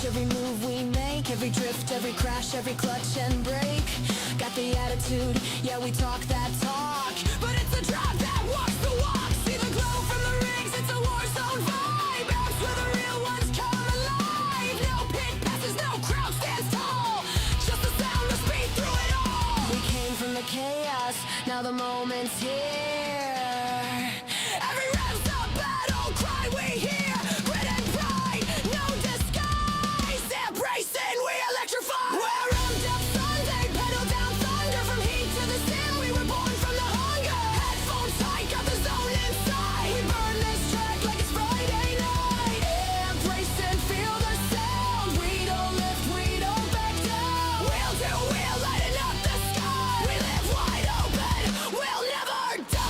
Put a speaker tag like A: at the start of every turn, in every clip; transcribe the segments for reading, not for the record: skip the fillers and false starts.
A: catch every move we make, every drift, every crash, every clutch and brake. Got the attitude, yeah, we talk that talk, but it's the drive that walks the walk. See the glow from the rings, it's a war zone vibe. Apps where the real ones come alive. No pit passes, no crowd stands tall, just the sound of speed through it all. We came from the chaos, now the moment's here. Every rev's a battle cry we hear. Grit and pride, no disguise. Embracing, we electrify. We're amped up Sunday, pedal down thunder. From heat to the sin, we were born from the hunger. Headphones tight, got the zone inside. We burn this track like it's Friday night. Embrace and feel the sound. We don't lift, we don't back down. We'll do, we'll lighten up the sky. We live wide open, we'll never die.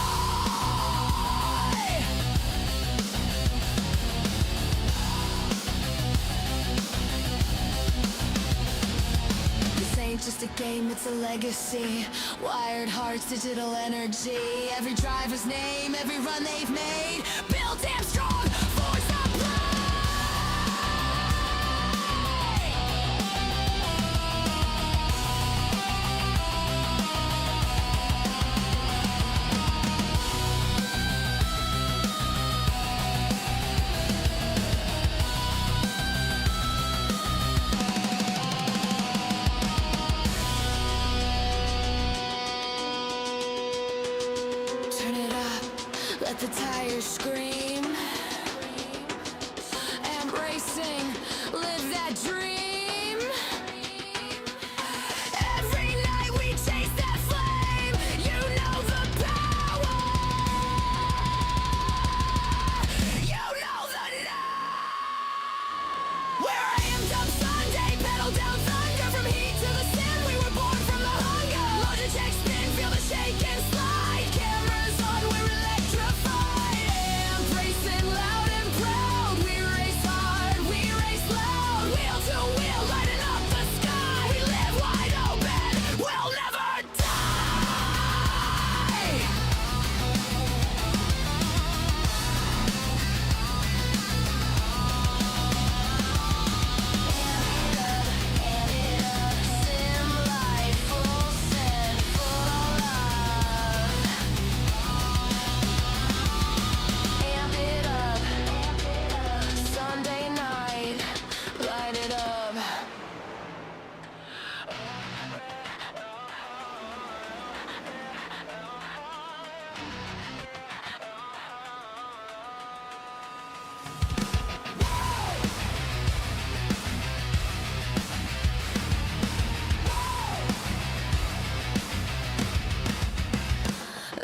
A: This ain't just a game, it's a legacy. Wired hearts, digital energy. Every driver's name, every run they've made. Built damn strong, force of pride. Turn it up, let the tires scream. Embracing, live that dream. Every night we chase that flame. You know the power. You know the night. We're amped up Sunday, pedal down thunder. From heat to the sin, we were born from the hunger. Logitech spin, feel the shake and slide. Cameras on, we're electrified. Embracing loud and proud. We race hard, we race loud. Wheel to wheel, lighting up the sky. We live wide open, we'll never die. Sim life, full send, full of love. Amp it up, Sunday night, light it up.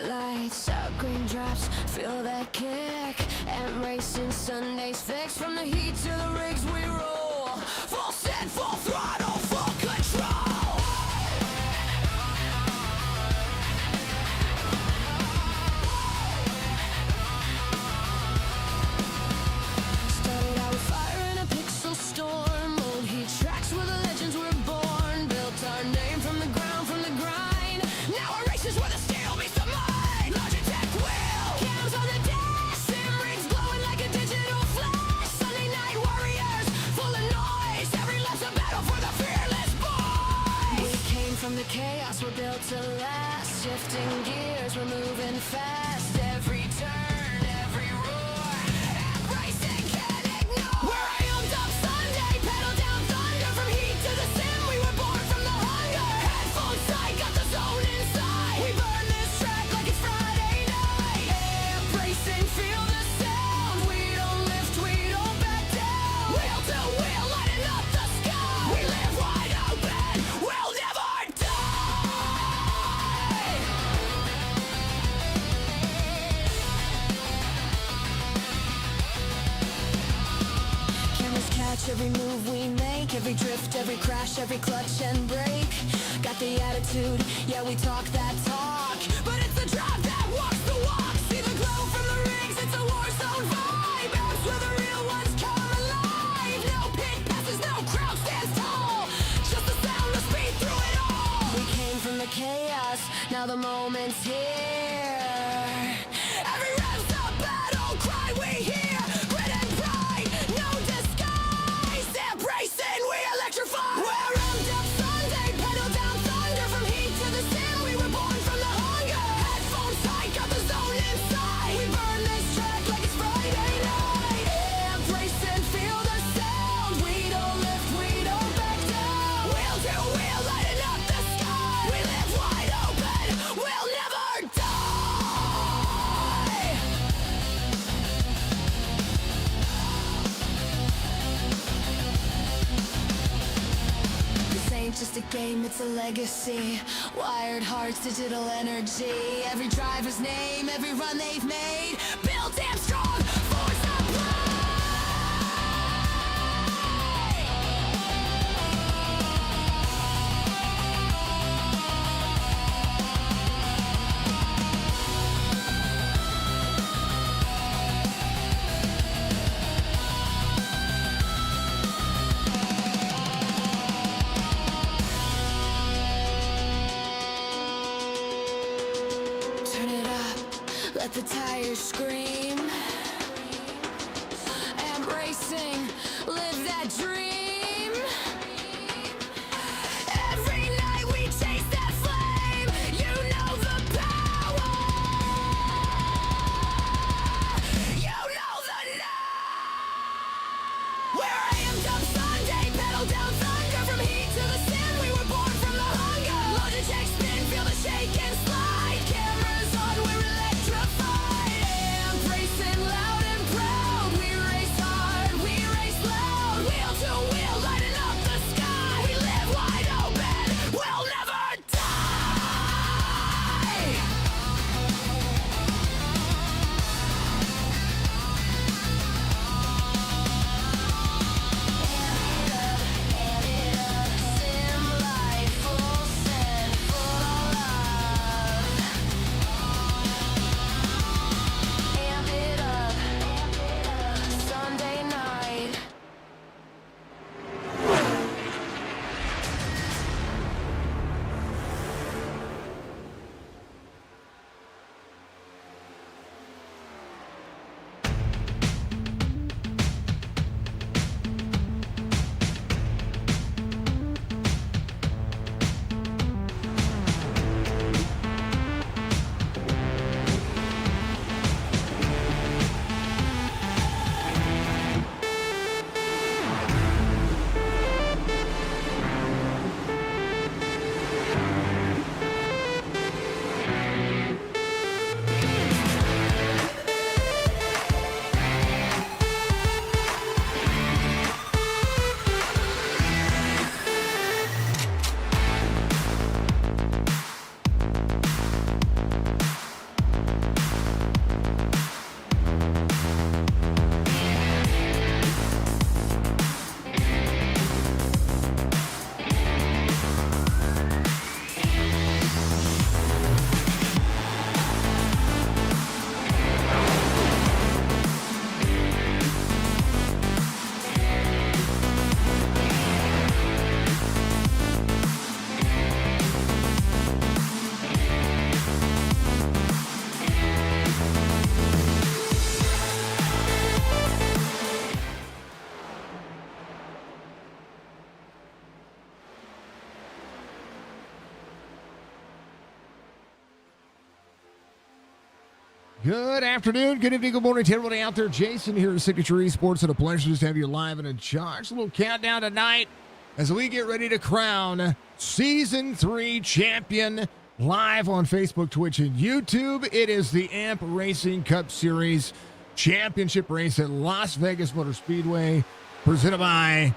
A: Lights out, green drops, feel that kick. And racing Sundays fixed. From the heat to the rigs we roll. Full send, full throttle, full control. Started out with fire in a pixel storm. Old heat tracks where the legends were born. Built our name from the ground, from the grind. Now our races where the steel meets the mind. Logitech wheel, cams on the dash. Sim rings glowing like a digital flash. Sunday night warriors, full of noise. Every lap's a battle for the fearless boys. We came from the chaos, we're built to last. Shifting gears, we're moving fast. Every turn, every roar, embracing, can't ignore. We're amped up Sunday, pedal down thunder. From heat to the sin, we were born from the hunger. Headphones tight, got the zone inside. We burn this track like it's Friday night. Embracing, feel the sound. We don't lift, we don't back down. Wheel to wheel, lighting up the sky. We live wide open, we'll never die. Cameras catch every move we make, every drift, every crash, every clutch and brake. Got the attitude, yeah, we talk that talk, but it's the drive that walks the walk. See the glow from the rings, it's a war zone vibe. Apps where the real ones come alive. No pit passes, no crowd stands tall, just the sound of speed through it all. We came from the chaos, now the moment's here. Every rev's a battle cry we hear. Grit and pride, no disguise. Embrace it. game, it's a legacy. Wired hearts, digital energy. Every driver's name, every run they've made. Built damn strong for supply. Let the tires scream. I'm racing, live that dream. Every night we chase that flame. You know the power. You know the night. We're amped up Sunday, pedal down thunder. From heat to the sin, we were born from the hunger. Load to check spin, feel the shake and slide. Cameras on, we're electrified. Amp racing loud and proud. We race hard, we race loud. Wheel to wheel, lighting up the sky. We live wide open, we'll never die. Sim life, full send, full of love. Amp it up, Sunday night.
B: Good afternoon, good evening, good morning to everybody out there. Jason here at Signature Esports, and a pleasure just to have you live and in charge. A little countdown tonight as we get ready to crown Season 3 champion live on Facebook, Twitch, and YouTube. It is the AMP Racing Cup Series Championship race at Las Vegas Motor Speedway, presented by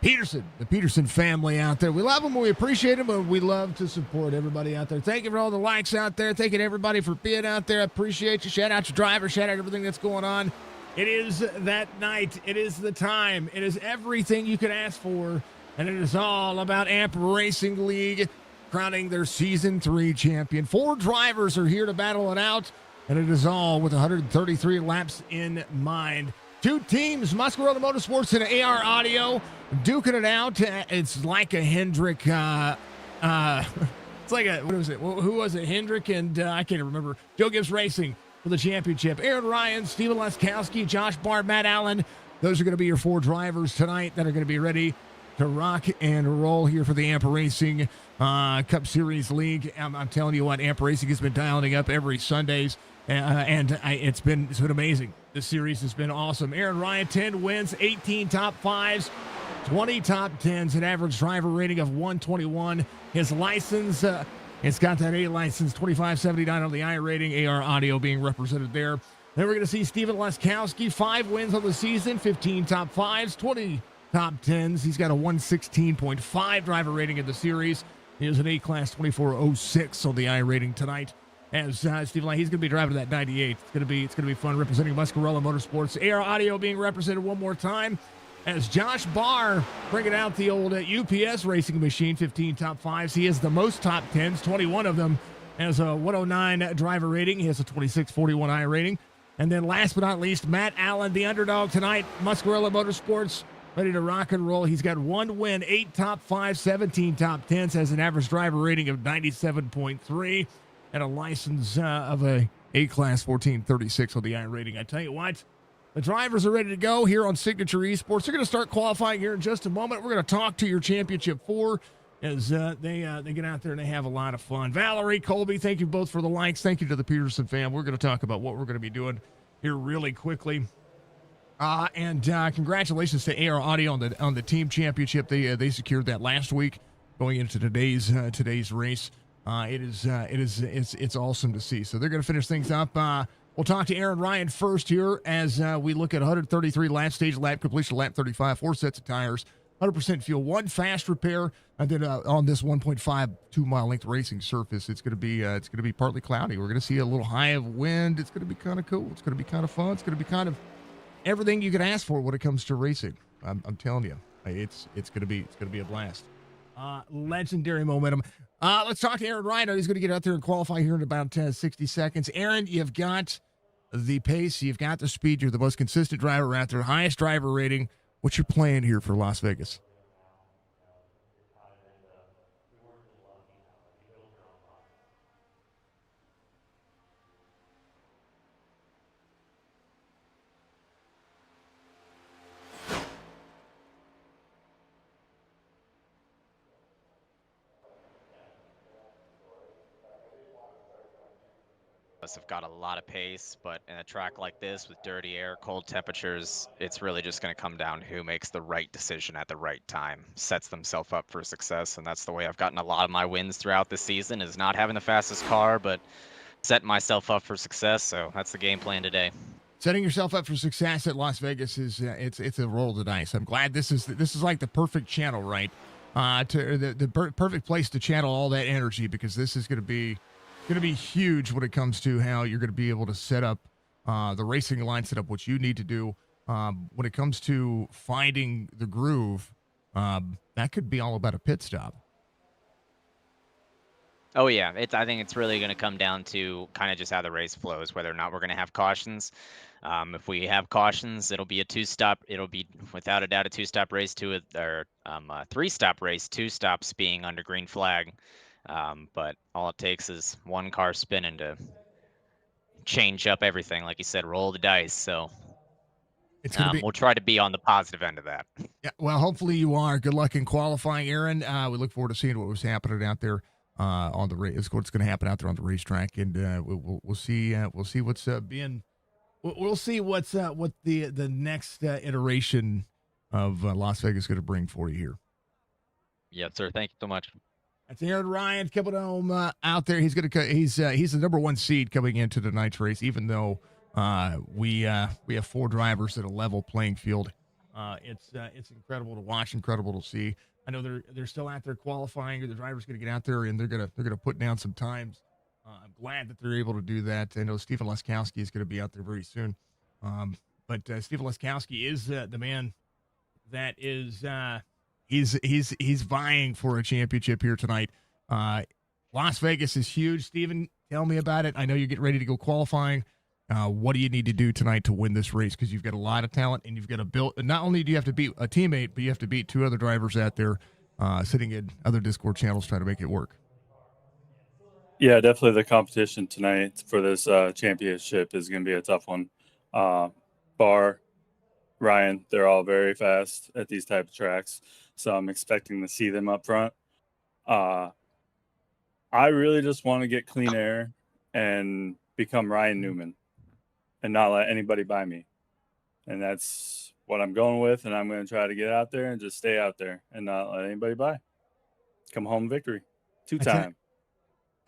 B: Peterson, the Peterson family out there. We love them, we appreciate them, but we love to support everybody out there. Thank you for all the likes out there. Thank you to everybody for being out there. I appreciate you. Shout out to drivers. Shout out everything that's going on. It is that night. It is the time. It is everything you could ask for, and it is all about AMP Racing League crowning their Season 3 champion. 4 drivers are here to battle it out, and it is all with 133 laps in mind. 2 teams, Muscarella Motorsports and AR Audio, duking it out. It's like a Hendrick, it's like a, what was it? Who was it? Hendrick and I can't remember. Joe Gibbs Racing for the championship. Aaron Ryan, Steven Laskowski, Josh Barr, Matt Allen. Those are going to be your 4 drivers tonight that are going to be ready to rock and roll here for the AMP Racing Cup Series League. I'm telling you what, AMP Racing has been dialing up every Sundays, and it's been amazing. This series has been awesome. Aaron Ryan, 10 wins, 18 top 5s, 20 top 10s, an average driver rating of 121. His license, it's got that A license, 2579 on the I rating, AR Audio being represented there. Then we're going to see Steven Laskowski, 5 wins on the season, 15 top 5s, 20 top tens. He's got a 116.5 driver rating in the series. He is an A-Class 2406 on the iRating tonight. As Steve Lang, he's going to be driving that 98. It's going to be fun representing Muscarella Motorsports. AR Audio being represented one more time as Josh Barr bringing out the old UPS racing machine, 15 top fives. He has the most top tens, 21 of them. Has a 109 driver rating. He has a 2641 iRating. And then last but not least, Matt Allen, the underdog tonight, Muscarella Motorsports, ready to rock and roll. He's got one win, 8 top 5, 17 top 10s, has an average driver rating of 97.3, and a license of a A-Class 1436 on the iRating. I tell you what, the drivers are ready to go here on Signature Esports. They're going to start qualifying here in just a moment. We're going to talk to your Championship 4 as they get out there and they have a lot of fun. Valerie, Colby, thank you both for the likes. Thank you to the Peterson fam. We're going to talk about what we're going to be doing here really quickly. And congratulations to AR Audio on the team championship. They secured that last week going into today's race. It's awesome to see. So they're going to finish things up. We'll talk to Aaron Ryan first here as we look at 133 lap stage, lap completion, lap 35, 4 sets of tires, 100% fuel, 1 fast repair, and then on this 1.5 2-mile length racing surface, it's going to be partly cloudy. We're going to see a little high of wind. It's going to be kind of cool. It's going to be kind of fun. It's going to be kind of everything you could ask for when it comes to racing. I'm telling you, it's going to be a blast. Legendary momentum. Let's talk to Aaron Ryan. He's going to get out there and qualify here in about 60 seconds. Aaron, you've got the pace, you've got the speed. You're the most consistent driver out there, highest driver rating. What's your plan here for Las Vegas?
C: Have got a lot of pace, but in a track like this with dirty air, cold temperatures, it's really just going to come down to who makes the right decision at the right time, sets themselves up for success. And that's the way I've gotten a lot of my wins throughout the season, is not having the fastest car, but setting myself up for success. So that's the game plan today.
B: Setting yourself up for success at Las Vegas is it's a roll of the dice. I'm glad this is like the perfect channel, right? The perfect place to channel all that energy, because this is going to be huge when it comes to how you're going to be able to set up the racing line, set up what you need to do. When it comes to finding the groove, that could be all about a pit stop.
C: Oh yeah, I think it's really going to come down to kind of just how the race flows, whether or not we're going to have cautions. If we have cautions, it'll be a 2-stop. It'll be without a doubt a 2-stop race, a 3-stop race, 2 stops being under green flag. But all it takes is one car spinning to change up everything. Like you said, roll the dice. So we'll try to be on the positive end of that.
B: Yeah, well, hopefully you are. Good luck in qualifying, Aaron. We look forward to seeing what was happening out there on the race. What's going to happen out there on the racetrack, and we'll see. We'll see what's being. We'll see what the next iteration of Las Vegas is going to bring for you here.
C: Yes, sir. Thank you so much.
B: That's Aaron Ryan coming home out there. He's the number 1 seed coming into tonight's race, even though we have 4 drivers at a level playing field. It's incredible to watch, incredible to see. I know they're still out there qualifying. The driver's going to get out there and they're gonna put down some times. I'm glad that they're able to do that. I know Stephen Leskowski is going to be out there very soon. But Stephen Leskowski is the man that is. He's vying for a championship here tonight. Las Vegas is huge. Steven, tell me about it. I know you're getting ready to go qualifying. What do you need to do tonight to win this race? Because you've got a lot of talent, and you've got to build. Not only do you have to beat a teammate, but you have to beat 2 other drivers out there sitting in other Discord channels trying to make it work.
D: Yeah, definitely the competition tonight for this championship is going to be a tough one. Barr, Ryan, they're all very fast at these type of tracks, so I'm expecting to see them up front. I really just want to get clean air and become Ryan Newman and not let anybody by me. And that's what I'm going with, and I'm going to try to get out there and just stay out there and not let anybody by. Come home victory. 2-time.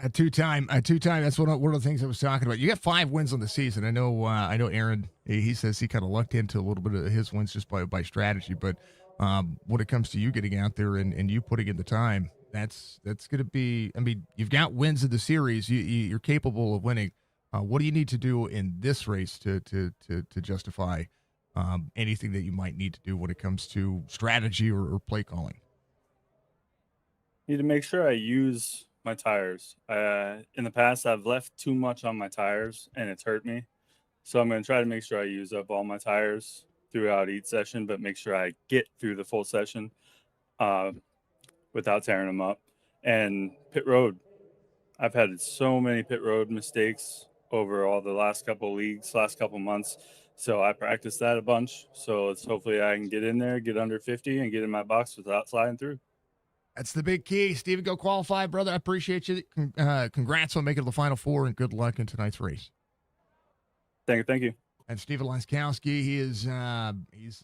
B: A two-time. That's one of the things I was talking about. You got 5 wins on the season. I know Aaron, he says he kind of lucked into a little bit of his wins just by strategy, but when it comes to you getting out there and you putting in the time, that's going to be. I mean, you've got wins in the series. You're capable of winning. What do you need to do in this race to justify anything that you might need to do when it comes to strategy or play calling?
D: Need to make sure I use my tires. In the past, I've left too much on my tires, and it's hurt me. So I'm going to try to make sure I use up all my tires throughout each session, but make sure I get through the full session without tearing them up. And pit road. I've had so many pit road mistakes over all the last couple leagues, last couple months. So I practiced that a bunch. So it's hopefully I can get in there, get under 50, and get in my box without sliding through.
B: That's the big key. Steven, go qualify, brother. I appreciate you. Congrats on making the Final Four, and good luck in tonight's race.
D: Thank you.
B: And Steven Laskowski, he is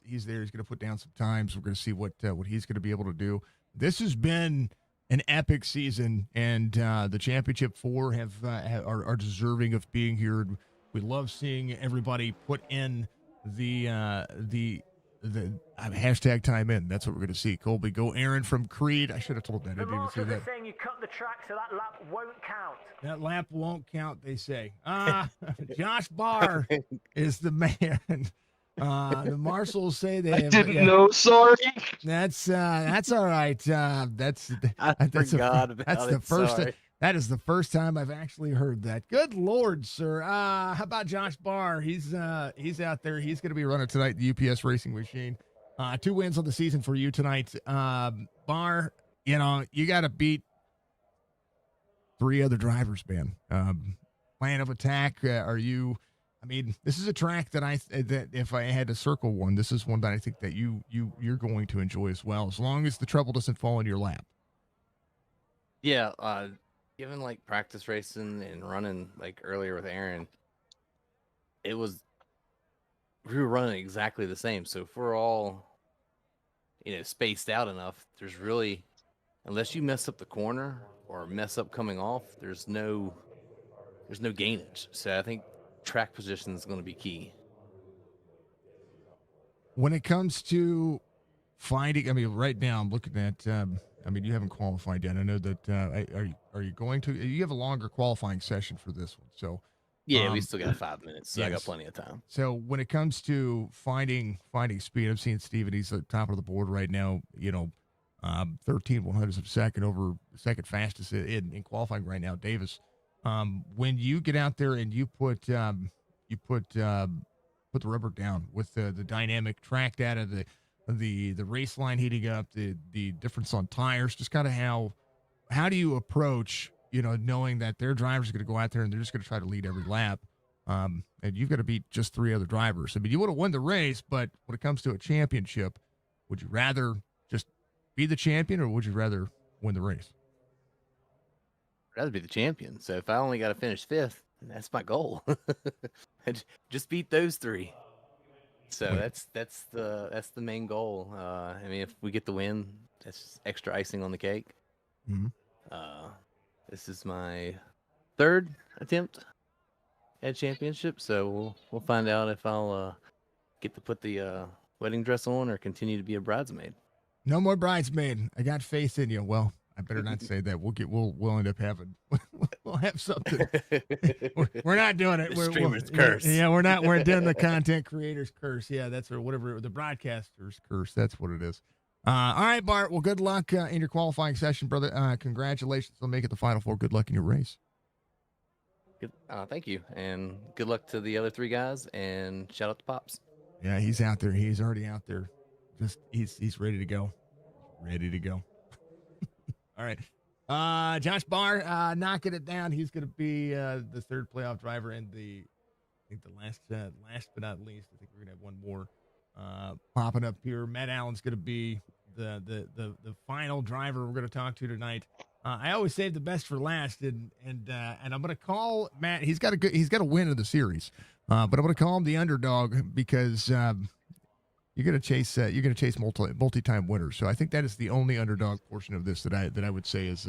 B: he's there. He's going to put down some times. We're going to see what he's going to be able to do. This has been an epic season, and the championship four are deserving of being here. We love seeing everybody put in the hashtag time in. That's what we're going to see. Colby, go Aaron from Creed. I should have told that. I didn't even say that.
E: Saying you cut the track so that lap won't count.
B: That lap won't count, they say. Josh Barr is the man. The marshals say they have,
F: didn't know. Sorry.
B: That's all right. That's
F: forgot about
B: the
F: it,
B: first.
F: sorry.
B: That is the first time I've actually heard that. Good Lord, sir. How about Josh Barr? He's out there. He's going to be running tonight, the UPS Racing Machine. 2 wins on the season for you tonight. Barr, you got to beat 3 other drivers, man. Plan of attack. This is a track that if I had to circle one, this is one that I think that you're going to enjoy as well, as long as the trouble doesn't fall in your lap.
F: Yeah, given like practice racing and running like earlier with Aaron, we were running exactly the same. So if we're all, spaced out enough, there's really, unless you mess up the corner or mess up coming off, there's no gainage. So I think track position is going to be key.
B: When it comes to finding, right now I'm looking at, you haven't qualified yet. I know that, are you going to, you have a longer qualifying session for this one. So
F: yeah, we still got 5 minutes. So
B: yes.
F: I got plenty of time.
B: So when it comes to finding speed, I'm seeing Steven, he's at the top of the board right now, 13/100ths of a second over second fastest in qualifying right now, Davis. When you get out there and you put the rubber down with the dynamic track data, the race line heating up, the difference on tires, just kind of how do you approach, knowing that their drivers are going to go out there and they're just going to try to lead every lap, and you've got to beat just 3 other drivers. You want to win the race, but when it comes to a championship, would you rather just be the champion or would you rather win the race?
F: I'd rather be the champion. So if I only got to finish 5th, that's my goal. Just beat those 3. So that's the main goal. If we get the win, that's just extra icing on the cake.
B: Mm-hmm.
F: This is my 3rd attempt at championship, so we'll find out if I'll get to put the wedding dress on or continue to be a bridesmaid.
B: No more bridesmaid. I got faith in you. Well, I better not say that. We'll end up having we'll have something. We're not doing it.
F: The streamer's curse.
B: Yeah, we're not. We're doing the content creator's curse. Yeah, that's whatever the broadcaster's curse. That's what it is. All right, Bart. Well, good luck in your qualifying session, brother. Congratulations on making the Final Four. Good luck in your race.
F: Good. Thank you, and good luck to the other 3 guys. And shout out to Pops.
B: Yeah, he's out there. He's already out there. Just he's ready to go. Ready to go. All right. Josh Barr knocking it down. He's going to be the 3rd playoff driver and the last but not least. I think we're going to have one more popping up here. Matt Allen's going to be the final driver we're going to talk to tonight. I always save the best for last, and I'm going to call Matt. He's got a win in the series, but I'm going to call him the underdog because you're going to chase multi-time winners. So I think that is the only underdog portion of this that I would say is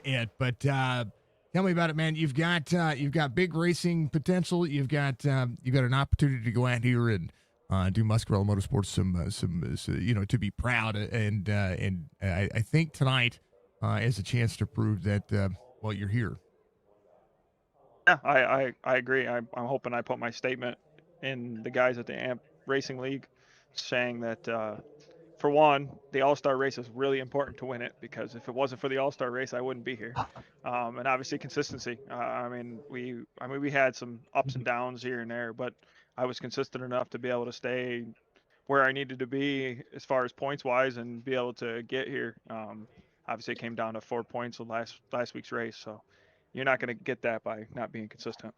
B: it. But tell me about it, man. You've got big racing potential. You've got an opportunity to go out here and do Muscarella Motorsports some to be proud, and I think tonight is a chance to prove that well, you're here.
G: Yeah, I agree. I'm hoping I put my statement in the guys at the AMP Racing League, saying that for one, the All-Star race is really important to win it, because if it wasn't for the All-Star race, I wouldn't be here. And obviously consistency. We had some ups and downs here and there, but I was consistent enough to be able to stay where I needed to be as far as points wise and be able to get here. Obviously, it came down to 4 points in last week's race, so you're not going to get that by not being consistent.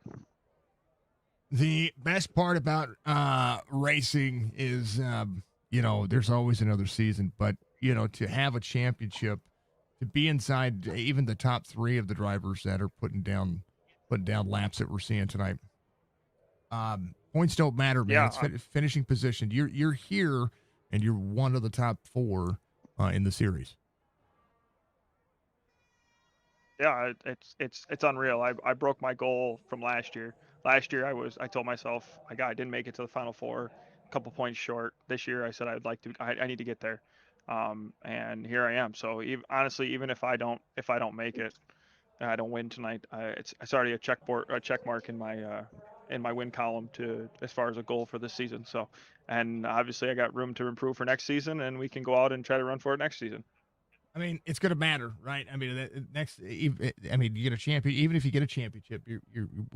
B: The best part about racing is, there's always another season, but to have a championship, to be inside even the top 3 of the drivers that are putting down laps that we're seeing tonight. Points don't matter, man.
G: Yeah,
B: It's finishing position. You're here, and you're one of the top 4 in the series.
G: Yeah, it's unreal. I broke my goal from last year. Last year I told myself I didn't make it to the final 4, a couple points short. This year I said I need to get there, and here I am. So honestly, even if I don't make it, I don't win tonight. It's already a check mark in my win column to as far as a goal for this season. So, and obviously I got room to improve for next season, and we can go out and try to run for it next season.
B: I mean, it's going to matter, right? I mean, you get a champion. Even if you get a championship,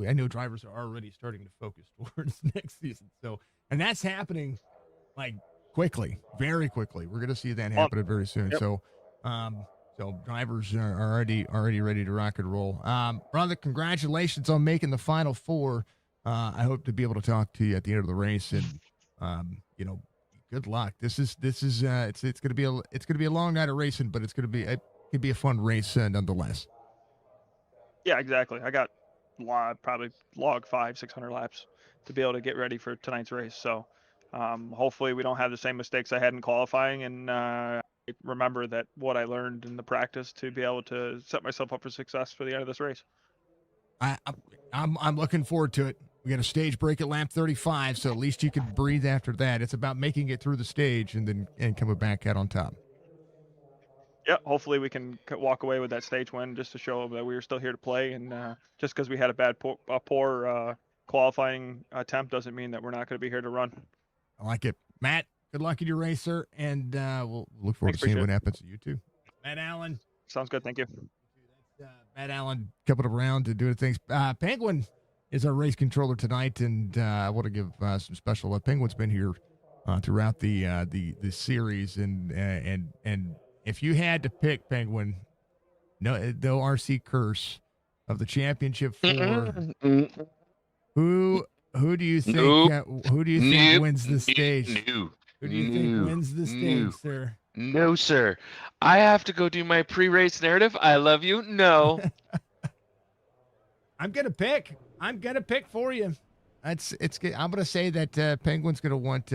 B: I know drivers are already starting to focus towards next season. So, and that's happening like quickly, very quickly. We're going to see that happen very soon.
G: Yep.
B: So, drivers are already ready to rock and roll. Brother, congratulations on making the final 4. I hope to be able to talk to you at the end of the race, and good luck. It's gonna be a long night of racing, but it could be a fun race nonetheless.
G: Yeah, exactly. I got probably log 600 laps to be able to get ready for tonight's race. So hopefully we don't have the same mistakes I had in qualifying, and remember that what I learned in the practice to be able to set myself up for success for the end of this race.
B: I'm looking forward to it. We got a stage break at lap 35, so at least you can breathe after that. It's about making it through the stage and coming back out on top.
G: Yeah, hopefully we can walk away with that stage win, just to show that we were still here to play. And just because we had a poor qualifying attempt doesn't mean that we're not going to be here to run.
B: I like it. Matt, good luck in your race, sir, and we'll look forward to seeing what happens to you too. Matt Allen.
G: Sounds good. Thank you.
B: Matt Allen coming around and doing things. Penguin is our race controller tonight, and I want to give some special love. Penguin's been here throughout the series, and if you had to pick, Penguin, no RC curse of the championship 4, who do you think wins the stage? Who do you think wins the stage, sir?
H: No, sir. I have to go do my pre-race narrative. I love you. No.
B: I'm gonna pick for you. I'm gonna say that Penguin's gonna want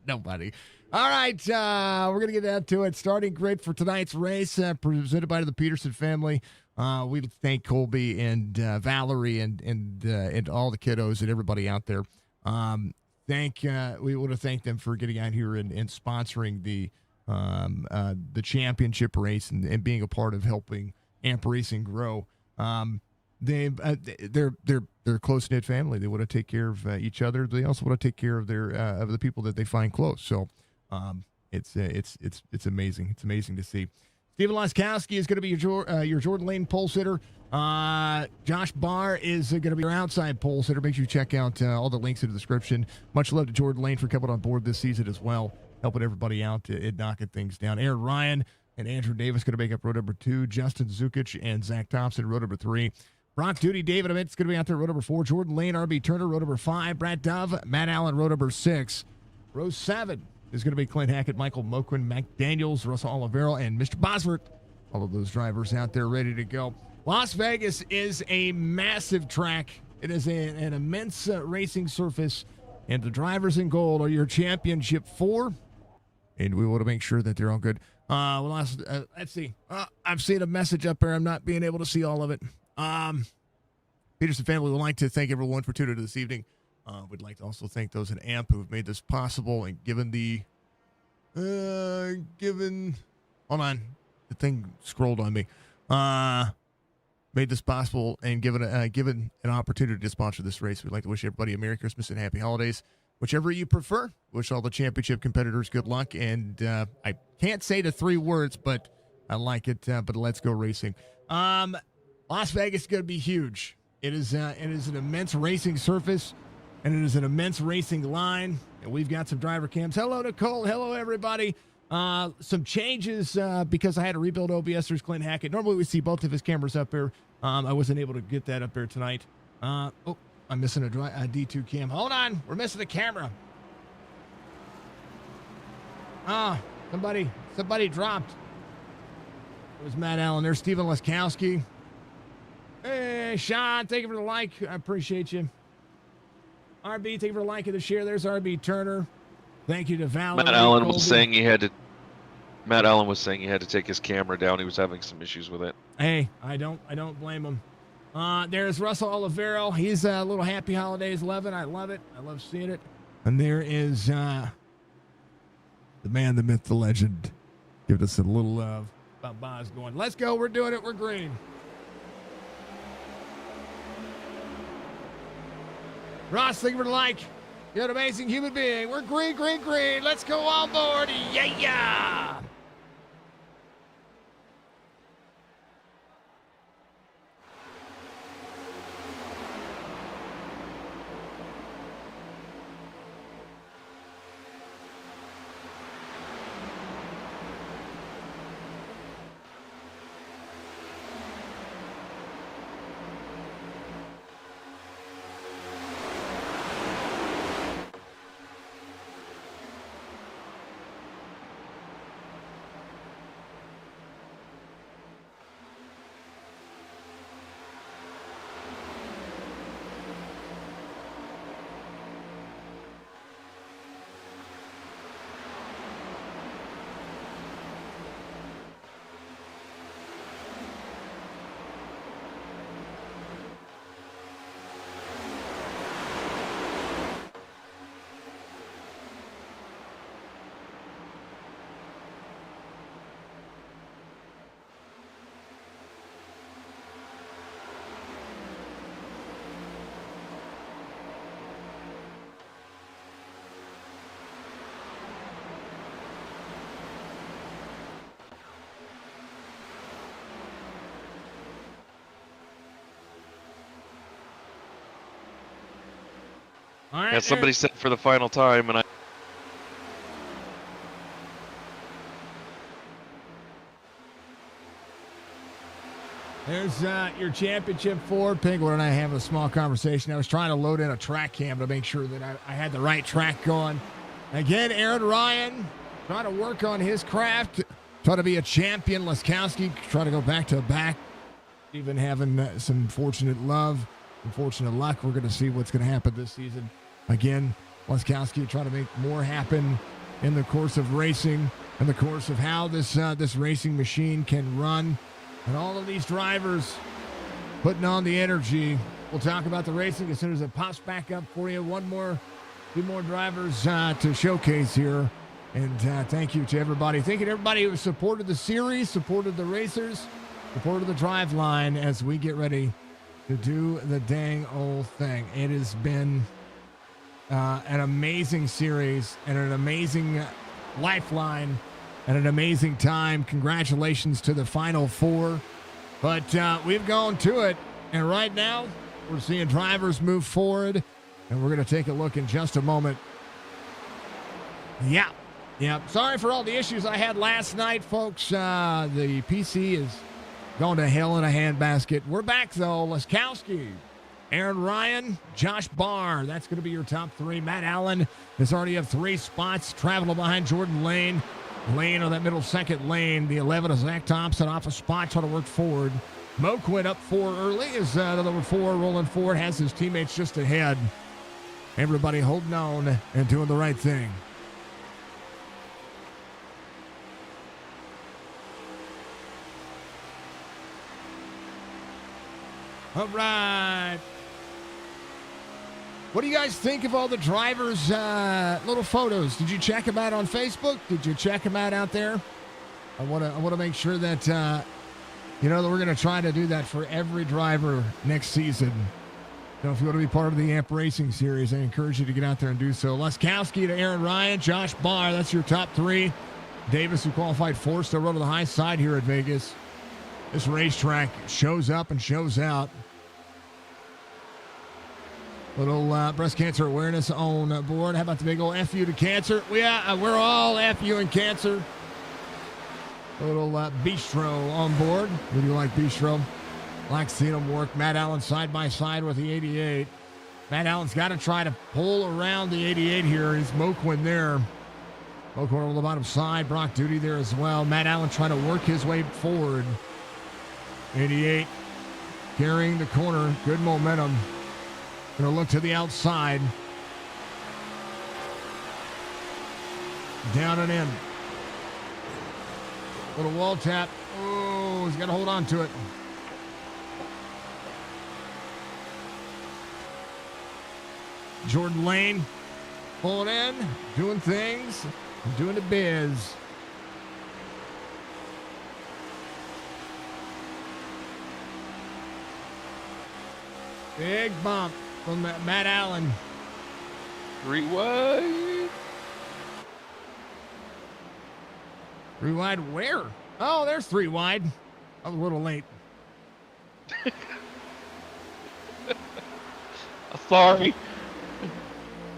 B: nobody. All right, we're gonna get down to it. Starting grid for tonight's race, presented by the Peterson family. We thank Colby and Valerie and all the kiddos and everybody out there. We want to thank them for getting out here and sponsoring the championship race and being a part of helping AMP Racing grow. They're a close knit family. They want to take care of each other. They also want to take care of the people that they find close. So it's amazing. It's amazing to see. Steven Laskowski is going to be your Jordan Lane pole sitter. Josh Barr is going to be your outside pole sitter. Make sure you check out all the links in the description. Much love to Jordan Lane for coming on board this season as well, helping everybody out and knocking things down. Aaron Ryan and Andrew Davis going to make up row number 2. Justin Zukic and Zach Thompson, row number 3. Brock Duty, David Amit's going to be out there, row number 4. Jordan Lane, RB Turner, row number 5. Brad Dove, Matt Allen, row number 6. Row 7 is going to be Clint Hackett, Michael Moquin, Mac Daniels, Russell Olivero, and Mr. Bosworth. All of those drivers out there ready to go. Las Vegas is a massive track. It is an immense racing surface, and the drivers in gold are your championship 4, and we want to make sure that they're all good. Let's see. I've seen a message up there. I'm not being able to see all of it. Peterson family would like to thank everyone for tuning in this evening. We'd like to also thank those at AMP who have made this possible and hold on, the thing scrolled on me. Made this possible and given an opportunity to sponsor this race. We'd like to wish everybody a Merry Christmas and Happy Holidays, whichever you prefer. Wish all the championship competitors good luck. And I can't say the 3 words, but I like it. But let's go racing. Las Vegas is going to be huge. It is an immense racing surface, and it is an immense racing line. And we've got some driver cams. Hello, Nicole. Hello, everybody. Some changes because I had to rebuild OBS. There's Clint Hackett. Normally we see both of his cameras up there. I wasn't able to get that up there tonight. I'm missing a D2 cam. Hold on. We're missing a camera. Somebody dropped. It was Matt Allen. There's Steven Laskowski. Hey, Sean, thank you for the like. I appreciate you. RB, thank you for the like and the share. There's RB Turner. Thank you to Valerie.
H: Matt Allen was saying he had to take his camera down. He was having some issues with it.
B: Hey, I don't blame him. There's Russell Olivero. He's a little happy holidays 11. I love it. I love seeing it. And there is the man, the myth, the legend. Give us a little love. Boz going, let's go. We're doing it. We're green. Ross, thank you for the like. You're an amazing human being. We're green, green, green. Let's go on board. Yeah. All right,
H: Yeah, somebody said for the final time, and
B: There's your championship Ford. Penguin and I having a small conversation. I was trying to load in a track cam to make sure that I had the right track going. Again, Aaron Ryan trying to work on his craft, trying to be a champion. Laskowski trying to go back to back, even having some fortunate luck. We're going to see what's going to happen this season. Again, Laskowski trying to make more happen in the course of racing, in the course of how this racing machine can run. And all of these drivers putting on the energy. We'll talk about the racing as soon as it pops back up for you. Two more drivers to showcase here. And thank you to everybody. Thank you to everybody who supported the series, supported the racers, supported the drive line as we get ready to do the dang old thing. It has been an amazing series and an amazing lifeline and an amazing time. Congratulations to the Final Four. But we've gone to it. And right now, we're seeing drivers move forward. And we're going to take a look in just a moment. Yeah. Sorry for all the issues I had last night, folks. The PC is going to hell in a handbasket. We're back, though. Laskowski, Aaron Ryan, Josh Barr. That's going to be your top 3. Matt Allen has already have 3 spots, traveling behind Jordan Lane. Lane on that middle second lane. The 11 is Zach Thompson off a spot, trying to work forward. Moak went up 4 early as the number 4 rolling forward, has his teammates just ahead. Everybody holding on and doing the right thing. All right. What do you guys think of all the drivers' little photos? Did you check them out on Facebook? Did you check them out there? I want to make sure that that we're going to try to do that for every driver next season. If you want to be part of the AMP Racing Series, I encourage you to get out there and do so. Laskowski to Aaron Ryan, Josh Barr, that's your top three. Davis, who qualified fourth, still run to the high side here at Vegas. This racetrack shows up and shows out. Little breast cancer awareness on board. How about the big old FU to cancer? We're all FU and cancer. A little bistro on board. Would you like bistro? Like seeing him work. Matt Allen side by side with the 88. Matt Allen's got to try to pull around the 88 here. He's Moquin there. Moquin on the bottom side. Brock Duty there as well. Matt Allen trying to work his way forward. 88 carrying the corner. Good momentum. Going to look to the outside. Down and in. Little wall tap. Oh, he's got to hold on to it. Jordan Lane pulling in, doing things, doing the biz. Big bump from Matt Allen.
H: 3 wide.
B: 3 wide where? Oh, there's 3 wide. I was a little late.
H: Sorry.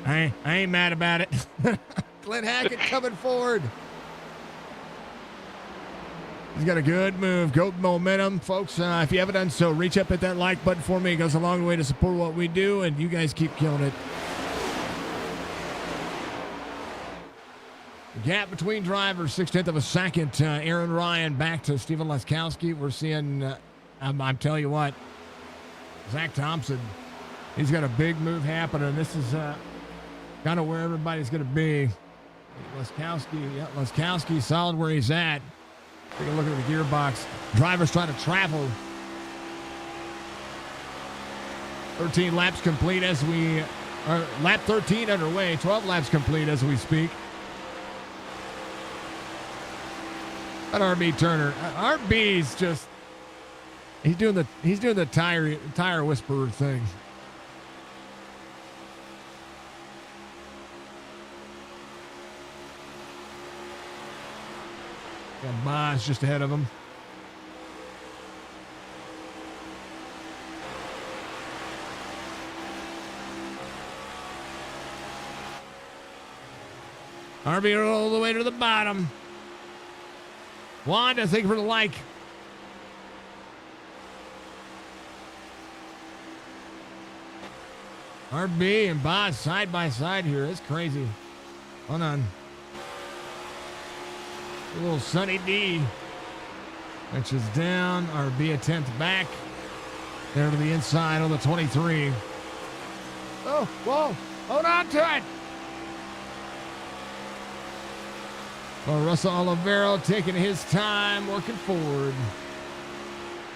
B: I ain't mad about it. Glenn Hackett coming forward. He's got a good move, good momentum. Folks, if you haven't done so, reach up at that like button for me. It goes a long way to support what we do, and you guys keep killing it. The gap between drivers, 0.6 of a second. Aaron Ryan back to Stephen Laskowski. We're seeing, I'm telling you what, Zach Thompson, he's got a big move happening. This is kind of where everybody's going to be. Laskowski solid where he's at. Take a look at the gearbox. Drivers trying to travel. 13 laps complete as we are lap 13 underway. 12 laps complete as we speak. That RB Turner. RB's just he's doing the tire whisperer thing. And Ma's just ahead of him. RB all the way to the bottom. Wanda, thank you for the like. RB and Boz side by side here. It's crazy. Hold on. A little Sunny D. Which is down. RB a 10th back. There to the inside on the 23. Oh, whoa. Hold on to it. Well, Russell Olivero taking his time, working forward.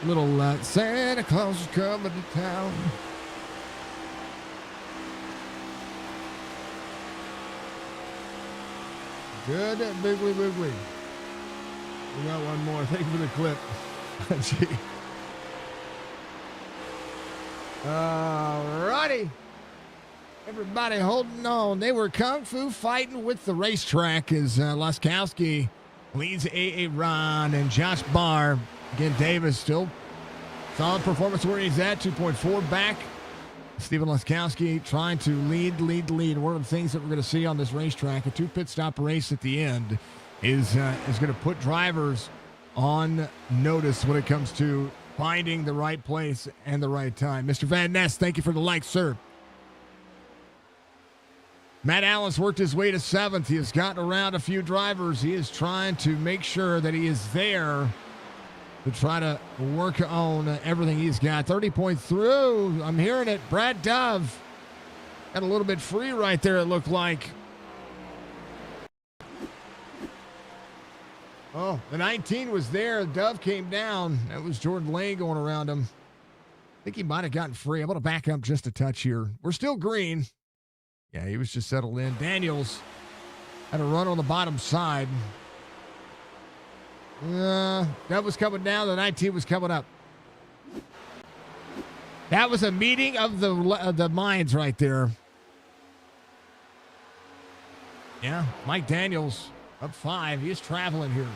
B: Little Santa Claus is coming to town. Good, Biggly Wiggly. We got one more. Thank you for the clip. Gee. All righty. Everybody holding on. They were kung fu fighting with the racetrack as Laskowski leads A.A. Ron and Josh Barr. Again, Davis still solid performance where he's at, 2.4 back. Stephen Laskowski trying to lead. One of the things that we're going to see on this racetrack, a 2-pit stop race at the end, is going to put drivers on notice when it comes to finding the right place and the right time. Mr. Van Ness, thank you for the like, sir. Matt Allen's worked his way to 7th. He has gotten around a few drivers. He is trying to make sure that he is there to try to work on everything he's got. 30 point through. I'm hearing it. Brad Dove got a little bit free right there, it looked like. Oh, the 19 was there. Dove came down. That was Jordan Lane going around him. think he might have gotten free. I'm going to back up just a touch here. We're still green. Yeah, he was just settled in. Daniels had a run on the bottom side. That was coming down. The 19 was coming up. That was a meeting of the minds right there. Yeah, Mike Daniels up 5. He's traveling here.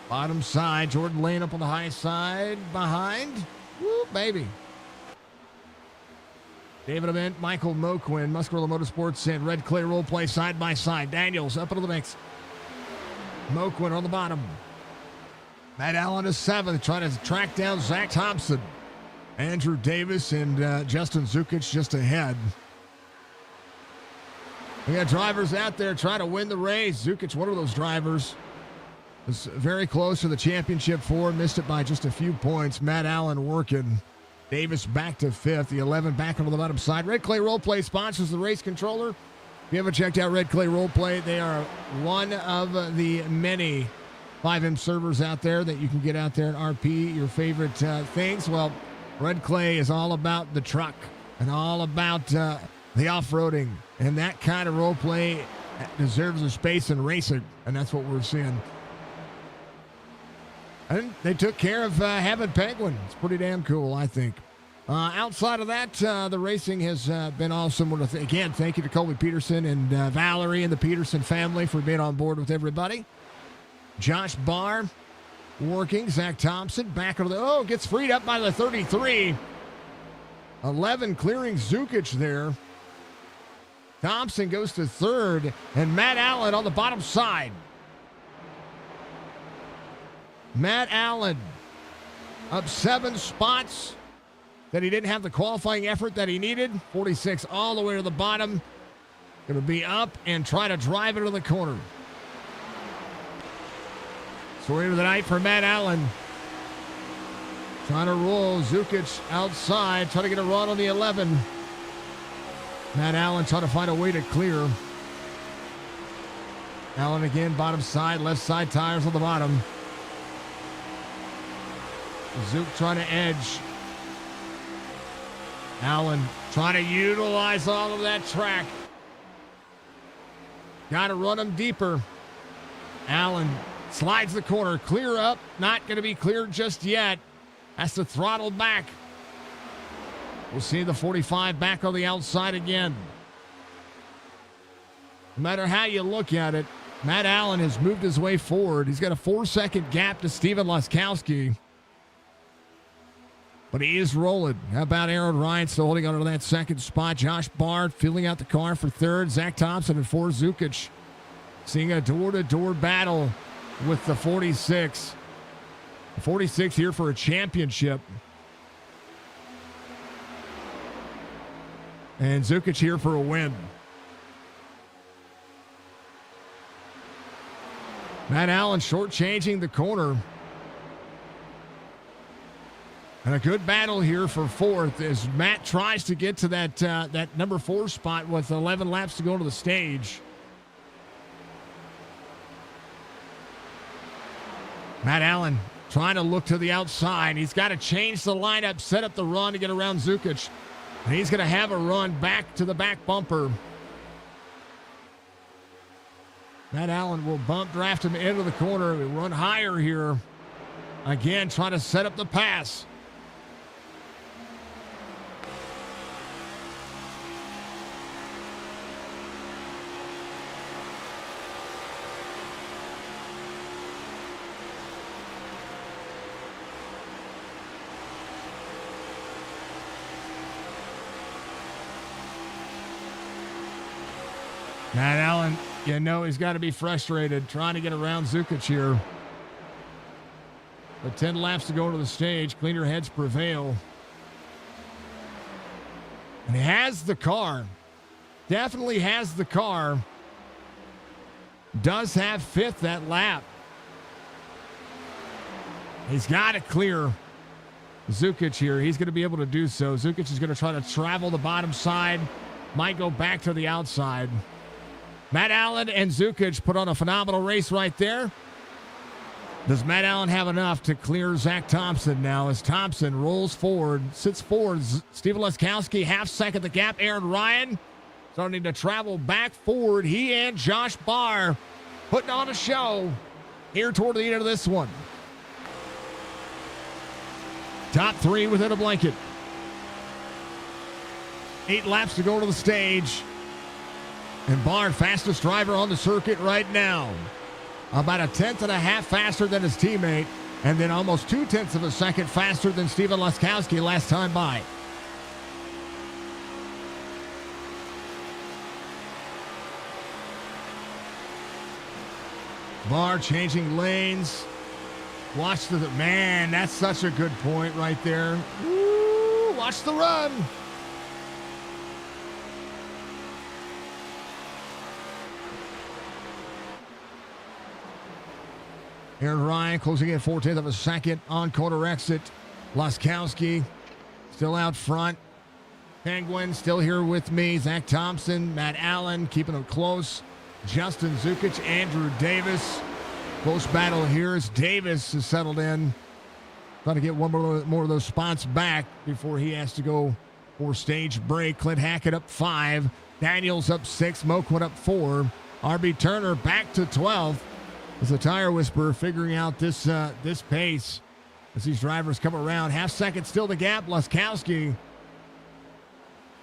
B: Bottom side, Jordan Lane up on the high side behind. Woo, baby. David Ament, Michael Moquin, Muscarella Motorsports, and Red Clay Role Play side by side. Daniels up into the mix. Moquin on the bottom. Matt Allen is 7th, trying to track down Zach Thompson. Andrew Davis and Justin Zukic just ahead. We got drivers out there trying to win the race. Zukic, one of those drivers, was very close to the championship 4, missed it by just a few points. Matt Allen working. Davis back to 5th. The 11 back onto the bottom side. Red Clay Roleplay sponsors the race controller. If you haven't checked out Red Clay Roleplay, they are one of the many 5M servers out there that you can get out there and RP your favorite things. Well, Red Clay is all about the truck and all about the off-roading. And that kind of roleplay deserves a space in racing. And that's what we're seeing. And they took care of having Penguin. It's pretty damn cool, I think. Outside of that, the racing has been awesome. Again, thank you to Colby Peterson and Valerie and the Peterson family for being on board with everybody. Josh Barr working. Zach Thompson back over the... gets freed up by the 33. 11 clearing Zukic there. Thompson goes to 3rd. And Matt Allen on the bottom side. Matt Allen up 7 spots that he didn't have the qualifying effort that he needed. 46 all the way to the bottom. Going to be up and try to drive into the corner. Story of the night for Matt Allen. Trying to roll Zukic outside, trying to get a run on the 11. Matt Allen trying to find a way to clear. Allen again, bottom side, left side tires on the bottom. Zook trying to edge. Allen trying to utilize all of that track. Got to run him deeper. Allen slides the corner, clear up. Not going to be cleared just yet. Has to throttle back. We'll see the 45 back on the outside again. No matter how you look at it, Matt Allen has moved his way forward. He's got a 4-second gap to Steven Laskowski. But he is rolling. How about Aaron Ryan still holding on to that 2nd spot? Josh Bard filling out the car for 3rd. Zach Thompson and 4 Zukic. Seeing a door-to-door battle with the 46. The 46 here for a championship. And Zukic here for a win. Matt Allen shortchanging the corner. And a good battle here for 4th as Matt tries to get to that number 4 spot with 11 laps to go to the stage. Matt Allen trying to look to the outside. He's got to change the lineup, set up the run to get around Zukic. And he's going to have a run back to the back bumper. Matt Allen will bump draft him into the corner. We run higher here. Again, trying to set up the pass. Matt Allen, he's got to be frustrated trying to get around Zukic here. But 10 laps to go to the stage. Cleaner heads prevail. And he has the car. Definitely has the car. Does have 5th that lap. He's got to clear Zukic here. He's going to be able to do so. Zukic is going to try to travel the bottom side. Might go back to the outside. Matt Allen and Zukic put on a phenomenal race right there. Does Matt Allen have enough to clear Zach Thompson now as Thompson rolls forward, sits forward? Steven Leskowski, half second the gap. Aaron Ryan starting to travel back forward. He and Josh Barr putting on a show here toward the end of this one. Top three within a blanket. 8 laps to go to the stage. And Barr, fastest driver on the circuit right now. About 1/10.5 faster than his teammate, and then almost 0.2 of a second faster than Steven Leskowski last time by. Barr changing lanes. Watch the man. That's such a good point right there. Woo, watch the run. Aaron Ryan closing in 0.4 of a second on corner exit. Laskowski still out front. Penguin still here with me. Zach Thompson, Matt Allen keeping them close. Justin Zukic, Andrew Davis. Close battle here as Davis is settled in. Trying to get one more of those spots back before he has to go for stage break. Clint Hackett up 5. Daniels up 6. Moquin up 4. RB Turner back to 12th. As the tire whisperer figuring out this pace as these drivers come around. Half second still the gap. Laskowski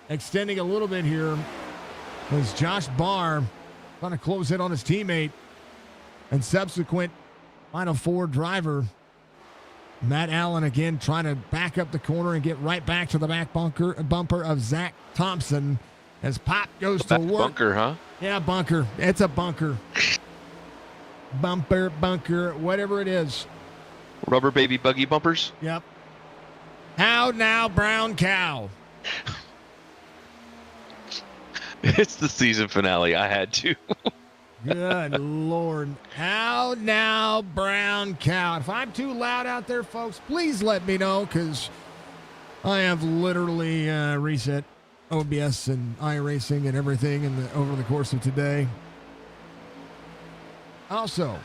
B: extending a little bit here as Josh Barr trying to close in on his teammate and subsequent Final Four driver. Matt Allen again trying to back up the corner and get right back to the back bumper of Zach Thompson as Pop goes to work.
H: Bunker, huh?
B: Yeah, bunker. It's a bunker. Bumper, bunker, whatever it is.
H: Rubber baby buggy bumpers?
B: Yep. How now, brown cow?
H: It's the season finale. I had to.
B: Good Lord. How now, brown cow? If I'm too loud out there, folks, please let me know, because I have literally reset OBS and iRacing and everything over the course of today. Also,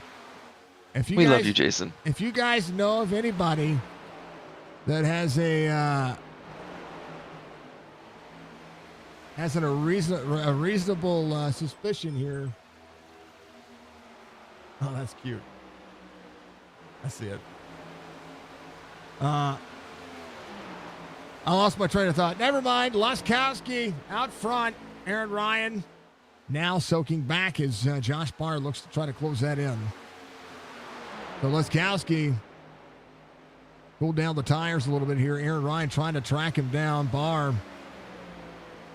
H: We love you, Jason.
B: If you guys know of anybody that has a reasonable suspicion here. Oh, that's cute. I see it. I lost my train of thought. Never mind. Laskowski out front. Aaron Ryan now soaking back as Josh Barr looks to try to close that in. So Laskowski pulled down the tires a little bit here. Aaron Ryan trying to track him down. Barr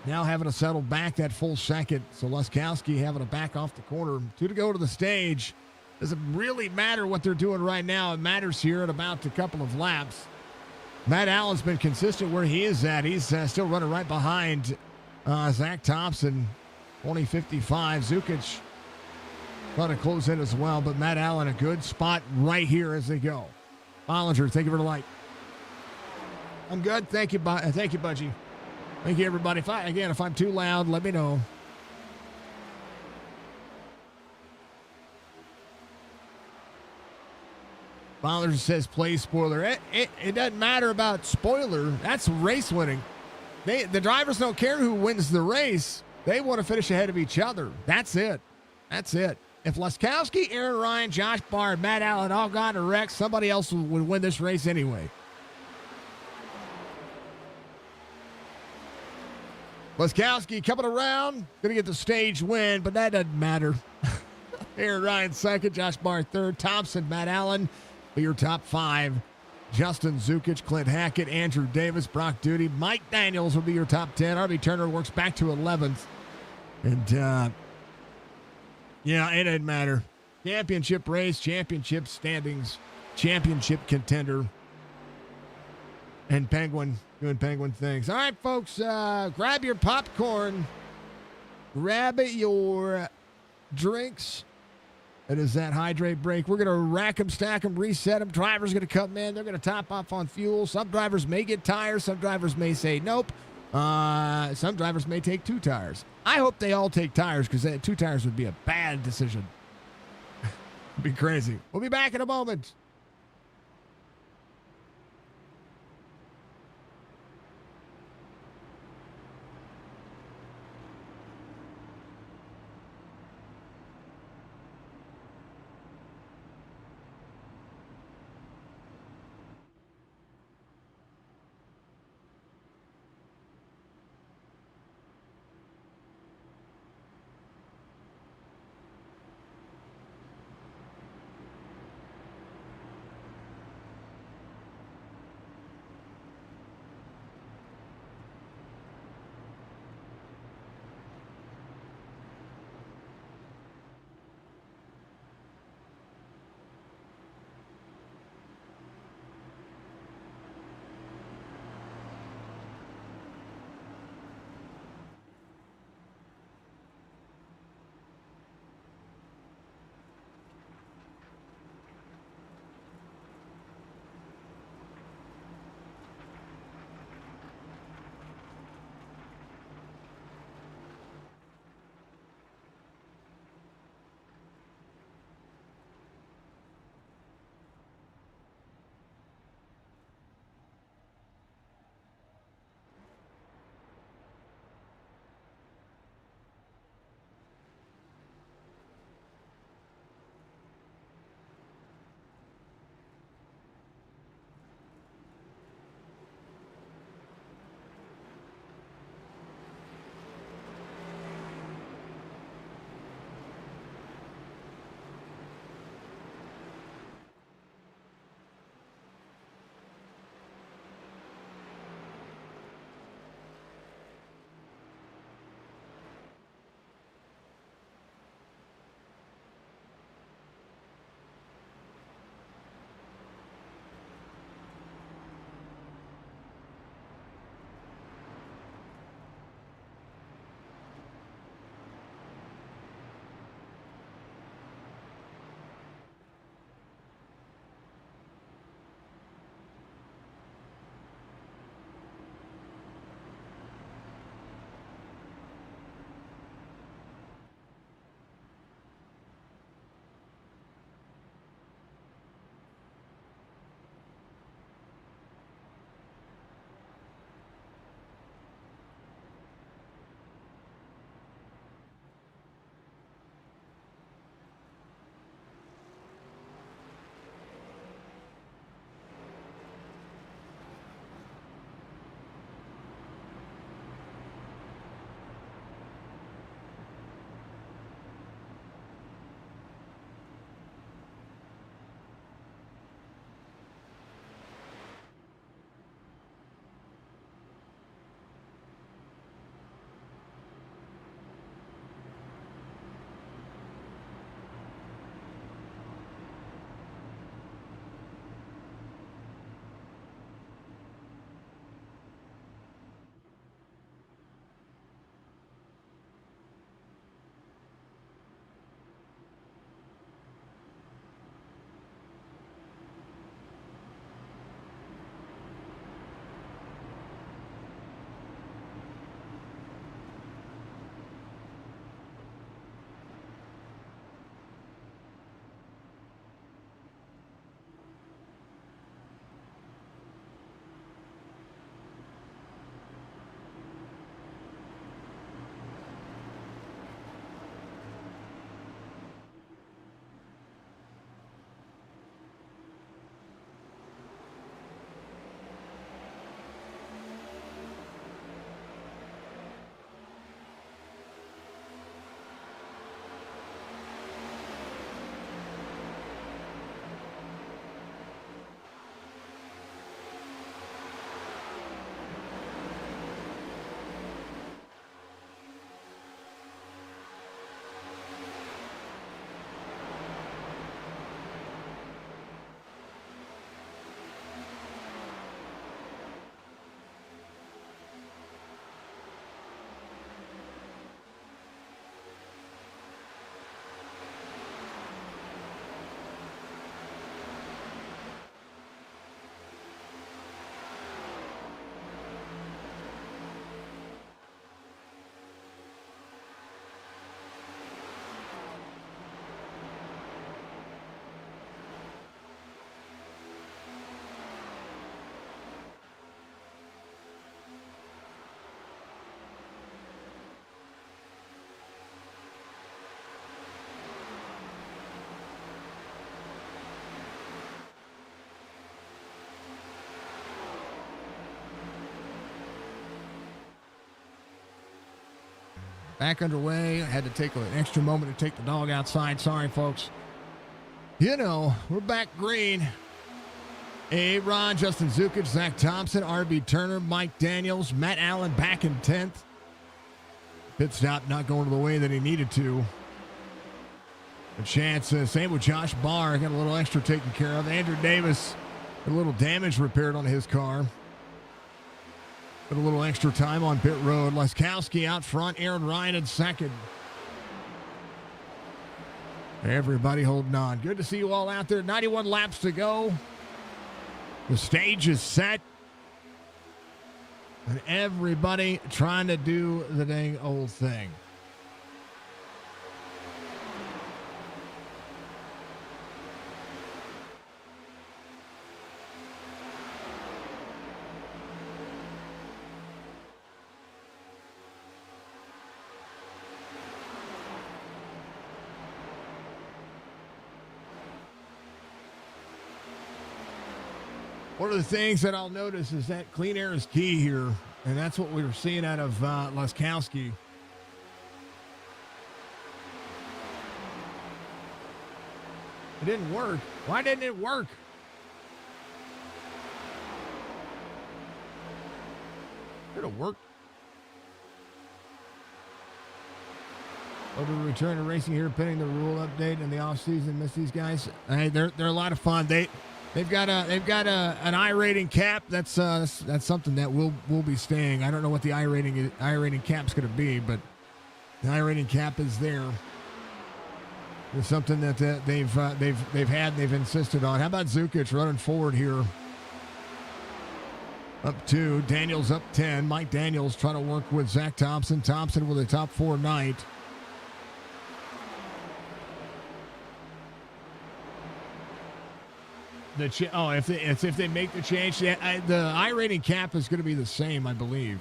B: now having to settle back that full second. So Laskowski having to back off the corner. 2 to go to the stage. Doesn't really matter what they're doing right now. It matters here at about a couple of laps. Matt Allen's been consistent where he is at. He's still running right behind Zach Thompson, 20:55. Zukic trying to close in as well, but Matt Allen a good spot right here as they go. Bollinger, thank you for the light. I'm good. Thank you, thank you, Budgie. Thank you, everybody. If I'm too loud, let me know. Bollinger says play spoiler. It doesn't matter about spoiler. That's race winning. The drivers don't care who wins the race. They want to finish ahead of each other. That's it. That's it. If Laskowski, Aaron Ryan, Josh Barr, and Matt Allen all got in a wreck, somebody else would win this race anyway. Laskowski coming around, going to get the stage win, but that doesn't matter. Aaron Ryan second, Josh Barr third, Thompson, Matt Allen for your top 5. Justin Zukic, Clint Hackett, Andrew Davis, Brock Duty, Mike Daniels will be your top 10. RB Turner works back to 11th. And, yeah, it doesn't matter. Championship race, championship standings, championship contender. And Penguin doing Penguin things. All right, folks, grab your popcorn. Grab your drinks. It is that hydrate break. We're going to rack them, stack them, reset them. Drivers going to come in. They're going to top off on fuel. Some drivers may get tires. Some drivers may say nope. Some drivers may take 2 tires. I hope they all take tires because 2 tires would be a bad decision. Be crazy. We'll be back in a moment. Back underway. I had to take an extra moment to take the dog outside. Sorry, folks. You know, we're back green. A-Ron, Justin Zukic, Zach Thompson, R.B. Turner, Mike Daniels, Matt Allen back in 10th. Pit stop not going the way that he needed to. A chance, same with Josh Barr. Got a little extra taken care of. Andrew Davis, a little damage repaired on his car. Got a little extra time on pit road. Laskowski out front. Aaron Ryan in second. Everybody holding on. Good to see you all out there. 91 laps to go. The stage is set. And everybody trying to do the dang old thing. One of the things that I'll notice is that clean air is key here, and that's what we were seeing out of Laskowski. It didn't work. Why didn't it work? It'll work. Over to return to racing here, pending the rule update in the offseason. Miss these guys. Hey, they're a lot of fun. They've got an iRating cap. That's something that will be staying. I don't know what the iRating cap's going to be, but the iRating cap is there. It's something that they've insisted on. How about Zukic running forward here? Up 2. Daniels up 10. Mike Daniels trying to work with Zach Thompson. Thompson with a top 4 night. If they make the change, the iRating cap is going to be the same, I believe.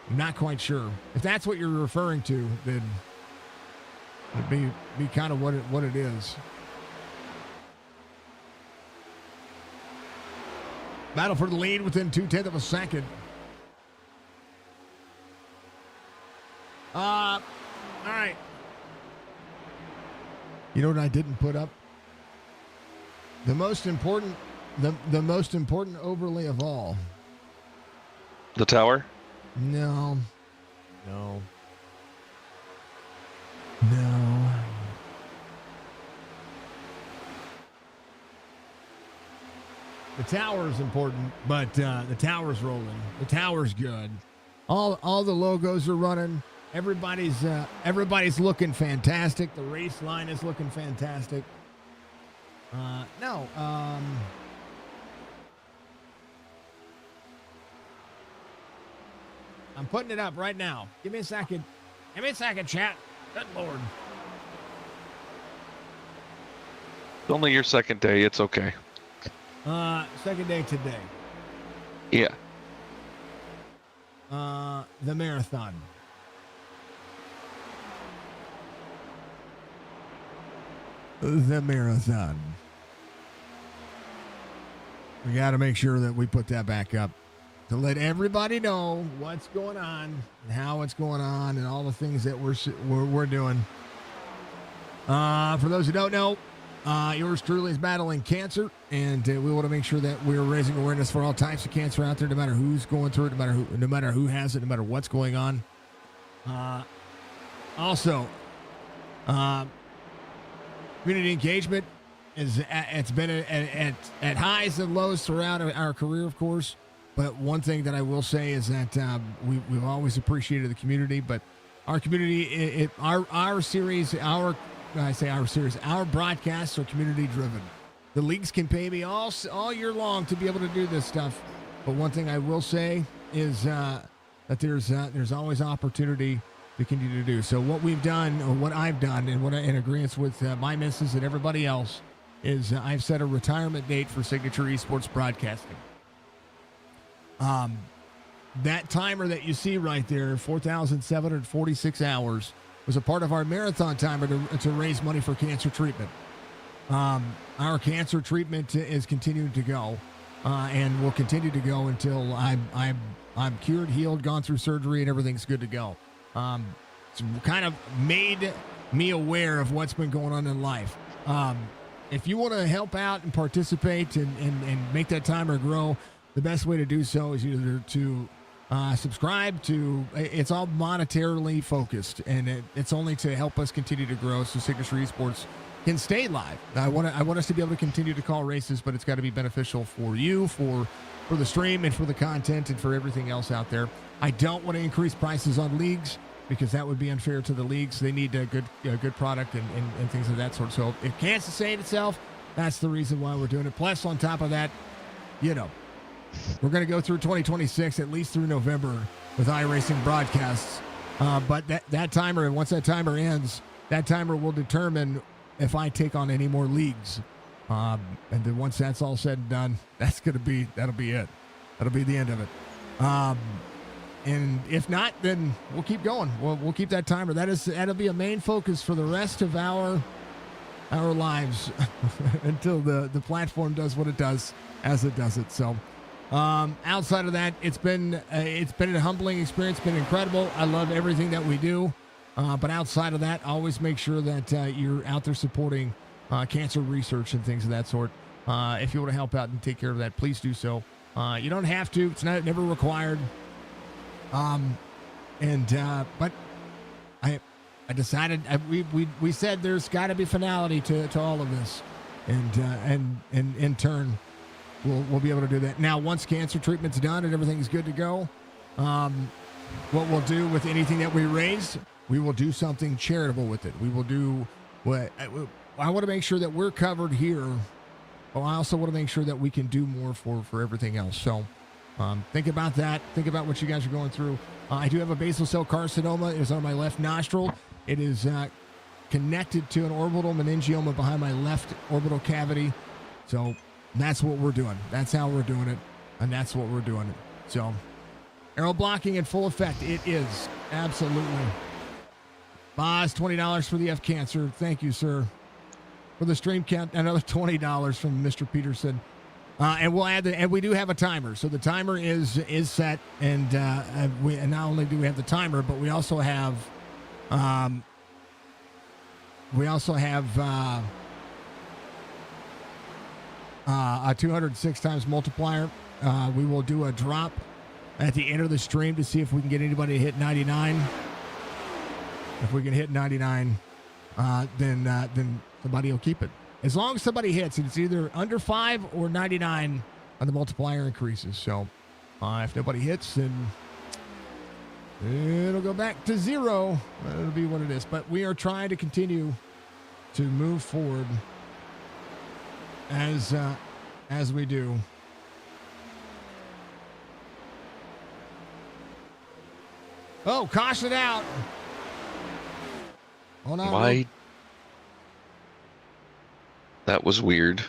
B: I'm not quite sure. If that's what you're referring to, then it'd be kind of what it is. Battle for the lead within 2/10 of a second. All right. You know what I didn't put up? The most important overlay of all.
H: The tower?
B: No. The tower is important, but the tower's rolling. The tower's good. All the logos are running. Everybody's looking fantastic. The race line is looking fantastic. I'm putting it up right now. Give me a second. Chat. Good Lord.
H: It's only your second day. It's okay.
B: Second day today.
H: Yeah.
B: The marathon. The marathon. We got to make sure that we put that back up to let everybody know what's going on and how it's going on and all the things that we're doing. For those who don't know, yours truly is battling cancer, and we want to make sure that we're raising awareness for all types of cancer out there, no matter who's going through it, no matter who has it, no matter what's going on. Also, community engagement it's been at highs and lows throughout our career, of course. But one thing that I will say is that we've always appreciated the community. But our community, our broadcasts are community driven. The leagues can pay me all year long to be able to do this stuff. But one thing I will say is that there's always opportunity to continue to do. So what we've done, or what I've done, and what in agreement with my missus and everybody else, is I've set a retirement date for Signature Esports Broadcasting. That timer that you see right there, 4,746 hours, was a part of our marathon timer to raise money for cancer treatment. Our cancer treatment is continuing to go, and will continue to go until I'm cured, healed, gone through surgery, and everything's good to go. it's kind of made me aware of what's been going on in life. If you want to help out and participate and make that timer grow, the best way to do so is either to subscribe to. It's all monetarily focused, and it's only to help us continue to grow so Signature Esports can stay live. I want us to be able to continue to call races, but it's got to be beneficial for you, for the stream, and for the content, and for everything else out there. I don't want to increase prices on leagues because that would be unfair to the leagues. They need a good product and things of that sort. So if it can't sustain itself, that's the reason why we're doing it. Plus, on top of that, we're going to go through 2026 at least through November with iRacing broadcasts. But that timer, once that timer ends, that timer will determine if I take on any more leagues. And then once that's all said and done, that'll be it. That'll be the end of it. And if not, then we'll keep going. We'll keep that timer. That'll be a main focus for the rest of our lives until the platform does what it does as it does it. So outside of that, it's been a humbling experience. It's been incredible. I love everything that we do. But outside of that, always make sure that you're out there supporting cancer research and things of that sort. If you want to help out and take care of that, please do so. You don't have to. It's never required. But I decided we said there's got to be finality to all of this, and in turn, we'll be able to do that. Now, once cancer treatment's done and everything's good to go, what we'll do with anything that we raise, we will do something charitable with it. We will do what I want to make sure that we're covered here. But I also want to make sure that we can do more for everything else. So think about that. Think about what you guys are going through. I do have a basal cell carcinoma. It is on my left nostril. It is connected to an orbital meningioma behind my left orbital cavity. So that's what we're doing. That's how we're doing it. And that's what we're doing. So arrow blocking in full effect. It is. Absolutely. Boz, $20 for the F cancer. Thank you, sir. For the stream count, another $20 from Mr. Peterson. And we'll add and we do have a timer. So the timer is set, and not only do we have the timer, but we also have a 206 times multiplier. We will do a drop at the end of the stream to see if we can get anybody to hit 99. If we can hit 99, then somebody will keep it. As long as somebody hits, it's either under 5 or 99 and the multiplier increases. So if nobody hits, then it'll go back to 0. It'll be what it is. But we are trying to continue to move forward as we do. Oh, caution out. Hold on.
H: Why? That was weird.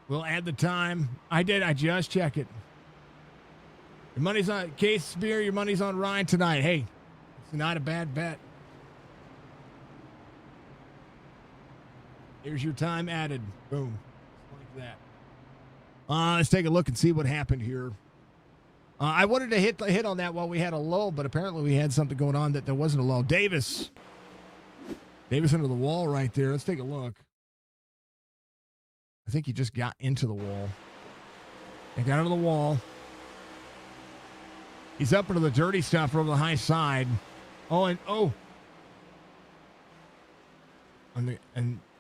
B: We'll add the time. I just check it. Your money's on Case Spear. Your money's on Ryan tonight. Hey, it's not a bad bet. Here's your time added. Boom. Like that. Let's take a look and see what happened here. I wanted to hit on that while we had a lull, but apparently we had something going on that there wasn't a lull. Davis into the wall right there. Let's take a look. I think he just got into the wall. He got into the wall. He's up into the dirty stuff over the high side. And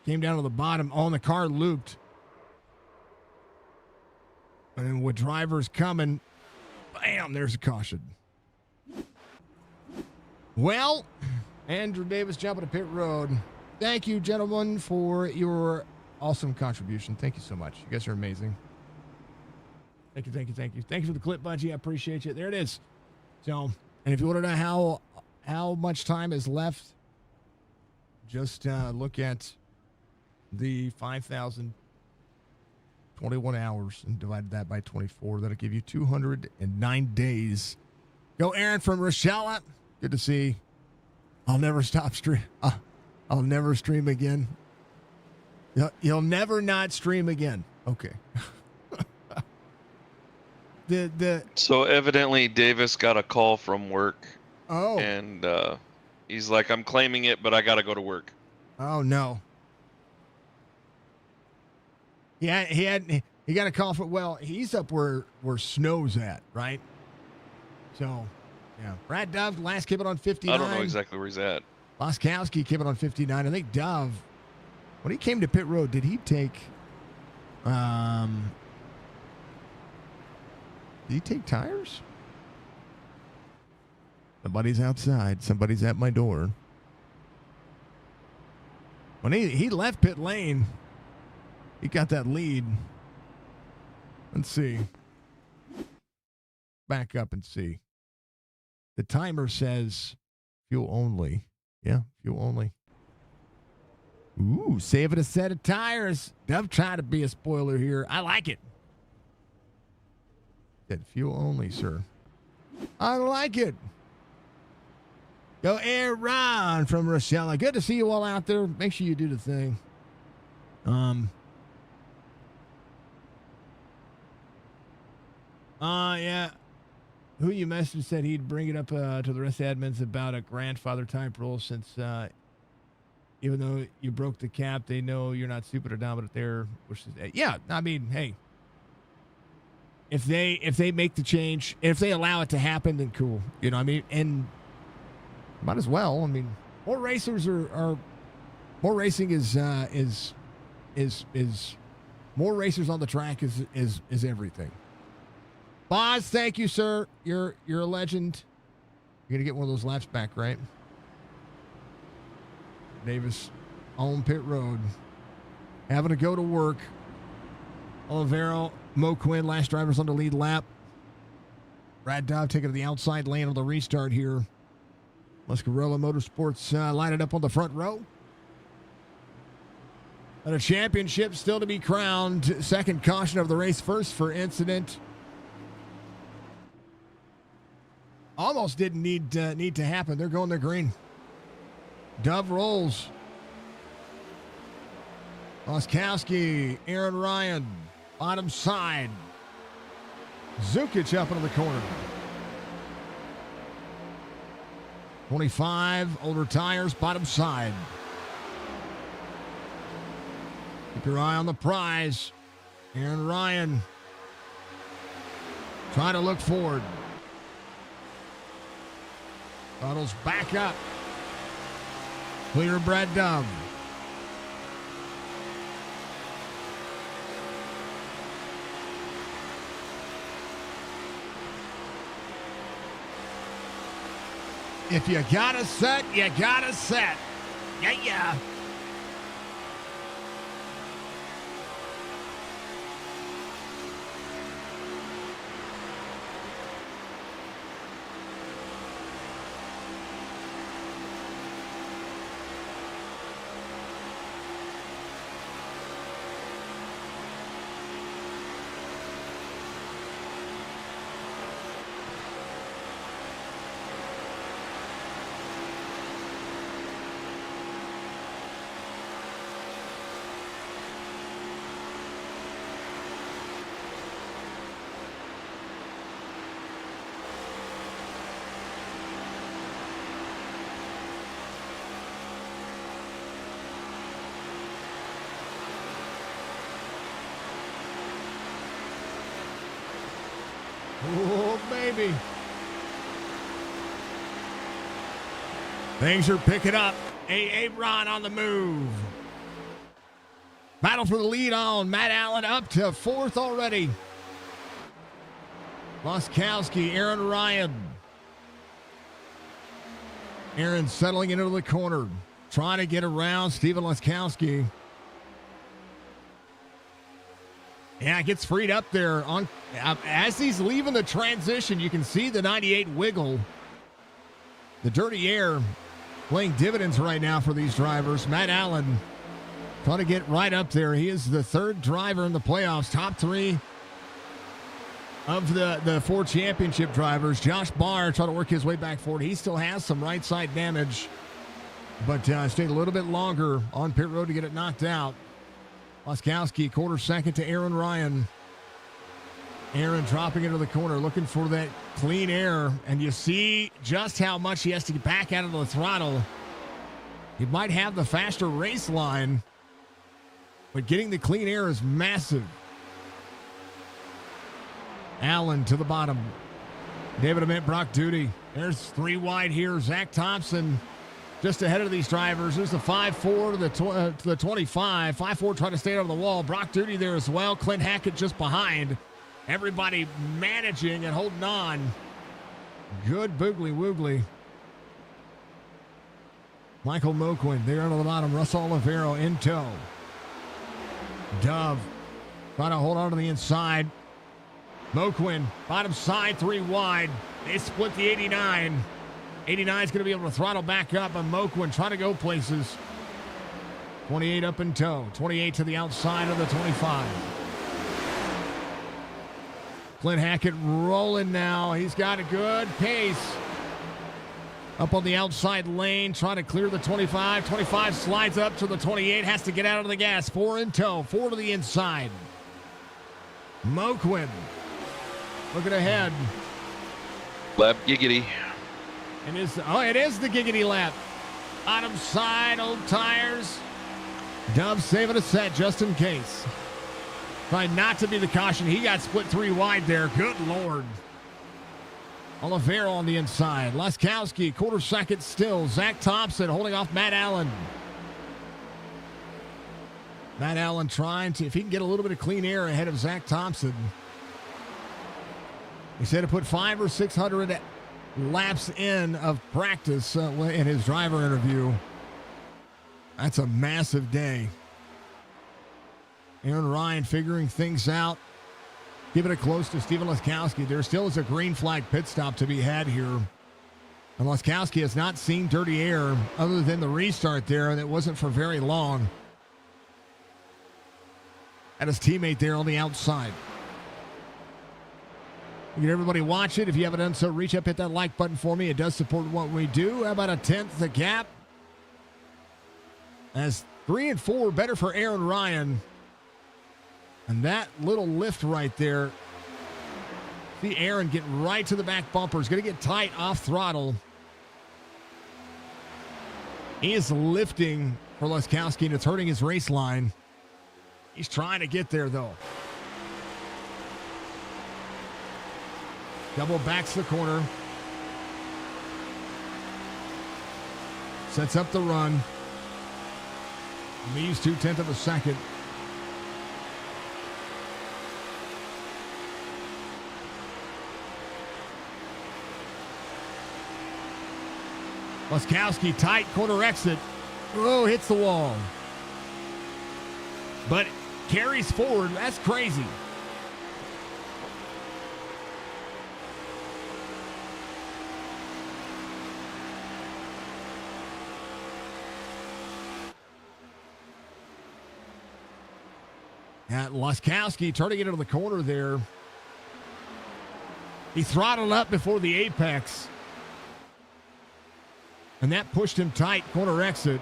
B: came down to the bottom. And the car looped. And then with drivers coming, bam, there's a caution. Well, Andrew Davis jumping to pit road. Thank you, gentlemen, for your awesome contribution. Thank you so much. You guys are amazing. Thank you. Thank you for the clip, Budgie. I appreciate you. There it is. So, and if you want to know how much time is left, just look at the 5,021 hours and divide that by 24. That'll give you 209 days. Go, Aaron from Rochelle. Good to see. I'll never stop stream. I'll never stream again. You'll never not stream again. Okay. the
H: So evidently Davis got a call from work,
B: oh
H: and he's like, "I'm claiming it, but I got to go to work."
B: oh no. He got a call for, well, he's up where snow's at, right? So, yeah. Brad Dove last came in on 59.
H: I don't know exactly where he's at.
B: Laskowski came in on 59. I think Dove, when he came to pit road, did he take tires? Somebody's outside. Somebody's at my door. When he left pit lane, he got that lead. Let's see. Back up and see. The timer says fuel only. Yeah, fuel only. Ooh, saving a set of tires. Dove trying to be a spoiler here. I like it. Said fuel only, sir. I like it. Go Aaron from Rochelle. Good to see you all out there. Make sure you do the thing. Yeah. Who you messaged said he'd bring it up to the rest of the admins about a grandfather type rule, since even though you broke the cap, they know you're not stupid or dominant there. Which is, yeah, I mean, hey, if they make the change, if they allow it to happen, then cool. You know what I mean? And might as well. I mean, more racers are more racing is more racers on the track is everything. Boz, thank you, sir. You're a legend. You're gonna get one of those laps back, right? Davis on pit road, having to go to work. Olivero, Mo Quinn, last drivers on the lead lap. Brad Dove taking to the outside lane on the restart here. Muscarella Motorsports lining up on the front row. And a championship still to be crowned. Second caution of the race, first for incident. Almost didn't need to happen. They're going to green. Dove rolls. Laskowski, Aaron Ryan, bottom side. Zukic up into the corner. 25, older tires, bottom side. Keep your eye on the prize. Aaron Ryan trying to look forward. Bottles back up. Clear Brad Dove. If you got a set, you got a set. Yeah. Oh, baby. Things are picking up. Ron on the move. Battle for the lead on. Matt Allen up to fourth already. Laskowski, Aaron Ryan. Aaron settling into the corner. Trying to get around Steven Laskowski. Yeah, it gets freed up there. As he's leaving the transition, you can see the 98 wiggle. The dirty air playing dividends right now for these drivers. Matt Allen trying to get right up there. He is the third driver in the playoffs. Top three of the four championship drivers. Josh Barr trying to work his way back forward. He still has some right side damage, but stayed a little bit longer on pit road to get it knocked out. Laskowski, quarter second to Aaron Ryan. Aaron dropping into the corner, looking for that clean air. And you see just how much he has to get back out of the throttle. He might have the faster race line, but getting the clean air is massive. Allen to the bottom. David Ament, Brock Duty. There's 3 wide here. Zach Thompson just ahead of these drivers. There's the 5-4 to the 25. 5-4 trying to stay out of the wall. Brock Duty there as well. Clint Hackett just behind. Everybody managing and holding on. Good boogly woogly. Michael Moquin there on the bottom. Russell Olivero in tow. Dove trying to hold on to the inside. Moquin, bottom side, 3 wide. They split the 89. 89 is going to be able to throttle back up, and Moquin trying to go places. 28 up in tow. 28 to the outside of the 25. Clint Hackett rolling now. He's got a good pace. Up on the outside lane, trying to clear the 25. 25 slides up to the 28, has to get out of the gas. 4 in tow, 4 to the inside. Moquin looking ahead.
H: Lap giggity.
B: And it is the giggity lap. Bottom side, old tires. Dove saving a set just in case. Trying not to be the caution. He got split 3 wide there. Good Lord. Olivero on the inside. Laskowski, quarter second still. Zach Thompson holding off Matt Allen. Matt Allen trying to, if he can get a little bit of clean air ahead of Zach Thompson. He said to put 500 or 600 laps in of practice in his driver interview. That's a massive day. Aaron Ryan figuring things out. Giving it close to Steven Laskowski. There still is a green flag pit stop to be had here. And Laskowski has not seen dirty air other than the restart there, and it wasn't for very long. And his teammate there on the outside. You get everybody watch it. If you haven't done so, reach up, hit that like button for me. It does support what we do. How about a 10th the gap? As 3 and 4 better for Aaron Ryan. And that little lift right there. See Aaron get right to the back bumper. He's going to get tight off throttle. He is lifting for Laskowski, and it's hurting his race line. He's trying to get there, though. Double backs the corner. Sets up the run. Leaves 2/10 of a second. Laskowski tight corner exit. Oh, hits the wall. But carries forward. That's crazy. Laskowski turning it into the corner there. He throttled up before the apex. And that pushed him tight, corner exit.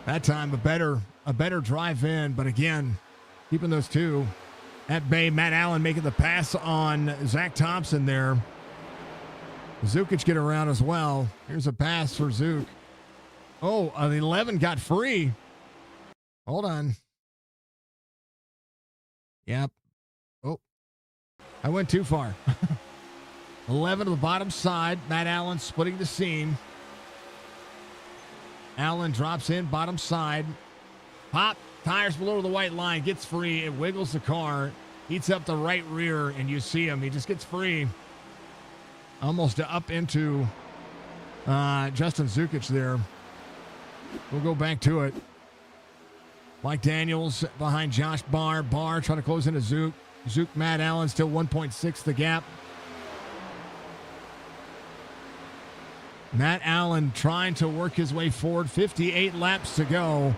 B: That time a better drive in, but again, keeping those two at bay. Matt Allen making the pass on Zach Thompson there. Zukic get around as well. Here's a pass for Zook. Oh, the 11 got free. Hold on. Yep. Oh, I went too far. 11 to the bottom side. Matt Allen splitting the seam. Allen drops in bottom side. Pop, tires below the white line, gets free. It wiggles the car, heats up the right rear, and you see him. He just gets free. Almost up into Justin Zukic there. We'll go back to it. Mike Daniels behind Josh Barr. Barr trying to close into Zook. Zook, Matt Allen still 1.6 the gap. Matt Allen trying to work his way forward. 58 laps to go.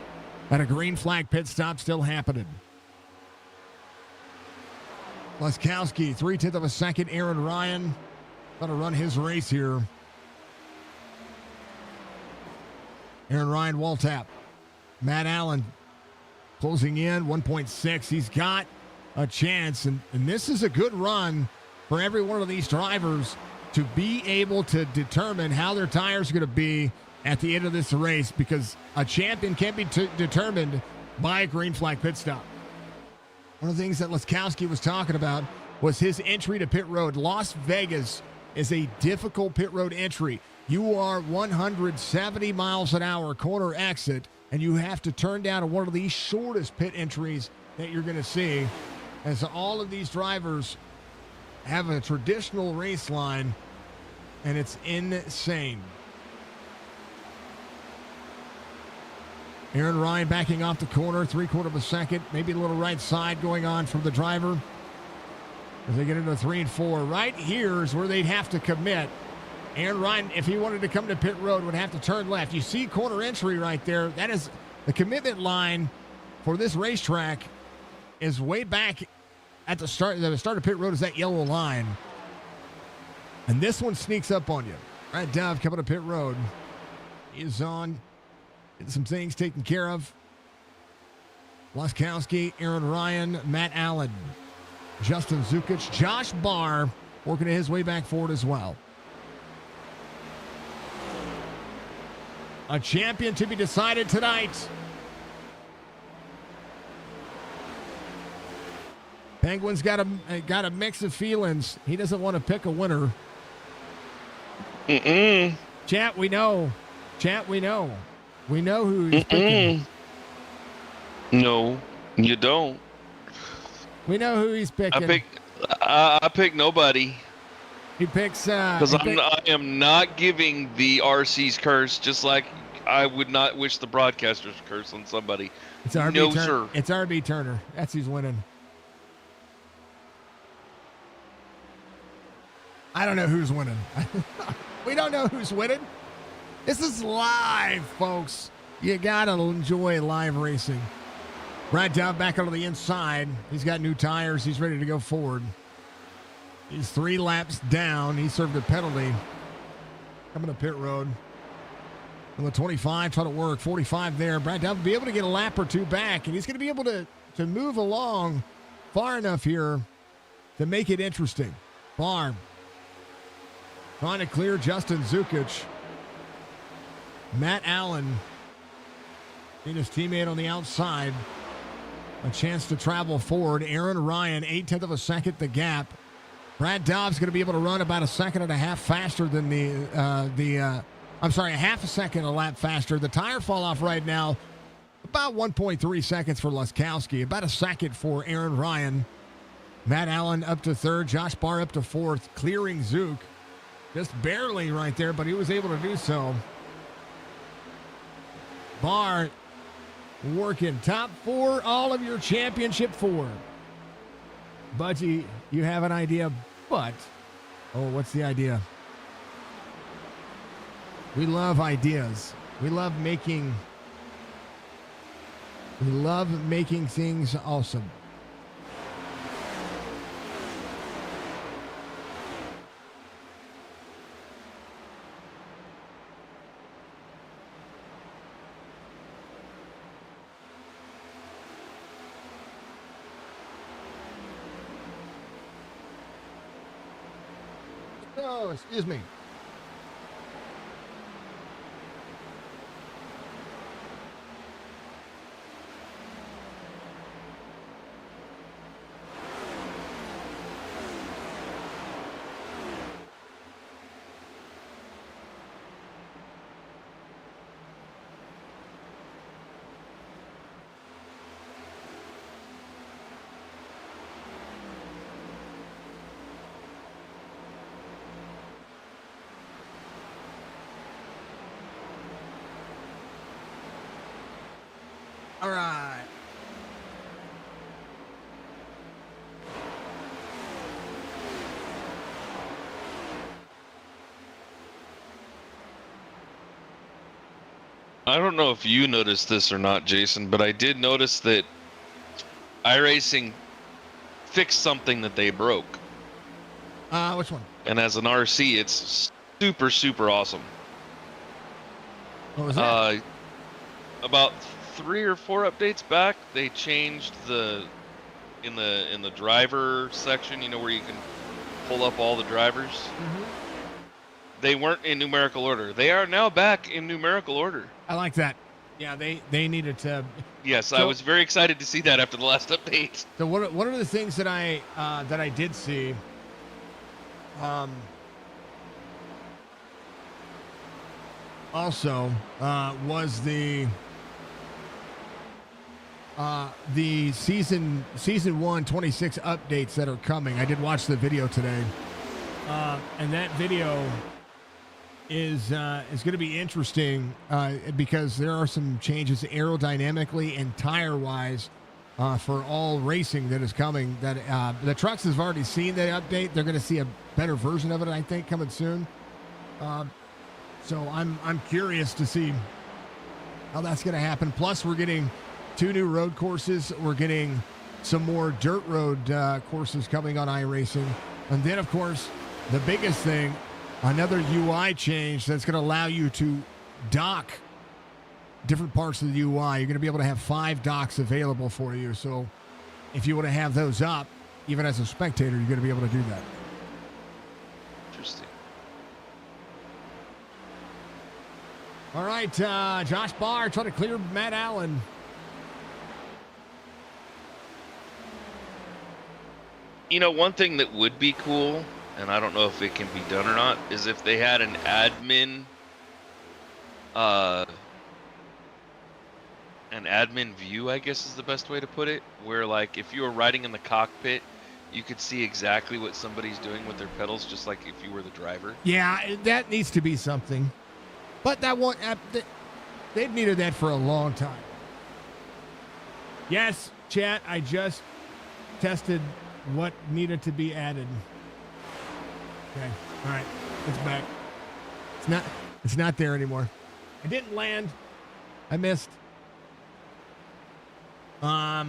B: And a green flag pit stop still happening. Laskowski, 3/10 of a second. Aaron Ryan going to run his race here. Aaron Ryan wall tap. Matt Allen closing in 1.6. He's got a chance, and this is a good run for every one of these drivers to be able to determine how their tires are going to be at the end of this race, because a champion can't be determined by a green flag pit stop. One of the things that Laskowski was talking about was his entry to pit road. Las Vegas is a difficult pit road entry. You are 170 miles an hour corner exit, and you have to turn down to one of the shortest pit entries that you're going to see, as all of these drivers have a traditional race line, and it's insane. Aaron Ryan backing off the corner, 3/4 of a second, maybe a little right side going on from the driver as they get into 3 and 4. Right here is where they'd have to commit. Aaron Ryan, if he wanted to come to pit road, would have to turn left. You see corner entry right there. That is the commitment line for this racetrack, is way back at the start. The start of pit road is that yellow line. And this one sneaks up on you. Right, Dove coming to pit road. He is on. Getting some things taken care of. Laskowski, Aaron Ryan, Matt Allen, Justin Zukic, Josh Barr working his way back forward as well. A champion to be decided tonight. Penguin's got a mix of feelings. He doesn't want to pick a winner. Chat, we know. Chat, we know. We know who he's picking.
H: No, you don't.
B: We know who he's picking.
H: I pick nobody.
B: He picks
H: because I am not giving the RC's curse, just like I would not wish the broadcaster's curse on somebody.
B: It's RB
H: no,
B: Turner.
H: sir.
B: It's RB Turner. That's who's winning. I don't know who's winning. We don't know who's winning. This is live, folks. You gotta enjoy live racing. Brad Dove back onto the inside. He's got new tires. He's ready to go forward. He's 3 laps down. He served a penalty. Coming to pit road. On the 25, trying to work. 45 there. Brad Dove will be able to get a lap or two back, and he's going to be able to move along far enough here to make it interesting. Barr trying to clear Justin Zukic. Matt Allen and his teammate on the outside. A chance to travel forward. Aaron Ryan, 0.8 of a second the gap. Brad Dobbs going to be able to run about 1.5 seconds faster than a half a second a lap faster. The tire fall off right now, about 1.3 seconds for Laskowski, about 1 second for Aaron Ryan. Matt Allen up to 3rd, Josh Barr up to 4th, clearing Zook. Just barely right there, but he was able to do so. Barr working top 4, all of your championship 4. Budgie, you have an idea, but what's the idea? We love ideas. We love making things awesome. Oh, excuse me. All right.
H: I don't know if you noticed this or not, Jason, but I did notice that iRacing fixed something that they broke.
B: Which one?
H: And as an RC, it's super, super awesome.
B: What was that?
H: About 3 or 4 updates back, they changed in the driver section, you know, where you can pull up all the drivers. They weren't in numerical order. They are now back in numerical order.
B: I like that. Yeah, they needed to.
H: Yes, I was very excited to see that after the last update.
B: So one of the things that I did see, also was the season 1 26 updates that are coming. I did watch the video today, and that video is going to be interesting because there are some changes aerodynamically and tire wise for all racing that is coming. That the trucks have already seen that update. They're going to see a better version of it, I think, coming soon. So I'm curious to see how that's going to happen. Plus, we're getting 2 new road courses. We're getting some more dirt road courses coming on iRacing, and then of course the biggest thing, another UI change that's going to allow you to dock different parts of the UI. You're going to be able to have 5 docks available for you. So if you want to have those up, even as a spectator, you're going to be able to do that.
H: Interesting.
B: All right, Josh Barr trying to clear Matt Allen.
H: You know, one thing that would be cool, and I don't know if it can be done or not, is if they had an admin view, I guess is the best way to put it, where like if you were riding in the cockpit, you could see exactly what somebody's doing with their pedals, just like if you were the driver.
B: Yeah, that needs to be something. But that one, they've needed that for a long time. Yes, chat, I just tested what needed to be added. Okay, all right, it's back. It's not there anymore. I didn't land. I missed. All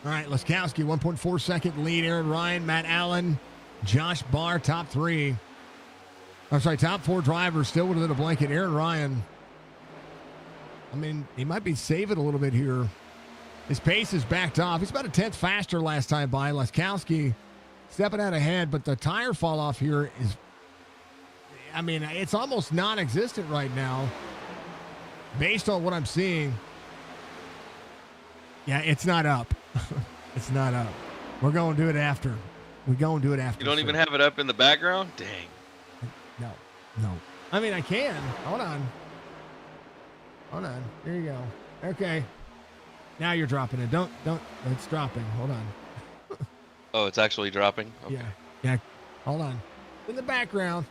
B: right, Laskowski, 1.4 second lead. Aaron Ryan, Matt Allen, Josh Barr, top 3. I'm sorry, top 4 drivers still within a blanket. Aaron Ryan, I mean, he might be saving a little bit here. His pace is backed off. He's about a 10th faster last time by. Laskowski stepping out ahead, but the tire fall off here is, I mean, it's almost non-existent right now based on what I'm seeing. Yeah, it's not up. It's not up. We're going to do it after. We're going to do it after.
H: You don't even have it up in the background? Dang.
B: No. I mean, I can. Hold on. There you go. Okay. Now you're dropping it. Don't. It's dropping. Hold on.
H: Oh, it's actually dropping? Okay.
B: Yeah. Hold on. In the background.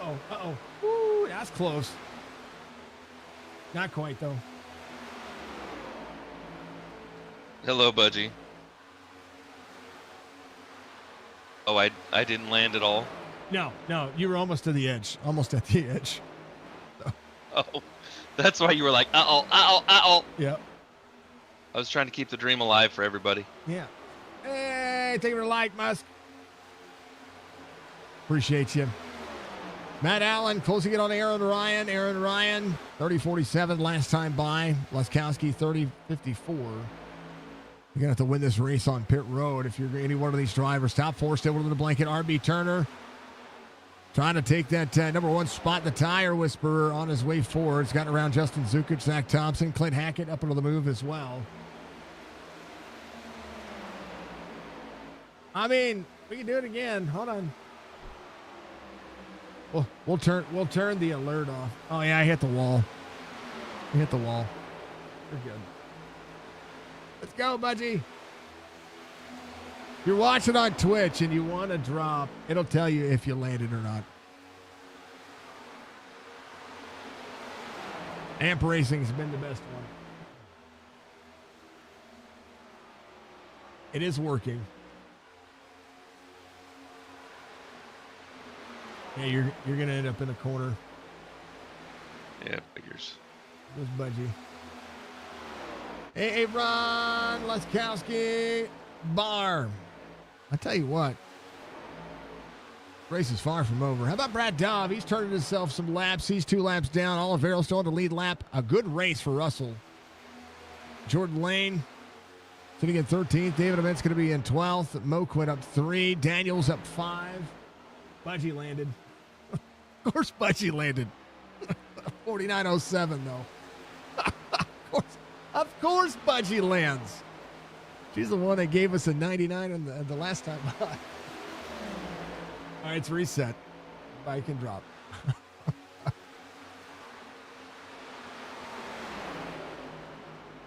B: Uh-oh. Woo, that's close. Not quite, though.
H: Hello, Budgie. Oh, I didn't land at all?
B: No. You were almost to the edge. Almost at the edge.
H: Oh, that's why you were like, uh-oh.
B: Yep.
H: I was trying to keep the dream alive for everybody.
B: Yeah. Hey, take it a like, Musk. Appreciate you. Matt Allen closing it on Aaron Ryan. 30:47 last time by. Laskowski 30:54. You're going to have to win this race on pit road if you're any one of these drivers. Top 4 still within the blanket. RB Turner trying to take that number 1 spot. The tire whisperer on his way forward. It's gotten around Justin Zukic, Zach Thompson, Clint Hackett up into the move as well. I mean, we can do it again. Hold on. We'll turn the alert off. Oh yeah, I hit the wall. We're good. Let's go, Budgie. If you're watching on Twitch and you want to drop, it'll tell you if you landed or not. Amp Racing's been the best one. It is working. Yeah, you're gonna end up in a corner.
H: Yeah, figures.
B: There's Budgie. Hey, Ron, Laskowski, Barr. I tell you what, Race is far from over. How about Brad Dove? He's turning himself some laps. He's 2 laps down. Oliveira still on the lead lap. A good race for Russell. Jordan Lane sitting in 13th. David Ament's going to be in 12th. Mo Quinn up 3. Daniels up 5. Budgie landed. Of course, Budgie landed. 49.07 though. Of course, Budgie lands. She's the one that gave us a 99 in the last time. All right, it's reset. Bike and drop.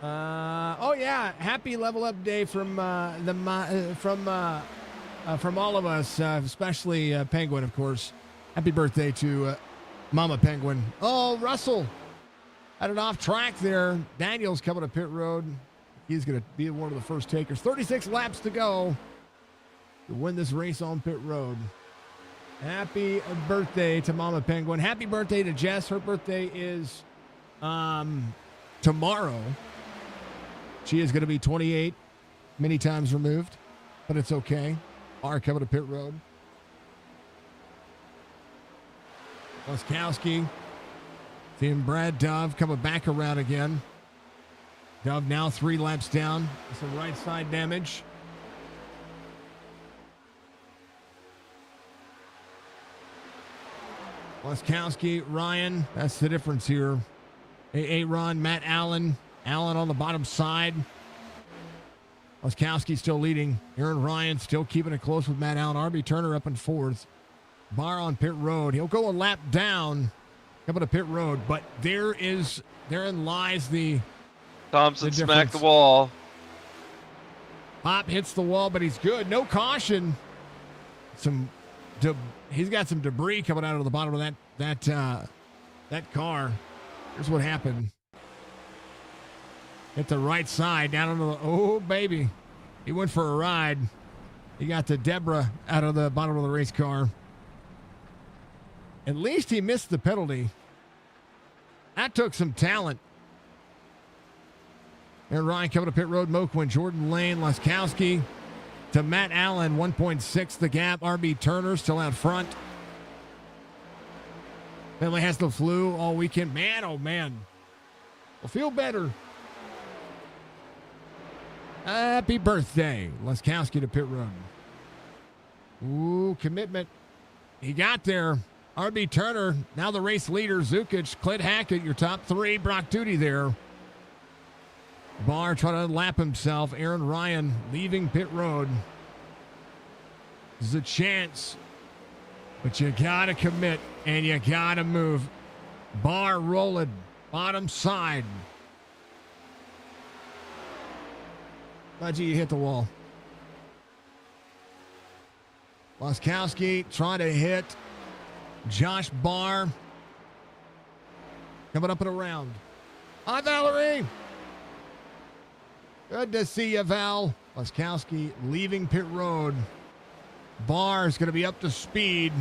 B: Oh yeah, happy level up day from all of us, especially Penguin, of course. Happy birthday to Mama Penguin. Oh, Russell had an off track there. Daniels coming to pit road. He's going to be one of the first takers. 36 laps to go to win this race on pit road. Happy birthday to Mama Penguin. Happy birthday to Jess. Her birthday is tomorrow. She is going to be 28, many times removed, but it's okay. R coming to pit road. Laskowski. Seeing Brad Dove coming back around again. Dove now 3 laps down. Some right side damage. Laskowski, Ryan, that's the difference here. Aaron, Matt Allen. Allen on the bottom side. Laskowski still leading. Aaron Ryan still keeping it close with Matt Allen. RB Turner up in 4th. Barr on pit road. He'll go a lap down coming to pit road, but therein lies the
H: Thompson smacked the wall.
B: Pop hits the wall, but he's good. No caution. He's got some debris coming out of the bottom of that car. Here's what happened. Hit the right side down on the. Oh baby, he went for a ride. He got the Deborah out of the bottom of the race car. At least he missed the penalty. That took some talent. And Ryan coming to pit road. Moquin, Jordan Lane, Laskowski to Matt Allen. 1.6 the gap. RB Turner still out front. Finley has the flu all weekend. Man, oh man. Will feel better. Happy birthday. Laskowski to pit road. Ooh, commitment. He got there. RB Turner, now the race leader. Zukic, Clint Hackett, your top 3. Brock Duty there. Barr trying to lap himself. Aaron Ryan leaving pit road. This is a chance, but you got to commit and you got to move. Barr rolling, bottom side. Budgie, you hit the wall. Laskowski trying to hit Josh Barr. Coming up and around. Hi, Valerie. Good to see you, Val. Laskowski leaving pit road. Barr is going to be up to speed.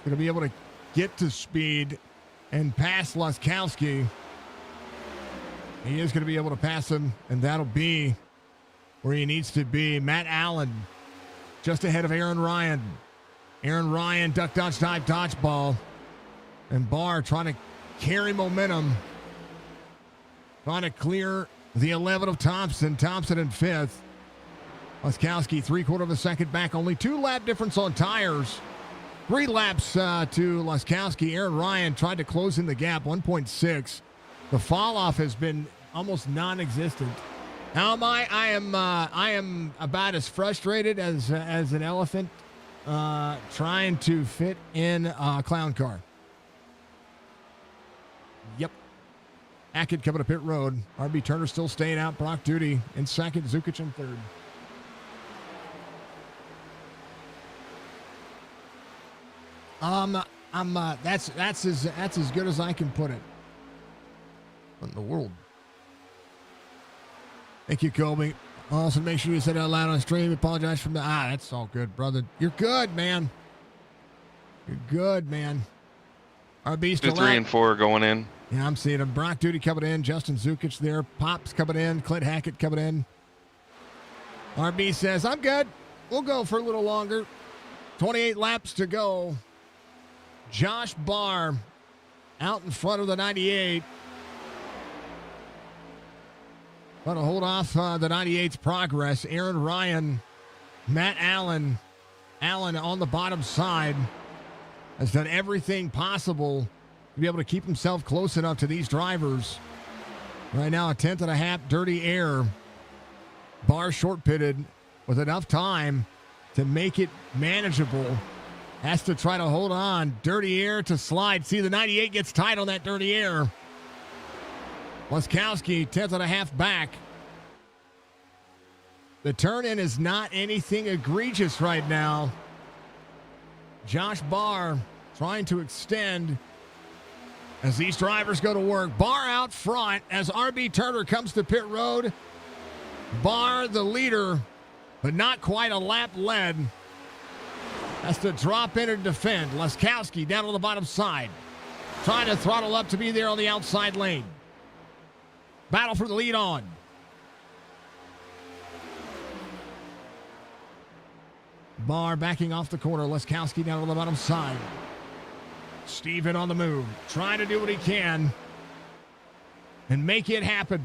B: Going to be able to get to speed and pass Laskowski. He is going to be able to pass him, and that'll be where he needs to be. Matt Allen just ahead of Aaron Ryan. Aaron Ryan, duck, dodge, dive, dodgeball. And Barr trying to carry momentum. Trying to clear the 11 of Thompson. Thompson in 5th. Laskowski 3/4 of a second back. Only 2 lap difference on tires. 3 laps to Laskowski. Aaron Ryan tried to close in the gap. 1.6. The fall off has been almost non-existent. How am I? I am about as frustrated as an elephant trying to fit in a clown car. Yep. Hackett coming to pit road. RB Turner still staying out. Brock Duty in 2nd. Zukic in 3rd. That's as good as I can put it. What in the world? Thank you, Colby. Also, make sure you said it out loud on stream. Apologize for the. That's all good, brother. You're good, man. You're good, man. RB still
H: 2, 3,
B: out.
H: and 4 going in.
B: Yeah, I'm seeing him. Brock Duty coming in. Justin Zukic there. Pops coming in. Clint Hackett coming in. RB says, I'm good. We'll go for a little longer. 28 laps to go. Josh Barr out in front of the 98. Trying to hold off the 98's progress. Aaron Ryan, Matt Allen. Allen on the bottom side has done everything possible to be able to keep himself close enough to these drivers. Right now, a 10th and a half dirty air. Barr short pitted with enough time to make it manageable. Has to try to hold on. Dirty air to slide. See, the 98 gets tight on that dirty air. Laskowski, 10th and a half back. The turn-in is not anything egregious right now. Josh Barr trying to extend as these drivers go to work. Barr out front as RB Turner comes to pit road. Barr the leader, but not quite a lap led. Has to drop in and defend. Laskowski down on the bottom side. Trying to throttle up to be there on the outside lane. Battle for the lead on. Barr backing off the corner. Laskowski down on the bottom side. Steven on the move. Trying to do what he can and make it happen.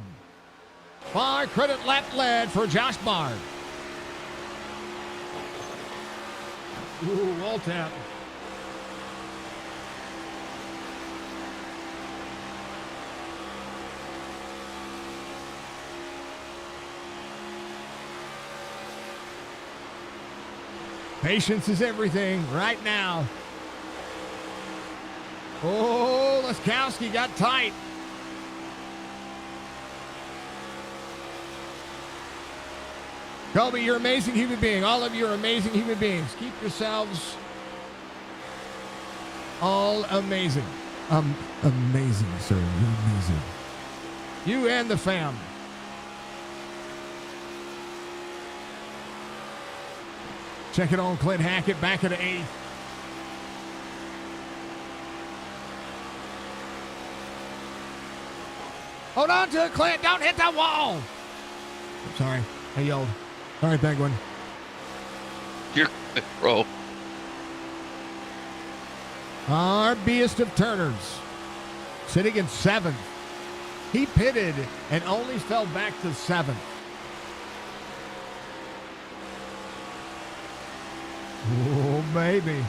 B: Barr credit lap led for Josh Barr. Ooh, wall tap. Patience is everything right now. Oh, Laskowski got tight. Kobe, you're an amazing human being. All of you are amazing human beings. Keep yourselves all amazing. Amazing, sir. You're amazing. You and the fam. Check it on Clint Hackett back at the 8th. Hold on to it, Clint. Don't hit that wall. I'm sorry. I yelled. All right, Penguin.
H: You're bro.
B: Our beast of Turners. Sitting in 7th. He pitted and only fell back to 7th. Oh, baby.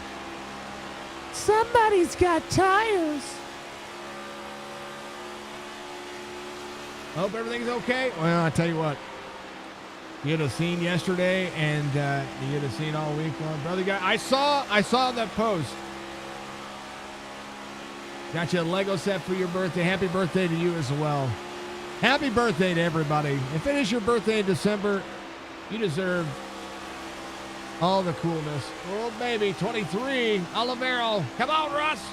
B: Somebody's got tires. Hope everything's okay. Well, I tell you what. You'd have seen yesterday, and you'd have seen all week long. Brother guy, I saw that post. Got you a Lego set for your birthday. Happy birthday to you as well. Happy birthday to everybody. If it is your birthday in December, you deserve all the coolness. Oh, baby, 23, Olivero. Come on, Russ.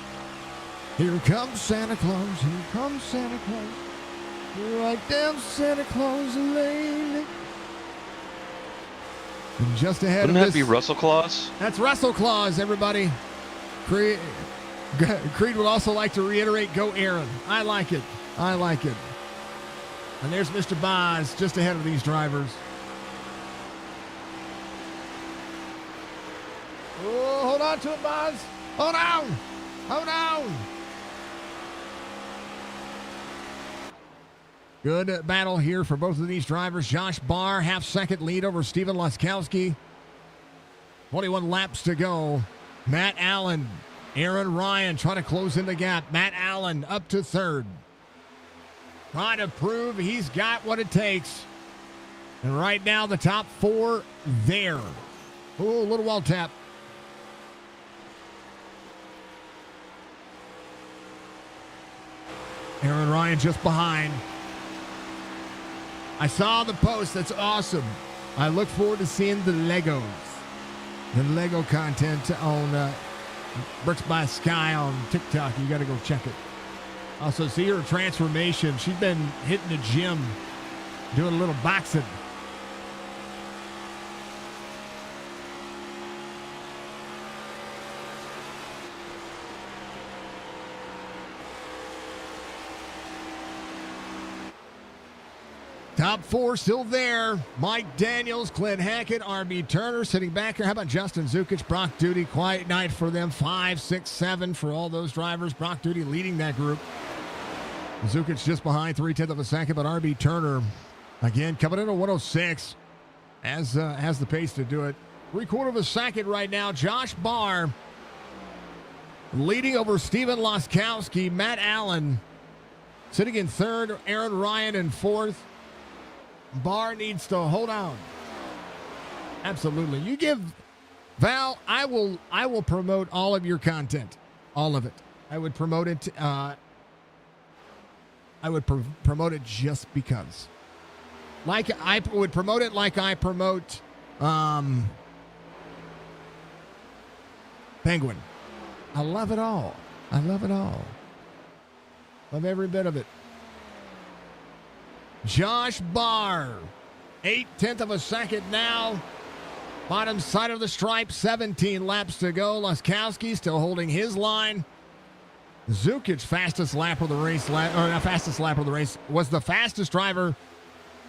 B: Here comes Santa Claus. Here comes Santa Claus. Right down Santa Claus Lane. And just ahead
H: Wouldn't
B: of
H: that
B: this,
H: be Russell Claus?
B: That's Russell Claus, everybody. Creed would also like to reiterate, go Aaron. I like it. I like it. And there's Mr. Boz just ahead of these drivers. Oh, hold on to it, Boz. Hold on. Hold on. Good battle here for both of these drivers. Josh Barr, half-second lead over Steven Laskowski. 21 laps to go. Matt Allen, Aaron Ryan trying to close in the gap. Matt Allen up to 3rd. Trying to prove he's got what it takes. And right now, the top 4 there. Oh, a little wall tap. Aaron Ryan just behind. I saw the post. That's awesome. I look forward to seeing the Legos. The Lego content on Bricks by Sky on TikTok. You got to go check it. Also, see her transformation. She's been hitting the gym, doing a little boxing. Top four still there. Mike Daniels, Clint Hackett, RB Turner sitting back here. How about Justin Zukic, Brock Duty? Quiet night for them. 5, 6, 7 for all those drivers. Brock Duty leading that group. Zukic just behind, 3/10 of a second, but RB Turner again coming in at 106 has the pace to do it. 3/4 of a second right now. Josh Barr leading over Steven Laskowski. Matt Allen sitting in third. Aaron Ryan in fourth. Barr needs to hold on. Absolutely. You give Val, I will promote all of your content. All of it. I would promote it. I would promote it just because. Like I would promote it like I promote Penguin. I love it all. I love it all. Love every bit of it. Josh Barr, 8/10 of a second now. Bottom side of the stripe, 17 laps to go. Laskowski still holding his line. Zukic, fastest lap of the race, was the fastest driver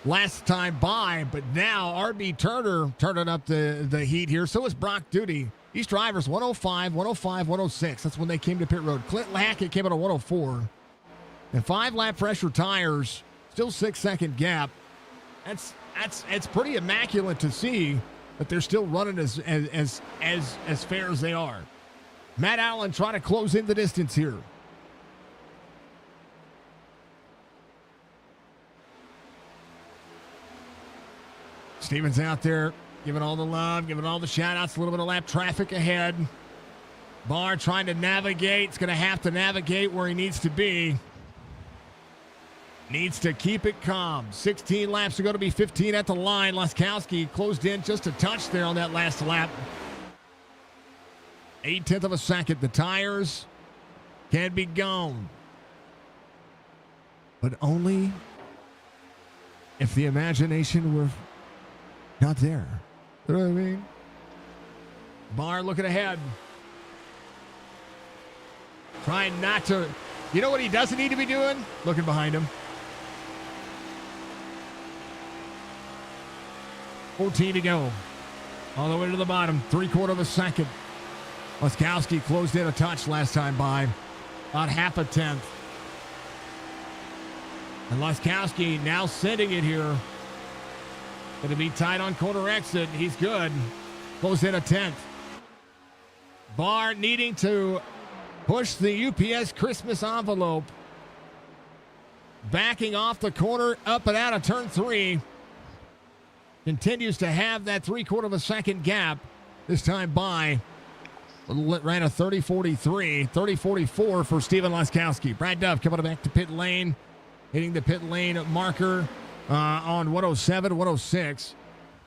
B: last time by, but now RB Turner turning up the heat here. So is Brock Duty. These drivers, 105, 105, 106. That's when they came to pit road. Clint Hackett came out of 104. And 5-lap pressure tires, still 6-second gap. It's pretty immaculate to see that they're still running as fair as they are. Matt Allen trying to close in the distance here. Stevens out there giving all the love, giving all the shout-outs, a little bit of lap traffic ahead. Barr trying to navigate. He's going to have to navigate where he needs to be. Needs to keep it calm. 16 laps to go to be 15 at the line. Laskowski closed in just a touch there on that last lap. 8/10 of a second. The tires can be gone. But only if the imagination were not there. You know what I mean? Barr looking ahead. Trying not to. You know what he doesn't need to be doing? Looking behind him. 14 to go. All the way to the bottom. 3/4 of a second. Laskowski closed in a touch last time by. About 1/2 tenth. And Laskowski now sending it here. Going to be tight on corner exit. He's good. Closed in 1/10. Barr needing to push the UPS Christmas envelope. Backing off the corner, up and out of turn 3. Continues to have that 3/4 of a second gap. This time by. Ran a 30-43, 30-44 for Steven Laskowski. Brad Duff coming back to pit lane. Hitting the pit lane marker on 107, 106.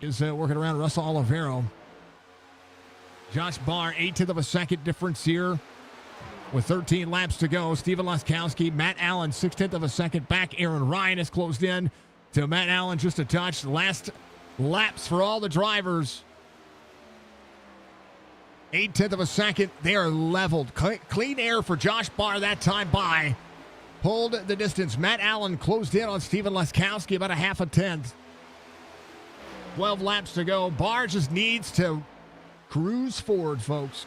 B: Is working around Russell Olivero. Josh Barr, 1/8 of a second difference here. With 13 laps to go, Steven Laskowski, Matt Allen, 6/10 of a second back. Aaron Ryan has closed in to Matt Allen just a touch. Last laps for all the drivers. 1/8 of a second. They are leveled. Clean air for Josh Barr that time by. Pulled the distance. Matt Allen closed in on Steven Laskowski about 1/2 tenth. 12 laps to go. Barr just needs to cruise forward, folks.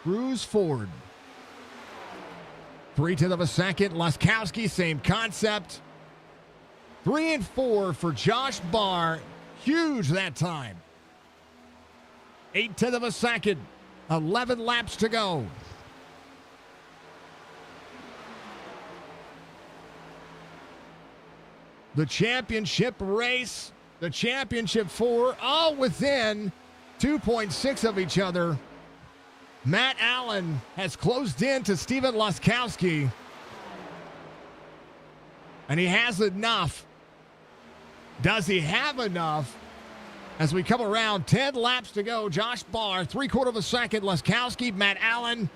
B: Cruise forward. 3/10 of a second. Laskowski, same concept. 3 and 4 for Josh Barr. Huge that time. 1/8 of a second. 11 laps to go. The championship race, the championship 4, all within 2.6 of each other. Matt Allen has closed in to Steven Laskowski. And he has enough. Does he have enough? As we come around, 10 laps to go. Josh Barr, 3/4 of a second. Laskowski, Matt Allen.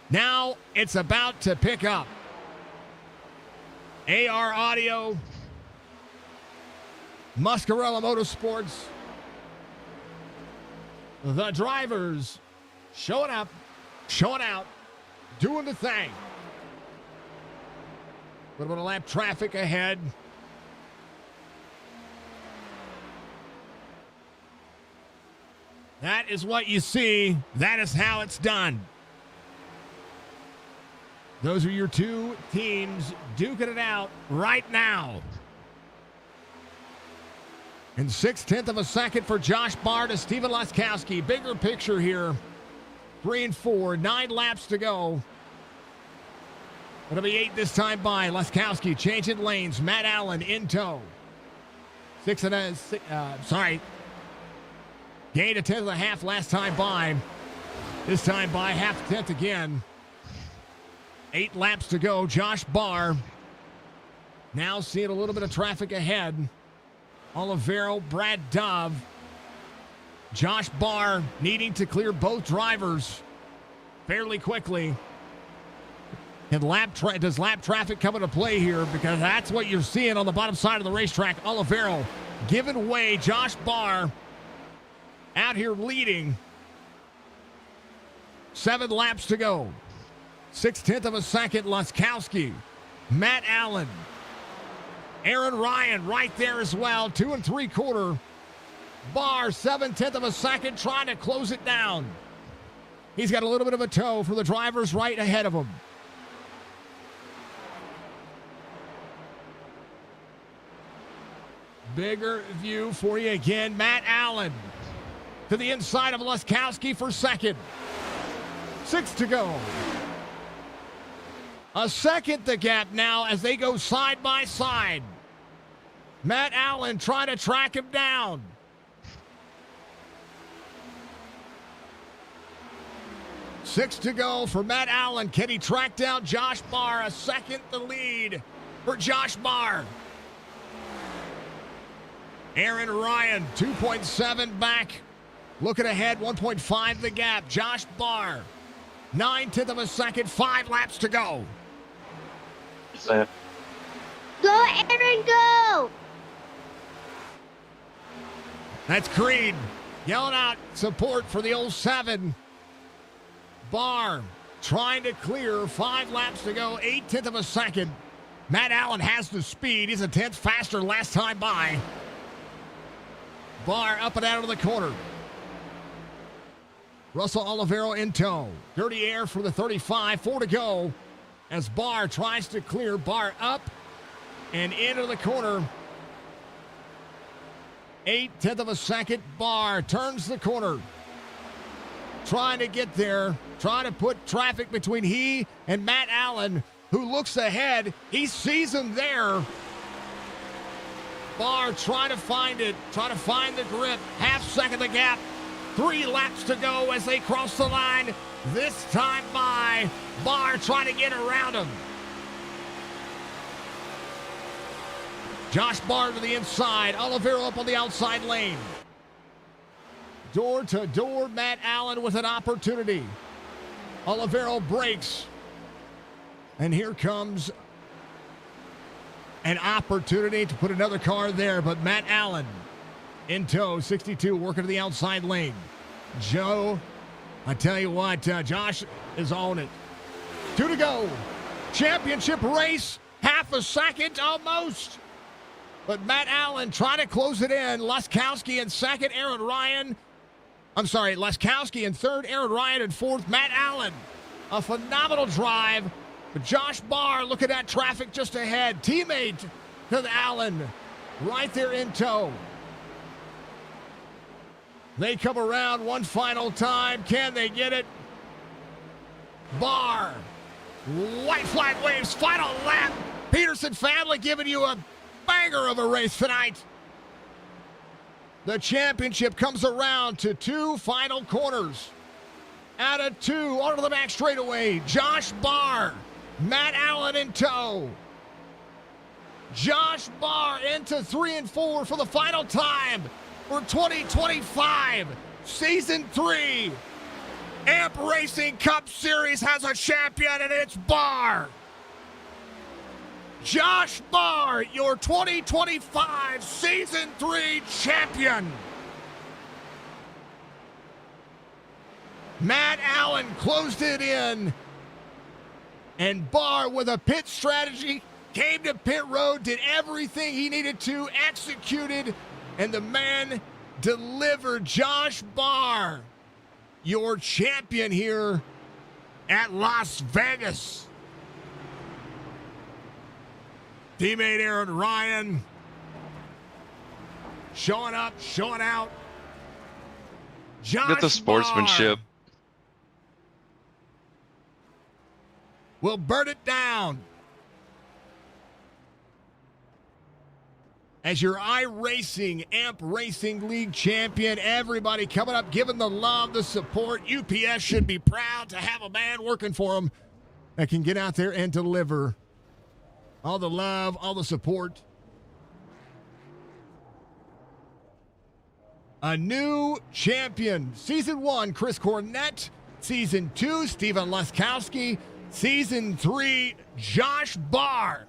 B: Now it's about to pick up. AR Audio, Muscarella Motorsports. The drivers showing up, showing out, doing the thing. A little bit of lap traffic ahead. That is what you see. That is how it's done. Those are your two teams duking it out right now. And 6/10 of a second for Josh Barr to Steven Laskowski. Bigger picture here. 3 and 4, 9 laps to go. It'll be 8 this time by. Laskowski changing lanes. Matt Allen in tow. Gained a 10th and a half last time by. This time by half a tenth again. 8 laps to go. Josh Barr now seeing a little bit of traffic ahead. Olivero, Brad Dove. Josh Barr needing to clear both drivers fairly quickly. And does lap traffic come into play here? Because that's what you're seeing on the bottom side of the racetrack. Olivero giving way. Josh Barr out here leading. 7 laps to go. 6/10 of a second, Laskowski. Matt Allen. Aaron Ryan right there as well. 2 3/4. Barr, 7/10 of a second, trying to close it down. He's got a little bit of a tow for the drivers right ahead of him. Bigger view for you again. Matt Allen to the inside of Laskowski for second. 6 to go. A second the gap now as they go side by side. Matt Allen trying to track him down. Six to go for Matt Allen. Can he track down Josh Barr? A second the lead for Josh Barr. Aaron Ryan, 2.7 back. Looking ahead, 1.5 the gap. Josh Barr, 9/10 of a second, 5 laps to go.
I: Go, Aaron, go!
B: That's Creed yelling out support for the 07. Barr trying to clear, 5 laps to go, 8/10 of a second. Matt Allen has the speed. He's a 10th faster last time by. Barr up and out of the corner. Russell Olivero in tow. Dirty air for the 35, 4 to go. As Barr tries to clear. Barr up and into the corner. 8/10 of a second. Barr turns the corner. Trying to get there. Trying to put traffic between he and Matt Allen, who looks ahead. He sees him there. Barr trying to find it. Trying to find the grip. Half second the gap. 3 laps to go as they cross the line. This time by. Barr trying to get around him. Josh Barr to the inside. Olivero up on the outside lane. Door to door, Matt Allen with an opportunity. Olivero breaks. And here comes an opportunity to put another car there, but Matt Allen in tow, 62, working to the outside lane. Joe, I tell you what, Josh is on it. 2 to go. Championship race, half a second almost. But Matt Allen trying to close it in. Laskowski in second, Laskowski in third, Aaron Ryan in fourth, Matt Allen. A phenomenal drive. But Josh Barr looking at traffic just ahead. Teammate to Allen right there in tow. They come around one final time. Can they get it? Barr. White flag waves. Final lap. Peterson family giving you a banger of a race tonight. The championship comes around to 2 final corners. Out of 2 onto the back straightaway. Josh Barr. Matt Allen in tow. Josh Barr into 3 and 4 for the final time for 2025 Season 3. AMP Racing Cup Series has a champion, and it's Barr. Josh Barr, your 2025 Season 3 champion. Matt Allen closed it in. And Barr, with a pit strategy, came to pit road, did everything he needed to, executed, and the man deliver. Josh Barr, your champion here at Las Vegas. Teammate Aaron Ryan showing up, showing out. Josh
H: Get the sportsmanship.
B: Barr will burn it down as your iRacing Amp Racing League champion. Everybody coming up, giving the love, the support. UPS should be proud to have a man working for them that can get out there and deliver all the love, all the support. A new champion. Season 1, Chris Cornett. Season 2, Steven Laskowski. Season 3, Josh Barr.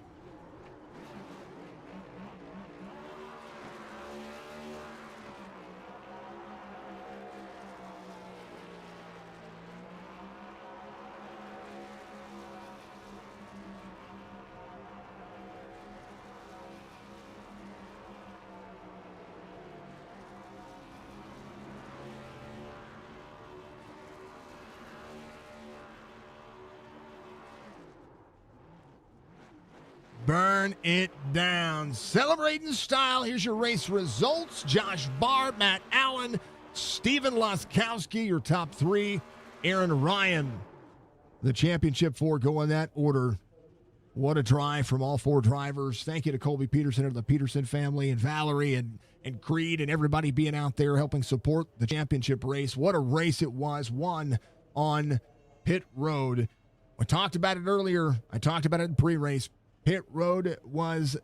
B: Burn it down. Celebrating style. Here's your race results. Josh Barr, Matt Allen, Steven Laskowski, your top 3. Aaron Ryan, the championship 4, go in that order. What a drive from all 4 drivers. Thank you to Colby Peterson and the Peterson family and Valerie and Creed and everybody being out there helping support the championship race. What a race it was. Won on pit road. I talked about it earlier. I talked about it in pre-race. Pit road was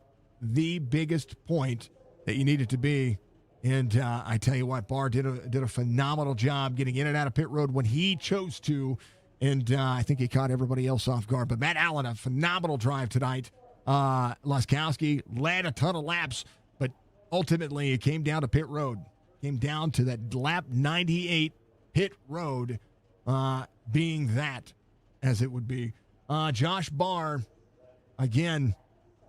B: the biggest point that you needed to be. And I tell you what, Barr did a phenomenal job getting in and out of pit road when he chose to. And I think he caught everybody else off guard. But Matt Allen, a phenomenal drive tonight. Laskowski led a ton of laps, but ultimately it came down to pit road. Came down to that lap 98 pit road being that, as it would be. Josh Barr, again,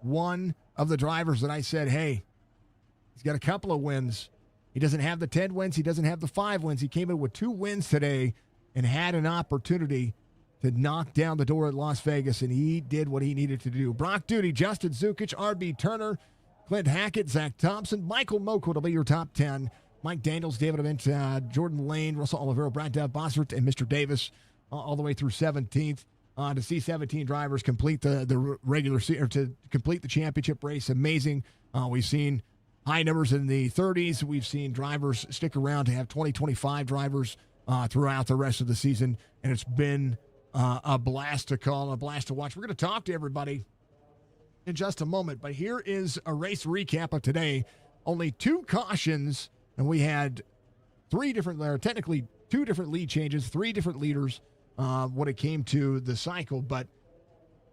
B: one of the drivers that I said, hey, he's got a couple of wins. He doesn't have the 10 wins. He doesn't have the 5 wins. He came in with 2 wins today and had an opportunity to knock down the door at Las Vegas, and he did what he needed to do. Brock Duty, Justin Zukic, R.B. Turner, Clint Hackett, Zach Thompson, Michael Moko will be your top 10. Mike Daniels, David Avent, Jordan Lane, Russell Oliveira, Brad Bossert, and Mr. Davis all the way through 17th. To see 17 drivers complete the regular or to complete the championship race, amazing. We've seen high numbers in the 30s. We've seen drivers stick around to have 20, 25 drivers throughout the rest of the season, and it's been a blast to call, a blast to watch. We're going to talk to everybody in just a moment, but here is a race recap of today. Only 2 cautions, and we had 3 different, technically 2 different lead changes, 3 different leaders when it came to the cycle, but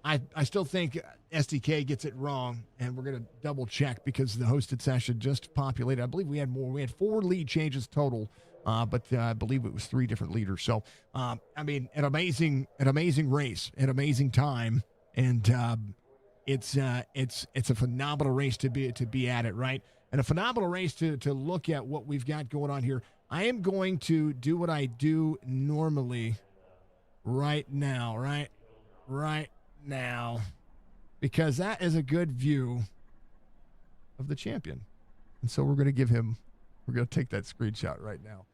B: I still think SDK gets it wrong, and we're going to double check because the hosted session just populated. I believe we had more. We had 4 lead changes total, but I believe it was 3 different leaders. So, I mean, an amazing race, an amazing time, and it's a phenomenal race to be at it, right? And a phenomenal race to look at what we've got going on here. I am going to do what I do normally right now, because that is a good view of the champion. And so we're going to take that screenshot right now.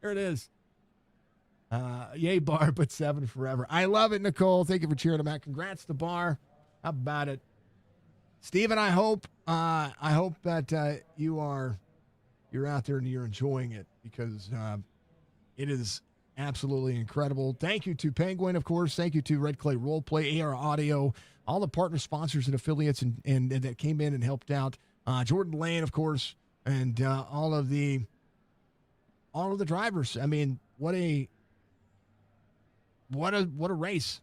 B: There it is. Yay, Barr, but 7 forever. I love it, Nicole. Thank you for cheering him out. Congrats to Barr. How about it? Steven, I hope that you're out there and you're enjoying it, because it is absolutely incredible. Thank you to Penguin, of course. Thank you to Red Clay Roleplay, AR Audio, all the partner sponsors and affiliates and that came in and helped out. Jordan Lane, of course, and all of the drivers. I mean, what a race.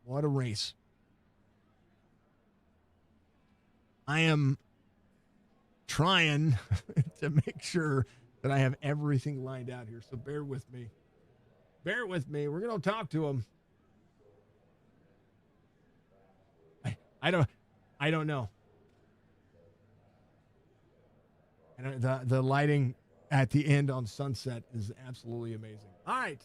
B: What a race. I am trying to make sure that I have everything lined out here, so bear with me. Bear with me. We're going to talk to him. I don't know. And the lighting at the end on Sunset is absolutely amazing. All right.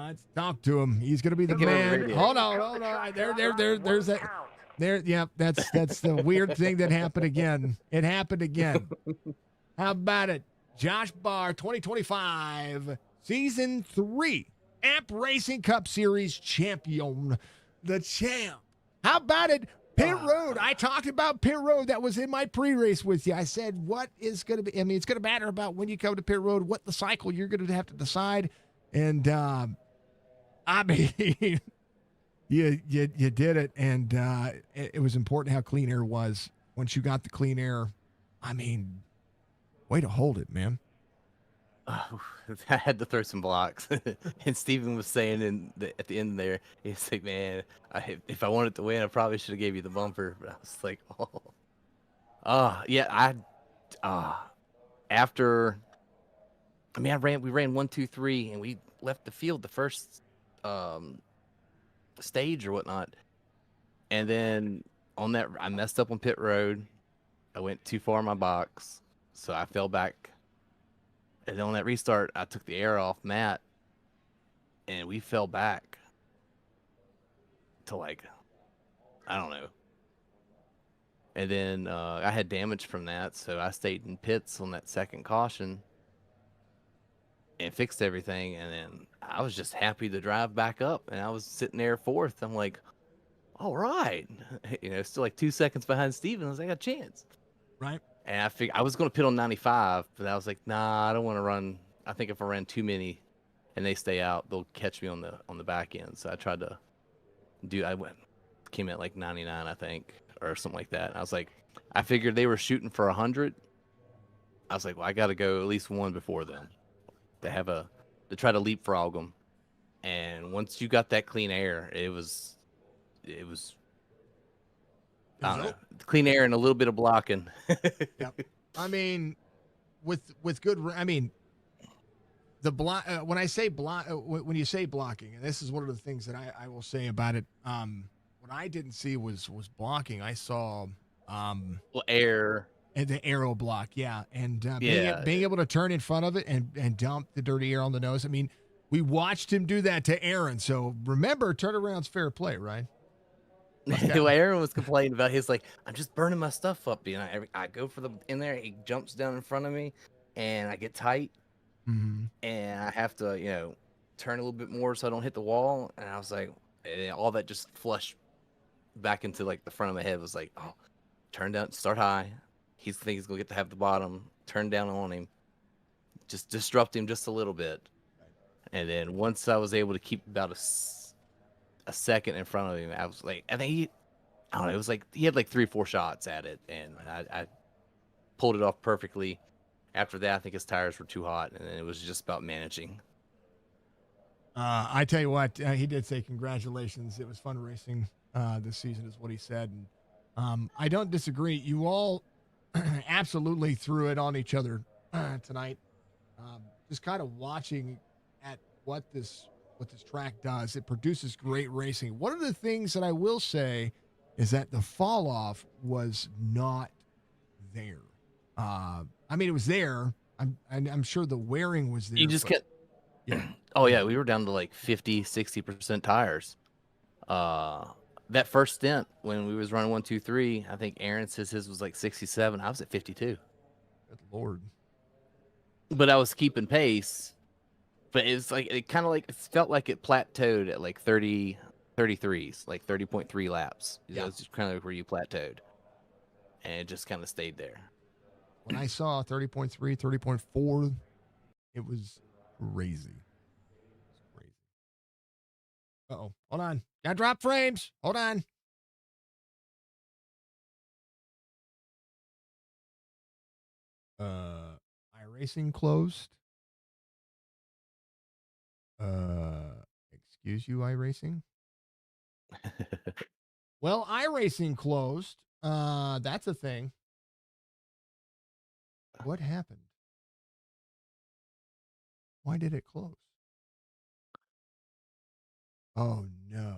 B: Let's talk to him. He's gonna be the
F: Give him a
B: man.
F: radio.
B: Hold
E: Cut
B: on.
E: the track so that lap
B: There's
E: won't
B: that.
E: count.
B: There, yeah, that's the weird thing that happened again. It happened again. How about it? Josh Barr, 2025, Season 3, Amp Racing Cup Series champion, the champ. How about it? Pit Road. I talked about Pit Road. That was in my pre-race with you. I said, what is going to be, I mean, it's going to matter about when you come to Pit Road, what the cycle you're going to have to decide. And, I mean, you did it. And it was important how clean air was. Once you got the clean air, I mean, way to hold it, man.
F: I had to throw some blocks, and Steven was saying at the end there, he's like, "Man, if I wanted to win, I probably should have gave you the bumper." But I was like, yeah, after, I mean, we ran 1, 2, 3, and we left the field the first stage or whatnot, and then on that, I messed up on pit road. I went too far in my box, so I fell back. And then on that restart, I took the air off Matt, and we fell back to like, I don't know. And then I had damage from that, so I stayed in pits on that second caution and fixed everything. And then I was just happy to drive back up, and I was sitting there fourth. I'm like, all right, still like 2 seconds behind Steven. I was like, I got a chance.
B: Right.
F: And I figured I was going to pit on 95, but I was like, nah, I don't want to run. I think if I ran too many and they stay out, they'll catch me on the back end. So I tried to came at like 99, I think, or something like that. And I was like, I figured they were shooting for 100. I was like, well, I got to go at least one before them to try to leapfrog them. And once you got that clean air, it was I don't know, clean air and a little bit of blocking.
B: Yep. I mean, with good, I mean, the block. When I say block, when you say blocking, and this is one of the things that I will say about it. What I didn't see was blocking. I saw
F: Air
B: and the aero block, yeah, and
F: Yeah.
B: being able to turn in front of it and dump the dirty air on the nose. I mean, we watched him do that to Aaron. So remember, turnaround's fair play, right?
F: Well, Aaron was complaining about. He's like, I'm just burning my stuff up. I go for the in there. He jumps down in front of me, and I get tight, and I have to, turn a little bit more so I don't hit the wall. And I was like, and all that just flushed back into like the front of my head. Was like, oh, turn down, start high. He's thinking he's gonna get to have the bottom. Turn down on him, just disrupt him just a little bit, and then once I was able to keep about a second in front of him, I was like, I think I don't know, it was like he had like 3-4 shots at it, and I pulled it off perfectly. After that, I think his tires were too hot, and it was just about managing.
B: I tell you what, he did say congratulations. It was fun racing this season, is what he said. And I don't disagree. You all absolutely threw it on each other tonight. Just kind of watching at what this track does. It produces great racing. One of the things that I will say is that the fall off was not there. I mean, it was there. I'm sure the wearing was there.
F: You just can't.
B: Yeah.
F: Oh yeah, we were down to like 50-60% tires. That first stint when we was running 1, 2, 3, I think Aaron says his was like 67. I was at 52.
B: Good Lord.
F: But I was keeping pace. But it's like it felt like it plateaued at like 33s, like 30.3 laps.
B: Yeah.
F: That's just kind of where you plateaued, and it just kind of stayed there.
B: When I saw 30.3, 30.4, it was crazy. Uh-oh. Hold on. Got drop frames. Hold on. iRacing closed. Excuse you, iRacing. Well, iRacing closed. That's a thing. What happened? Why did it close? Oh no.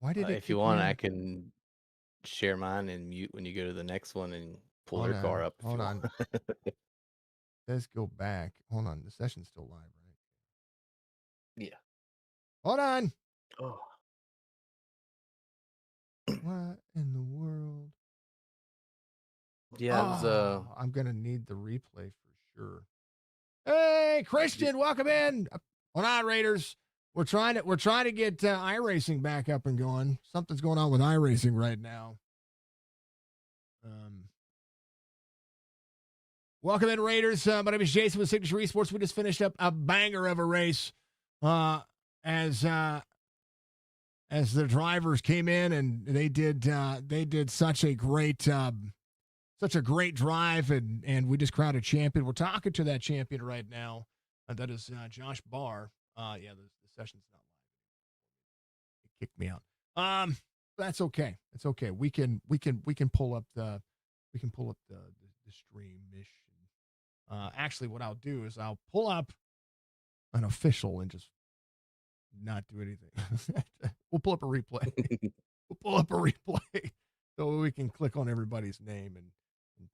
B: Why did it?
F: If you want, I can share mine and mute when you go to the next one and pull
B: Hold
F: their car
B: on,
F: up. if
B: hold
F: you
B: on.
F: want.
B: Let's go back. Hold on. The session's still live, right?
F: Yeah.
B: Hold on.
F: Oh.
B: What in the world?
F: Yeah, it was
B: I'm gonna need the replay for sure. Hey, Christian, welcome in. Hold on, Raiders. We're trying to get iRacing back up and going. Something's going on with iRacing right now. Welcome in, Raiders. My name is Jason with Signature Esports. We just finished up a banger of a race as the drivers came in and they did such a great drive, and we just crowned a champion. We're talking to that champion right now. That is Josh Barr. Yeah, the session's not live. It kicked me out. That's okay. It's okay. We can pull up the stream mission. Actually, what I'll do is I'll pull up an official and just not do anything. We'll pull up a replay. We'll pull up a replay so we can click on everybody's name and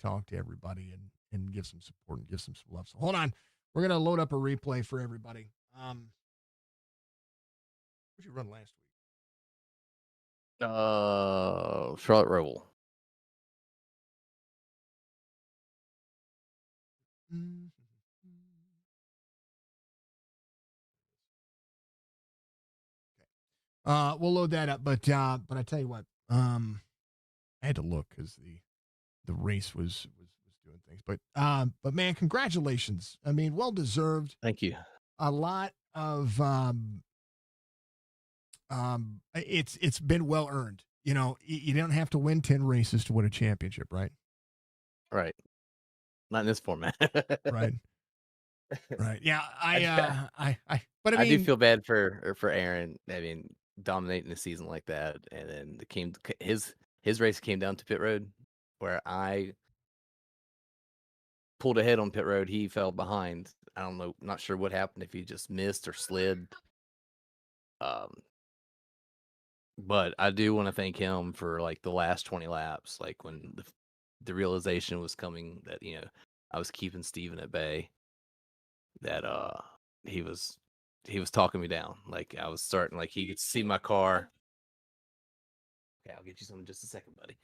B: talk to everybody and give some support and give some love. So hold on. We're going to load up a replay for everybody. What did you run last week?
F: Charlotte Roval.
B: We'll load that up, but I tell you what, I had to look because the race was doing things, but man, congratulations! I mean, well deserved.
F: Thank you.
B: A lot of it's been well earned. You know, you don't have to win 10 races to win a championship, right?
F: Right. Not in this format.
B: Right. Right. Yeah. But
F: I do
B: mean,
F: feel bad for Aaron. I mean, dominating a season like that, and then his race came down to pit road, where I pulled ahead on pit road. He fell behind. I don't know. Not sure what happened, if he just missed or slid. But I do want to thank him for like the last 20 laps, like when the realization was coming that I was keeping Steven at bay. That he was talking me down. Like I was starting, like he could see my car. Okay, I'll get you something in just a second, buddy.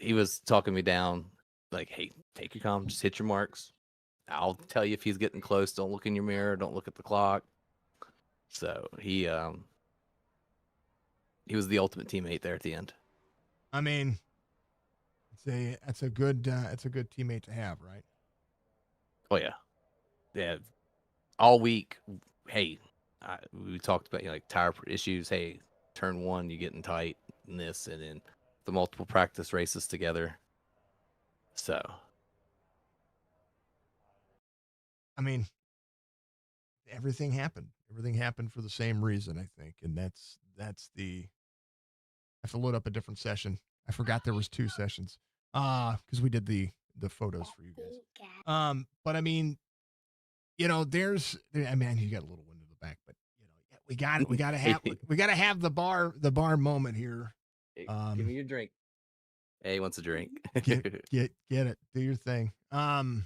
F: He was talking me down, like, hey, take your calm, just hit your marks. I'll tell you if he's getting close. Don't look in your mirror. Don't look at the clock. So he was the ultimate teammate there at the end.
B: I mean, it's a good teammate to have, right?
F: Oh yeah. All week, hey, we talked about like tire issues. Hey, turn one, you getting tight, and this, and then the multiple practice races together. So,
B: I mean, everything happened. Everything happened for the same reason, I think, and that's the. I have to load up a different session. I forgot there was 2 sessions, because we did the photos for you guys. But I mean, you know, you got a little wind in the back, but we got it. We got to have the bar moment here.
F: hey, give me your drink. Hey, he wants a drink.
B: get it. Do your thing.
F: Here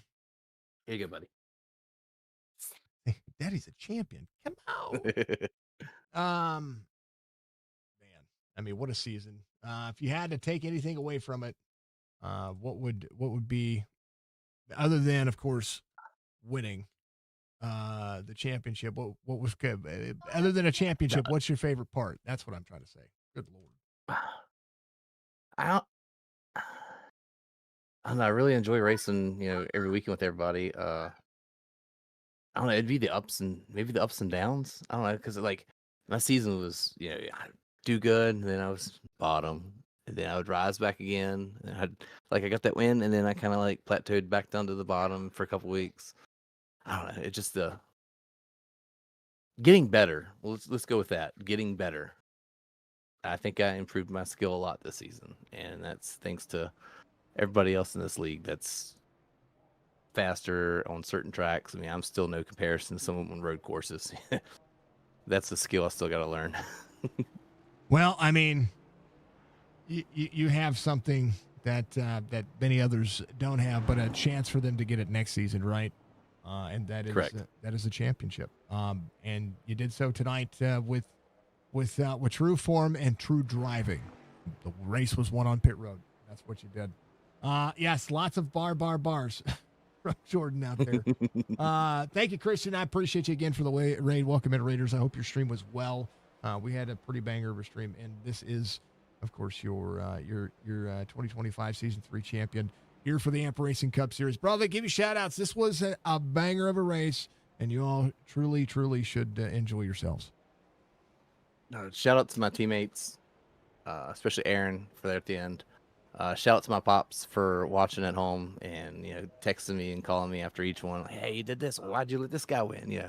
F: you go, buddy.
B: Daddy's a champion. Come on. Man, I mean, what a season. If you had to take anything away from it, what would be, other than of course winning the championship, what was good? Other than a championship, what's your favorite part? That's what I'm trying to say. Good Lord.
F: I don't know. I really enjoy racing, every weekend with everybody. I don't know. It'd be the ups and downs. I don't know, because like my season was, I do good, and then I was bottom, and then I would rise back again. And I got that win, and then I kind of like plateaued back down to the bottom for a couple weeks. I don't know. It's just getting better. Well, let's go with that. Getting better. I think I improved my skill a lot this season, and that's thanks to everybody else in this league that's faster on certain tracks. I mean, I'm still no comparison to someone on road courses. That's the skill I still got to learn.
B: Well, I mean, you have something that that many others don't have, but a chance for them to get it next season, right? And
F: Correct.
B: That is a championship. And you did so tonight with true form and true driving. The race was won on pit road. That's what you did. Yes, lots of bars from Jordan out there. Thank you, Christian. I appreciate you again for the raid. Welcome in, Raiders. I hope your stream was well. We had a pretty banger of a stream, and this is, of course, your 2025 Season 3 champion here for the Amp Racing Cup Series. Brother, give you shout-outs. This was a banger of a race, and you all truly, truly should enjoy yourselves.
F: Shout out to my teammates, especially Aaron for there at the end. Shout out to my pops for watching at home and texting me and calling me after each one. Like, hey, you did this. Why'd you let this guy win?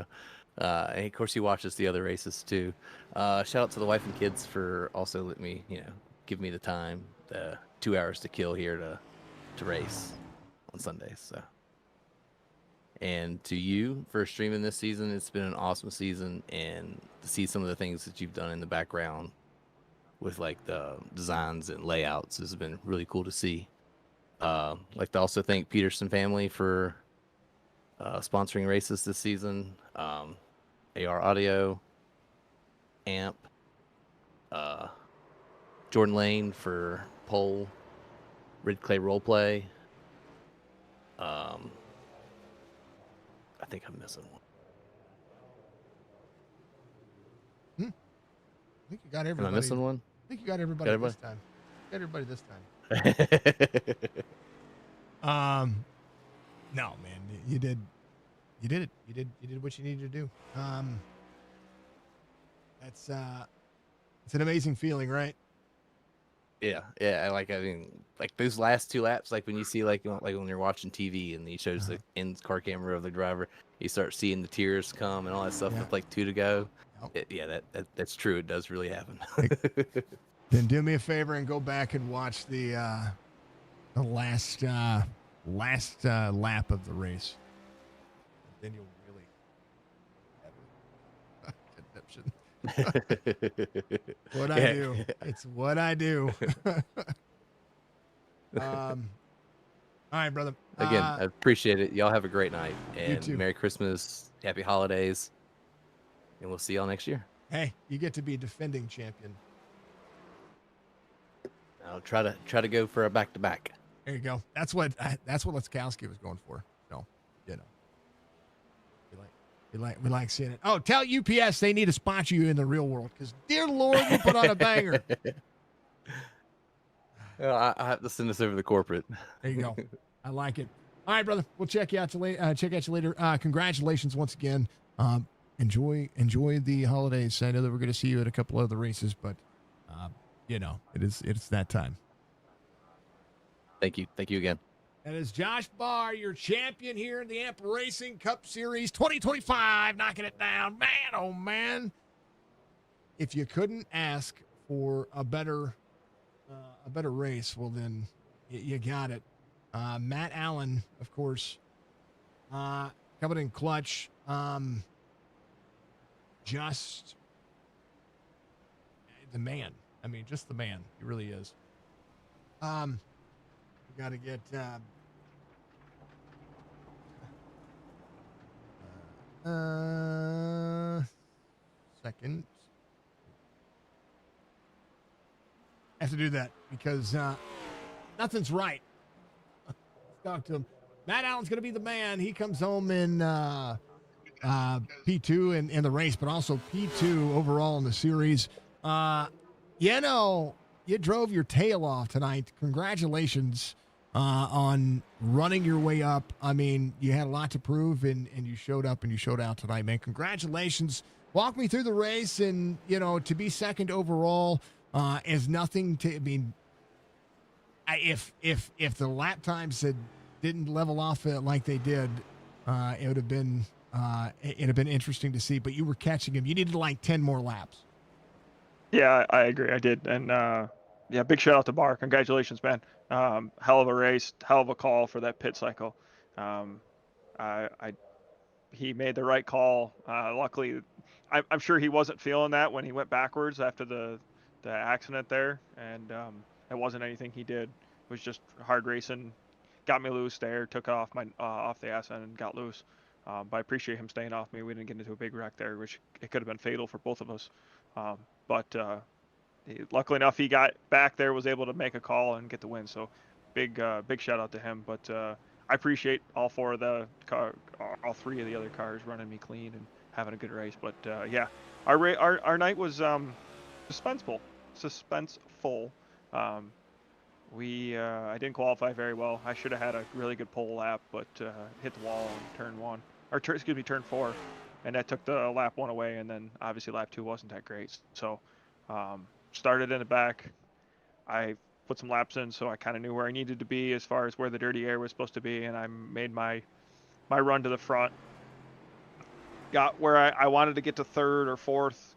F: And of course he watches the other races too. Shout out to the wife and kids for also letting me, give me the time, the 2 hours to kill here to race on Sundays. So, and to you for streaming this season, it's been an awesome season, and to see some of the things that you've done in the background with like the designs and layouts has been really cool to see. Like to also thank Peterson family for sponsoring races this season. AR Audio, Amp, Jordan Lane for pole, Red Clay Roleplay. I think I'm missing one.
B: I think you got everybody.
F: Am I missing one?
B: I think you got everybody, this time. Got everybody this time. No, man, you did it. You did what you needed to do. It's an amazing feeling, right?
F: Yeah. I mean, like those last 2 laps, like when you see like when you're watching TV and he shows the in-car camera of the driver, you start seeing the tears come and all that stuff with like 2 to go.
B: Yep.
F: That's true. It does really happen.
B: Then do me a favor and go back and watch the last lap of the race. Then you'll really have a conception. What I do. It's what I do. All right, brother.
F: Again, I appreciate it. Y'all have a great night. And
B: You too.
F: Merry Christmas, Happy Holidays. And we'll see y'all next year.
B: Hey, you get to be defending champion.
F: I'll try to go for a back-to-back.
B: There you go. That's what Laskowski was going for. So, we like seeing it. Oh, tell UPS they need to sponsor you in the real world because, dear Lord, you put on a banger.
F: Well, I have to send this over to corporate.
B: There you go. I like it. All right, brother. We'll check you out check out you later. Congratulations once again. Enjoy the holidays. I know that we're going to see you at a couple other races, but it's that time.
F: Thank you again.
B: That is Josh Barr, your champion here in the Amp Racing Cup Series 2025, knocking it down. Man, oh man! If you couldn't ask for a better race, well then you got it. Matt Allen, of course, coming in clutch. Just the man. I mean, just the man. He really is. We got to get second. I have to do that because nothing's right. Let's talk to him. Matt Allen's going to be the man. He comes home in P2 in the race, but also P2 overall in the series. You drove your tail off tonight. Congratulations on running your way up. I mean, you had a lot to prove, and you showed up and you showed out tonight, man. Congratulations. Walk me through the race, and, to be second overall is nothing to, I mean, if the lap times didn't level off like they did, it would have been interesting to see, but you were catching him. You needed like 10 more laps.
G: Yeah, I agree. I did. And big shout out to Barr. Congratulations, man. Hell of a race, hell of a call for that pit cycle. He made the right call. Luckily, I'm sure he wasn't feeling that when he went backwards after the accident there. And It wasn't anything he did. It was just hard racing. Got me loose there, took it off my off the ass end and got loose. But I appreciate him staying off me. We didn't get into a big wreck there, which it could have been fatal for both of us. But luckily enough, he got back there, was able to make a call and get the win. So big shout out to him. But I appreciate all four of the all three of the other cars running me clean and having a good race. But yeah, our night was suspenseful. I didn't qualify very well. I should have had a really good pole lap, but hit the wall in turn 4, and that took the lap 1 away. And then obviously lap 2 wasn't that great. So started in the back. I put some laps in, so I kind of knew where I needed to be as far as where the dirty air was supposed to be, and I made my run to the front. Got where I wanted to get to 3rd or 4th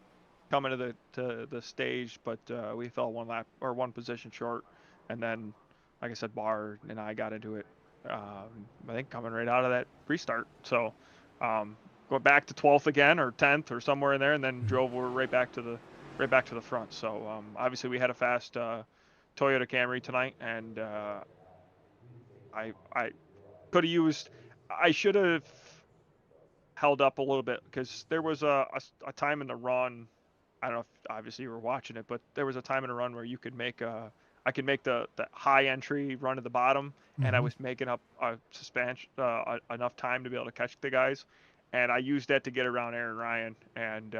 G: coming to the stage, but we fell one position short. And then, like I said, Barr and I got into it, I think coming right out of that restart. So going back to 12th again, or 10th, or somewhere in there, and then drove right back to the front. So obviously we had a fast Toyota Camry tonight, and I could have used. I should have held up a little bit, because there was a time in the run. I don't know if obviously you were watching it, but there was a time in the run where you could make I could make the high entry run to the bottom, and I was making up a suspension enough time to be able to catch the guys, and I used that to get around Aaron Ryan, and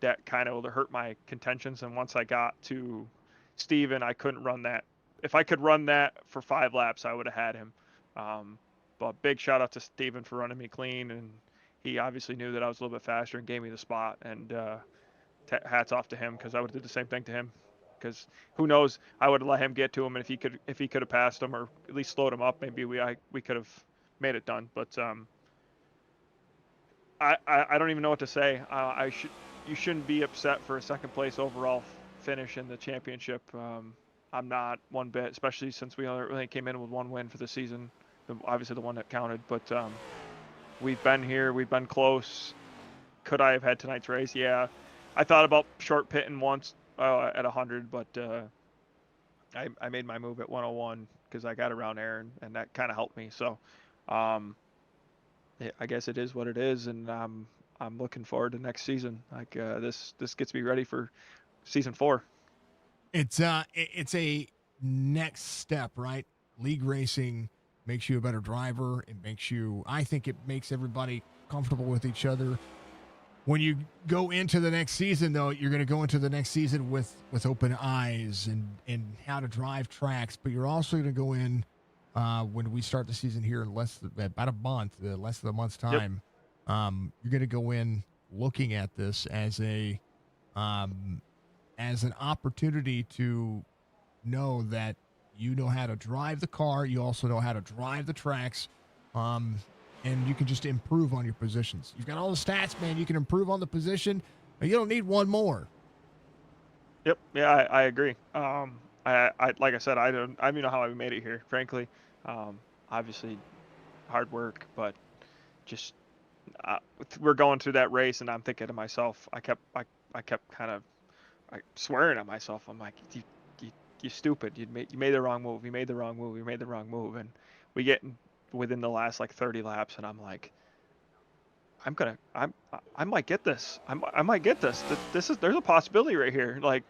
G: that kind of hurt my contentions. And once I got to Steven, I couldn't run that. If I could run that for 5 laps, I would have had him. But big shout out to Steven for running me clean, and he obviously knew that I was a little bit faster and gave me the spot, and hats off to him, because I would have did the same thing to him. Because who knows, I would have let him get to him, and if he could have passed him, or at least slowed him up, maybe we could have made it done. But I don't even know what to say. You shouldn't be upset for a second place overall finish in the championship. I'm not one bit, especially since we only came in with 1 win for the season, obviously the one that counted. But we've been here, we've been close. Could I have had tonight's race? Yeah, I thought about short pitting once at 100, but I made my move at 101 because I got around Aaron, and that kind of helped me. So I guess it is what it is, and I'm looking forward to next season. Like this gets me ready for season 4.
B: It's a next step, right? League racing makes you a better driver. I think it makes everybody comfortable with each other. When you go into the next season, though, you're going to go into the next season with open eyes and how to drive tracks. But you're also going to go in when we start the season here in about a month, less than a month's time. Yep. You're going to go in looking at this as an opportunity to know that you know how to drive the car. You also know how to drive the tracks. And you can just improve on your positions. You've got all the stats, man. You can improve on the position, but you don't need one more.
G: Yep. Yeah, I agree. I like I said, I don't even know how I made it here, frankly. Obviously, hard work, but just we're going through that race, and I'm thinking to myself, I kept kind of swearing at myself. I'm like, you stupid. You made the wrong move. You made the wrong move. You made the wrong move. And we get within the last like 30 laps, and I'm like, I might get this. I might get this. There's a possibility right here. Like,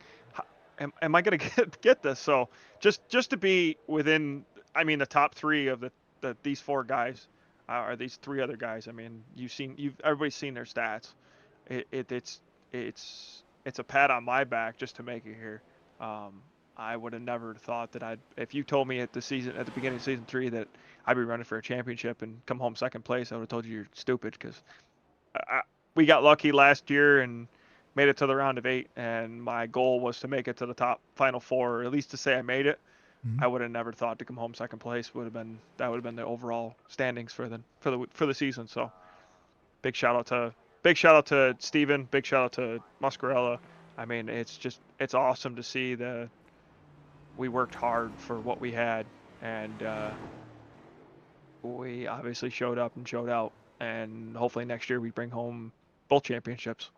G: am I gonna get this? So just to be within, I mean, the top 3 of these 4 guys, or these 3 other guys. I mean, everybody's seen their stats. It's a pat on my back just to make it here. I would have never thought that if you told me at the beginning of season 3 that I'd be running for a championship and come home second place, I would have told you you're stupid, because we got lucky last year and made it to the round of 8, and my goal was to make it to the top final 4, or at least to say I made it. Mm-hmm. I would have never thought to come home second place. That would have been the overall standings for the season. So big shout out to Steven, big shout out to Muscarella. I mean, it's awesome to see we worked hard for what we had, and we obviously showed up and showed out, and hopefully next year we bring home both championships.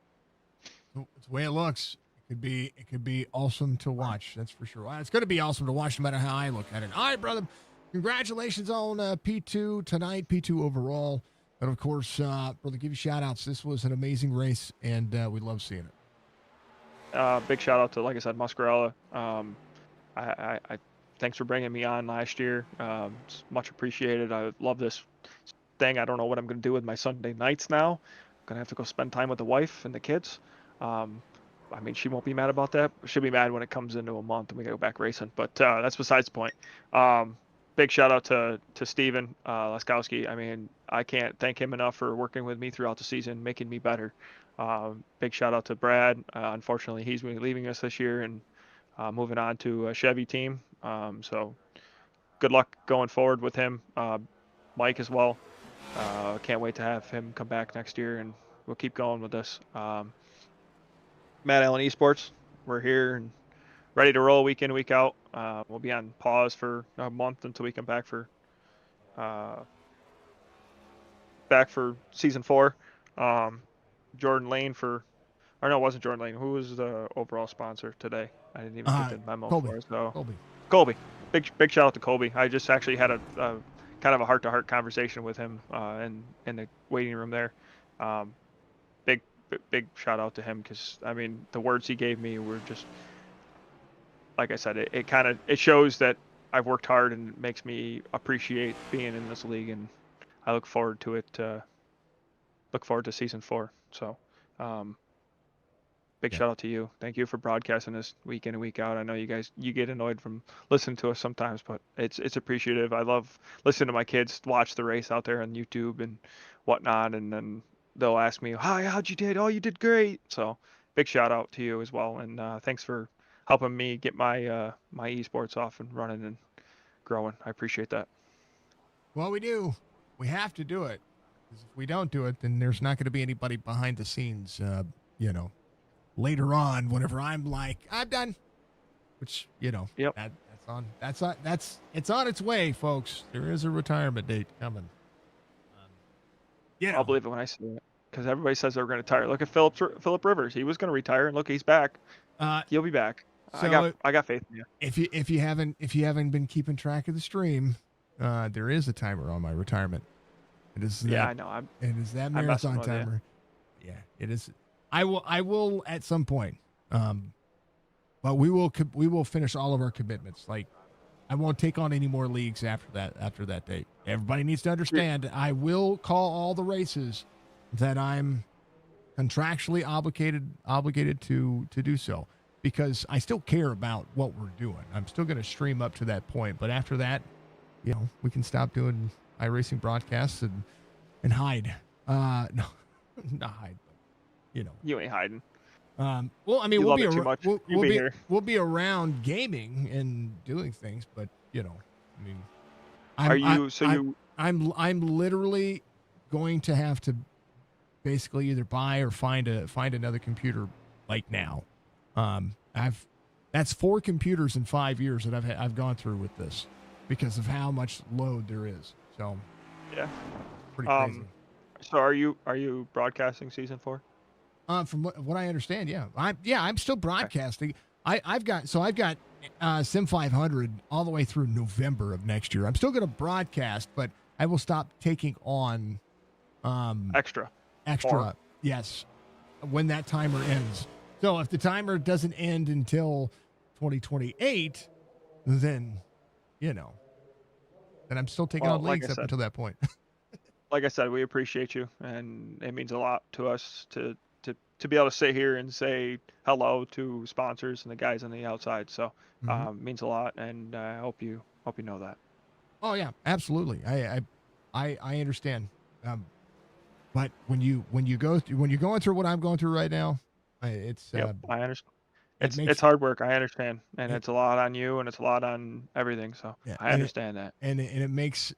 B: It's the way it looks. It could be awesome to watch. That's for sure. Well, it's going to be awesome to watch no matter how I look at it. All right, brother. Congratulations on P2 tonight, P2 overall. And of course, brother, give you shout outs. This was an amazing race, and we love seeing it.
G: Big shout out to, like I said, Muscarella. I thanks for bringing me on last year. It's much appreciated. I love this thing. I don't know what I'm going to do with my Sunday nights now. I'm going to have to go spend time with the wife and the kids. I mean, she won't be mad about that. She'll be mad when it comes into a month and we go back racing. But that's besides the point. Big shout out to Steven Laskowski. I mean, I can't thank him enough for working with me throughout the season, making me better. Big shout out to Brad. Unfortunately, he's leaving us this year and moving on to a Chevy team. So good luck going forward with him. Mike as well. Can't wait to have him come back next year, and we'll keep going with this. Matt Allen Esports, we're here and ready to roll week in, week out. We'll be on pause for a month until we come back for season 4. Jordan Lane or no, it wasn't Jordan Lane. Who was the overall sponsor today? I didn't even get the memo
B: Colby.
G: for it. So
B: Colby.
G: Big shout out to Colby. I just actually had a kind of a heart-to-heart conversation with him in the waiting room there. Big shout out to him, because I mean, the words he gave me were just, like I said, it shows that I've worked hard, and it makes me appreciate being in this league, and I look forward to it. Look forward to season 4. So, big shout out to you. Thank you for broadcasting this week in and week out. I know you get annoyed from listening to us sometimes, but it's appreciative. I love listening to my kids watch the race out there on YouTube and whatnot, and then they'll ask me, "Hi, how'd you did? Oh, you did great." So, big shout out to you as well, and thanks for helping me get my my esports off and running and growing. I appreciate that.
B: Well, we do. We have to do it. Because if we don't do it, then there's not going to be anybody behind the scenes, later on, whenever I'm like, I'm done. Which,
G: Yep.
B: it's on its way, folks. There is a retirement date coming.
G: I'll believe it when I see it, because everybody says they're going to retire. Look at Philip Rivers. He was going to retire, and look, he's back. He'll be back.
B: So
G: I got faith in you.
B: If you haven't been keeping track of the stream, there is a timer on my retirement. It is
G: I know.
B: It is that
G: I'm messing
B: marathon
G: with you.
B: timer. Yeah, it is. I will at some point. But we will finish all of our commitments. Like, I won't take on any more leagues after that date. Everybody needs to understand. I will call all the races that I'm contractually obligated to do so, because I still care about what we're doing. I'm still going to stream up to that point, but after that, we can stop doing iRacing broadcasts and hide. No, not hide, but
G: You ain't hiding.
B: Well, I mean,
G: You
B: we'll
G: love
B: be
G: it too much. You'll be here.
B: we'll be around gaming and doing things, but I mean, I'm literally going to have to basically either buy or find another computer like now. That's 4 computers in 5 years that I've gone through with this, because of how much load there is. So
G: Yeah.
B: pretty crazy.
G: So are you broadcasting season 4?
B: From what I understand, yeah, I'm still broadcasting. I've got Sim 500 all the way through November of next year. I'm still going to broadcast, but I will stop taking on
G: Extra.
B: extra. Yes, when that timer ends. So if the timer doesn't end until 2028, then then I'm still taking on
G: Like
B: leagues
G: I
B: up
G: said.
B: until that point.
G: Like I said, we appreciate you, and it means a lot to us to be able to sit here and say hello to sponsors and the guys on the outside. So
B: Mhm.
G: means a lot, and I hope you know that.
B: Oh yeah, absolutely. I understand. But when you're going through what I'm going through right now, it's
G: I understand.
B: it makes-
G: It's hard work. I understand, and it's a lot on you, and it's a lot on everything. So
B: Yeah,
G: I understand that.
B: and it makes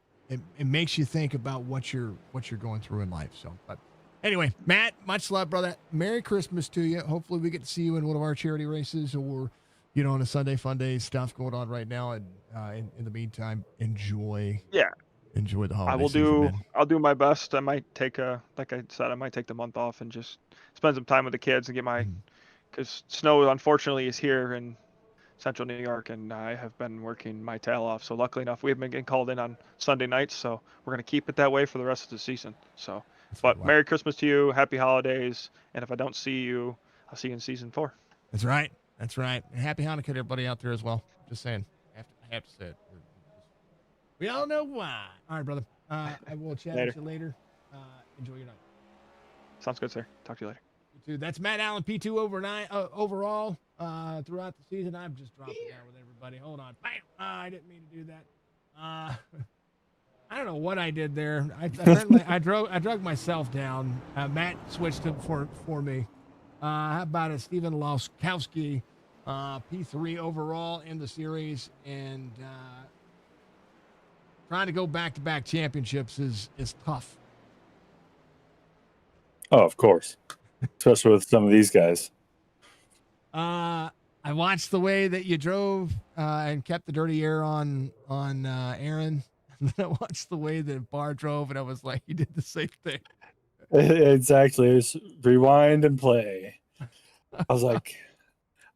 B: you think about what you're going through in life. So, but anyway, Matt, much love, brother. Merry Christmas to you. Hopefully, we get to see you in one of our charity races, or on a Sunday Fun Day stuff going on right now. And in the meantime, enjoy the holiday.
G: I will
B: season, man.
G: I'll do my best. I might take like I said, I might take the month off and just spend some time with the kids and get my because snow unfortunately is here in central New York, and I have been working my tail off. So luckily enough, we have been getting called in on Sunday nights, so we're gonna keep it that way for the rest of the season. So, but Merry Christmas to you, Happy Holidays, and if I don't see you, I'll see you in season 4.
B: That's right. That's right. And happy Hanukkah to everybody out there as well. Just saying. I have to say it. We all know why. All right, brother. I will chat with you later. Enjoy your night.
G: Sounds good, sir. Talk to you later.
B: You too. That's Matt Allen, P2 overall throughout the season. I've just dropped it down with everybody. Hold on. Bam. I didn't mean to do that. I don't know what I did there. I drug myself down. Matt switched it for me. How about it, Steven Laskowski, P3 overall in the series, and trying to go back-to-back championships is tough.
D: Oh, of course, especially with some of these guys.
B: I watched the way that you drove and kept the dirty air on Aaron. And then I watched the way that Barr drove, and I was like, he did the same thing.
D: Exactly. It's rewind and play. I was like,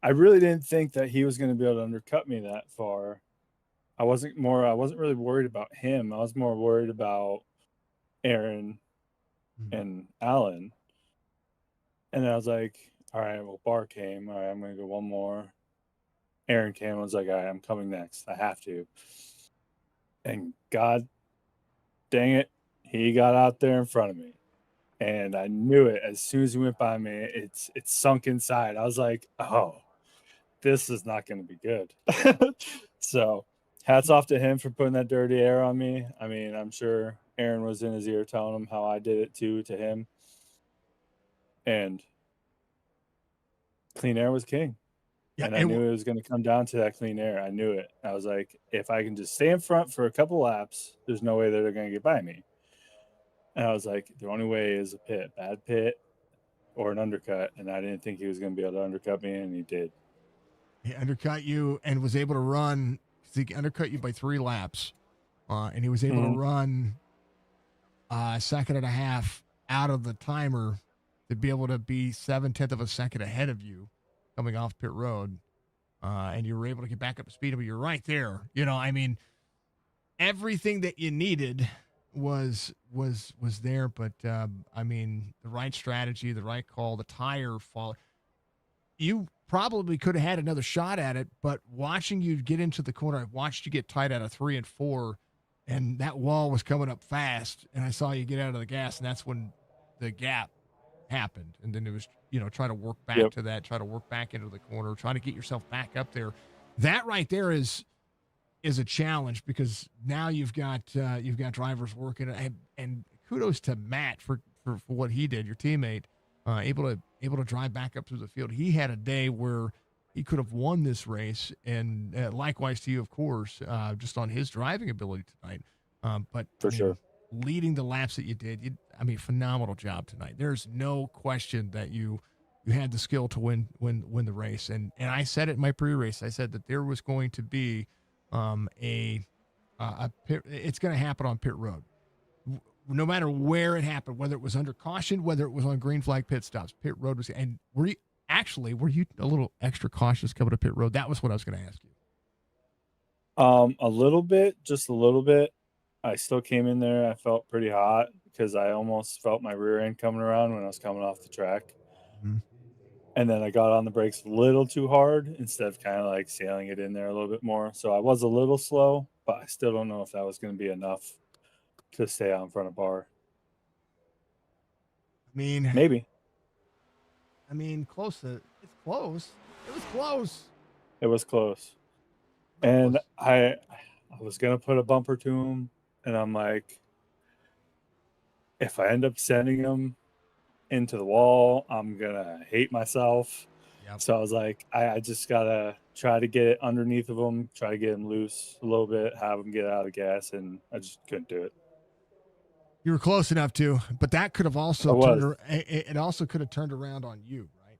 D: I really didn't think that he was going to be able to undercut me that far. I wasn't really worried about him. I was more worried about Aaron and Alan. And I was like, all right, well, Barr came. All right, I'm going to go one more. Aaron came. I was like, all right, I'm coming next. I have to. And God dang it, he got out there in front of me. And I knew it as soon as he went by me. It's sunk inside. I was like, oh, this is not going to be good. So hats off to him for putting that dirty air on me. I mean, I'm sure Aaron was in his ear telling him how I did it too to him. And clean air was king. Yeah, and I knew it was going to come down to that clean air. I knew it. I was like, if I can just stay in front for a couple laps, there's no way that they're going to get by me. And I was like, the only way is a bad pit, or an undercut. And I didn't think he was going to be able to undercut me, and he did.
B: He undercut you and was able to run. He undercut you by 3 laps, and he was able to run a second and a half out of the timer to be able to be 0.7 of a second ahead of you coming off pit road. And you were able to get back up to speed, but you're right there. You know, I mean, everything that you needed was there, but I mean, the right strategy, the right call, the tire fall. You probably could have had another shot at it, but watching you get into the corner, I watched you get tight out of 3 and 4, and that wall was coming up fast, and I saw you get out of the gas, and that's when the gap happened. And then it was, try to work back to that, try to work back into the corner, try to get yourself back up there. That right there is a challenge, because now you've got drivers working, and kudos to Matt for what he did, your teammate, able to drive back up through the field. He had a day where he could have won this race, and likewise to you, of course, just on his driving ability tonight. But
D: for sure,
B: leading the laps that you did, phenomenal job tonight. There's no question that you had the skill to win the race. And I said it in my pre-race. I said that there was going to be a pit, it's going to happen on pit road, no matter where it happened, whether it was under caution, whether it was on green flag pit stops. Pit road was, and were you a little extra cautious coming to pit road? That was what I was going to ask you.
D: A little bit, just a little bit. I still came in there. I felt pretty hot because I almost felt my rear end coming around when I was coming off the track. And then I got on the brakes a little too hard instead of kind of like sailing it in there a little bit more. So I was a little slow, but I still don't know if that was going to be enough to stay out in front of Barr. Maybe.
B: Close. It's close. It was close.
D: It was close. And I was going to put a bumper to him, and I'm like, if I end up sending him into the wall, I'm going to hate myself. Yep. So I was like, I just got to try to get it underneath of him, try to get him loose a little bit, have him get out of gas, and I just couldn't do it.
B: You were close enough to, but that could have also it also could have turned around on you, right?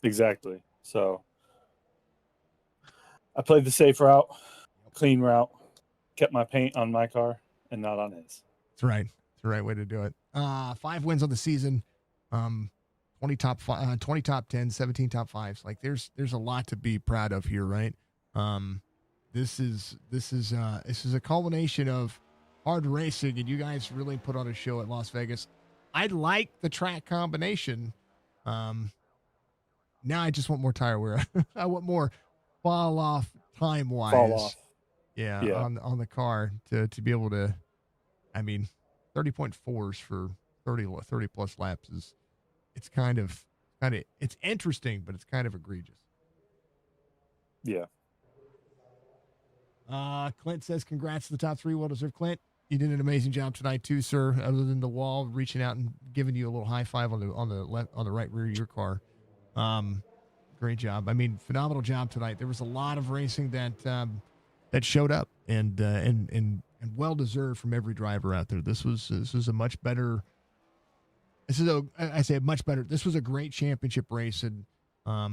D: Exactly. So I played the safe route, clean route, kept my paint on my car and not on his.
B: That's right. It's the right way to do it. 5 wins on the season. 20 top 10, 17 top 5s. Like there's a lot to be proud of here, right? This is a culmination of hard racing, and you guys really put on a show at Las Vegas. I like the track combination. Now I just want more tire wear. I want more fall off time wise.
D: Fall off.
B: Yeah,
D: Yeah.
B: on the car to be able to. I mean, 30.4s for 30 plus laps is it's kind of it's interesting, but it's kind of egregious.
D: Yeah.
B: Clint says, "Congrats to the top 3. Well deserved, Clint. You did an amazing job tonight too, sir. Other than the wall reaching out and giving you a little high five on the right rear of your car. Great job. I mean, phenomenal job tonight. There was a lot of racing that showed up and well deserved from every driver out there. This was a much better. This is much better. This was a great championship race what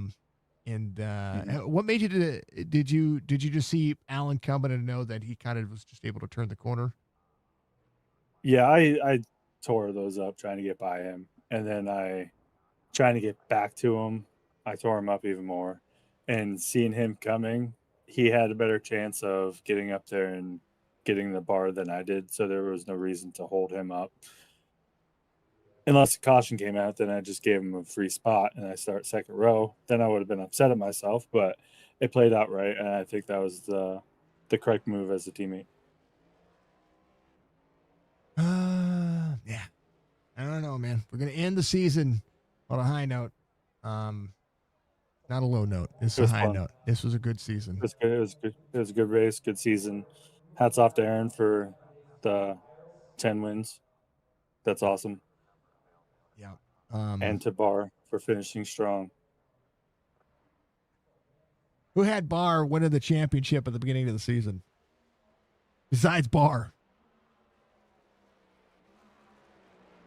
B: made you did you just see Alan coming and know that he kind of was just able to turn the corner?
D: Yeah, I tore those up trying to get by him, and then trying to get back to him, I tore him up even more. And seeing him coming, he had a better chance of getting up there and getting the bar than I did, so there was no reason to hold him up. Unless the caution came out, then I just gave him a free spot and I start second row. Then I would have been upset at myself, but it played out right, and I think that was the correct move as a teammate.
B: Yeah. I don't know, man. We're gonna end the season on a high note. Not a low note. It's a high note. This was a good season.
D: It was good. It was good. It was a good race, good season. Hats off to Aaron for the 10 wins. That's awesome.
B: Yeah.
D: And to Barr for finishing strong.
B: Who had Barr winning the championship at the beginning of the season? Besides Barr.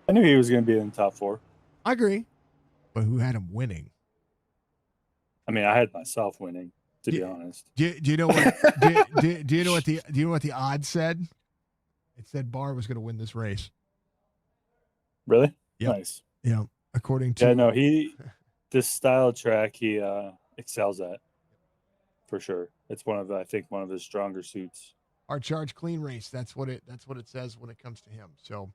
D: I knew he was going to be in the top 4.
B: I agree. But who had him winning?
D: I mean, I had myself winning, to be honest.
B: Do you know what do you know what the odds said? It said Barr was going to win this race.
D: Really?
B: Yep.
D: Nice.
B: Yeah. According to
D: this style of track he excels at for sure. It's one of his stronger suits.
B: Our charge clean race. That's what it says when it comes to him. So,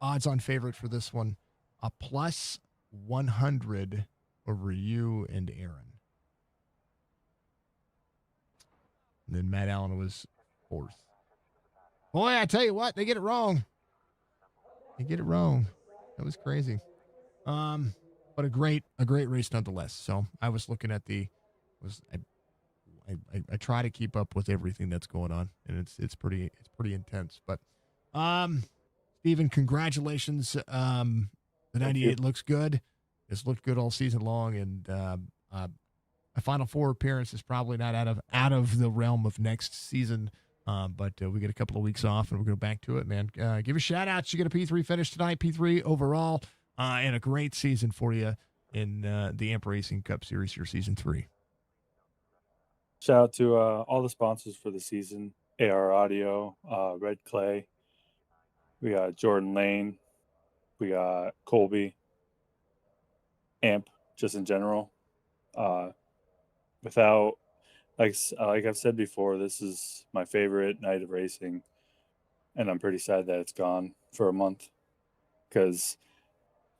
B: odds on favorite for this one, a plus 100 over you and Aaron. And then Matt Allen was 4th. Boy, I tell you what, they get it wrong. That was crazy. But a great race nonetheless. So I was looking at I try to keep up with everything that's going on, and it's pretty intense. But Steven, congratulations. The 98 looks good. It's looked good all season long, and a Final Four appearance is probably not out of the realm of next season. But we get a couple of weeks off, and we're going back to it, man. Give a shout out. You get a P3 finish tonight, P3 overall, and a great season for you in the Amp Racing Cup Series for season 3.
D: Shout out to all the sponsors for the season: AR Audio, Red Clay. We got Jordan Lane. We got Colby. Amp, just in general. Without, like I've said before, this is my favorite night of racing, and I'm pretty sad that it's gone for a month because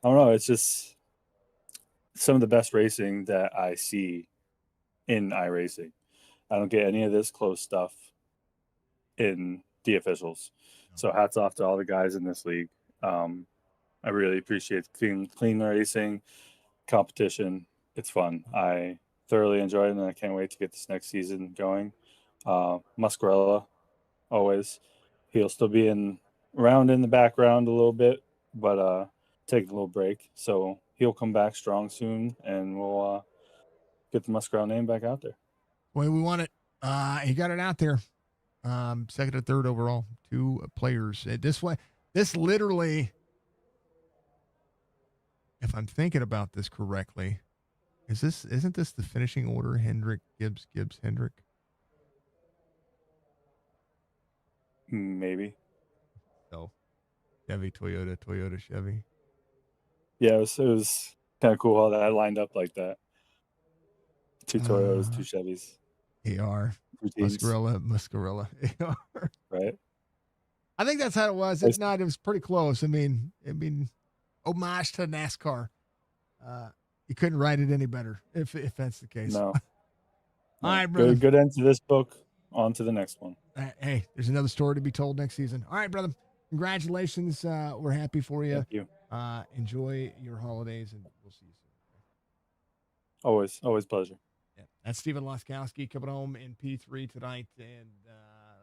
D: I don't know. It's just some of the best racing that I see in iRacing. I don't get any of this close stuff in the officials. So hats off to all the guys in this league. I really appreciate clean racing, competition. It's fun. I thoroughly enjoy it, and I can't wait to get this next season going. Muscarella, always. He'll still be around in the background a little bit, but taking a little break. So he'll come back strong soon, and we'll get the Muscarella name back out there.
B: Boy, we want it. He got it out there. Second and third overall, 2 players. This literally, if I'm thinking about this correctly, isn't this the finishing order? Hendrick, Gibbs, Hendrick.
D: Maybe.
B: So, Chevy, Toyota, Chevy.
D: Yeah, it was kind of cool how that lined up like that. 2 Toyotas, 2 Chevys,
B: AR,
D: 2 teams,
B: Muscarella. AR.
D: right?
B: I think that's how it was. If not, it was pretty close. I mean, homage to NASCAR. You couldn't write it any better if that's the case.
D: No.
B: All right, brother.
D: Good end to this book. On to the next one.
B: Hey, there's another story to be told next season. All right, brother. Congratulations. We're happy for you.
D: Thank you.
B: Enjoy your holidays, and we'll see you soon.
D: Always pleasure.
B: Yeah, that's Steven Laskowski coming home in P3 tonight. And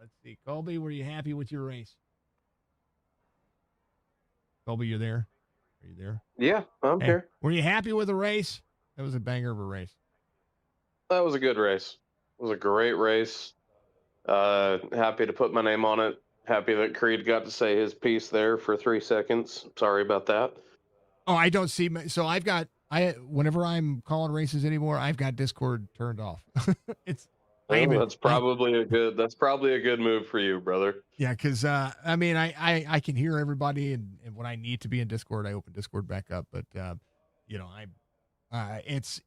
B: let's see. Colby, were you happy with your race? Colby, you're there? Are you there?
J: Yeah, I'm here.
B: Were you happy with the race? That was a banger of a race.
J: That was a good race. It was a great race. Happy to put my name on it. Happy that Creed got to say his piece there for 3 seconds. Sorry about that.
B: Oh, I don't see. So whenever I'm calling races anymore, I've got Discord turned off.
J: That's probably a good move for you, brother.
B: Yeah, because I mean, I can hear everybody, and when I need to be in Discord, I open Discord back up. But you know,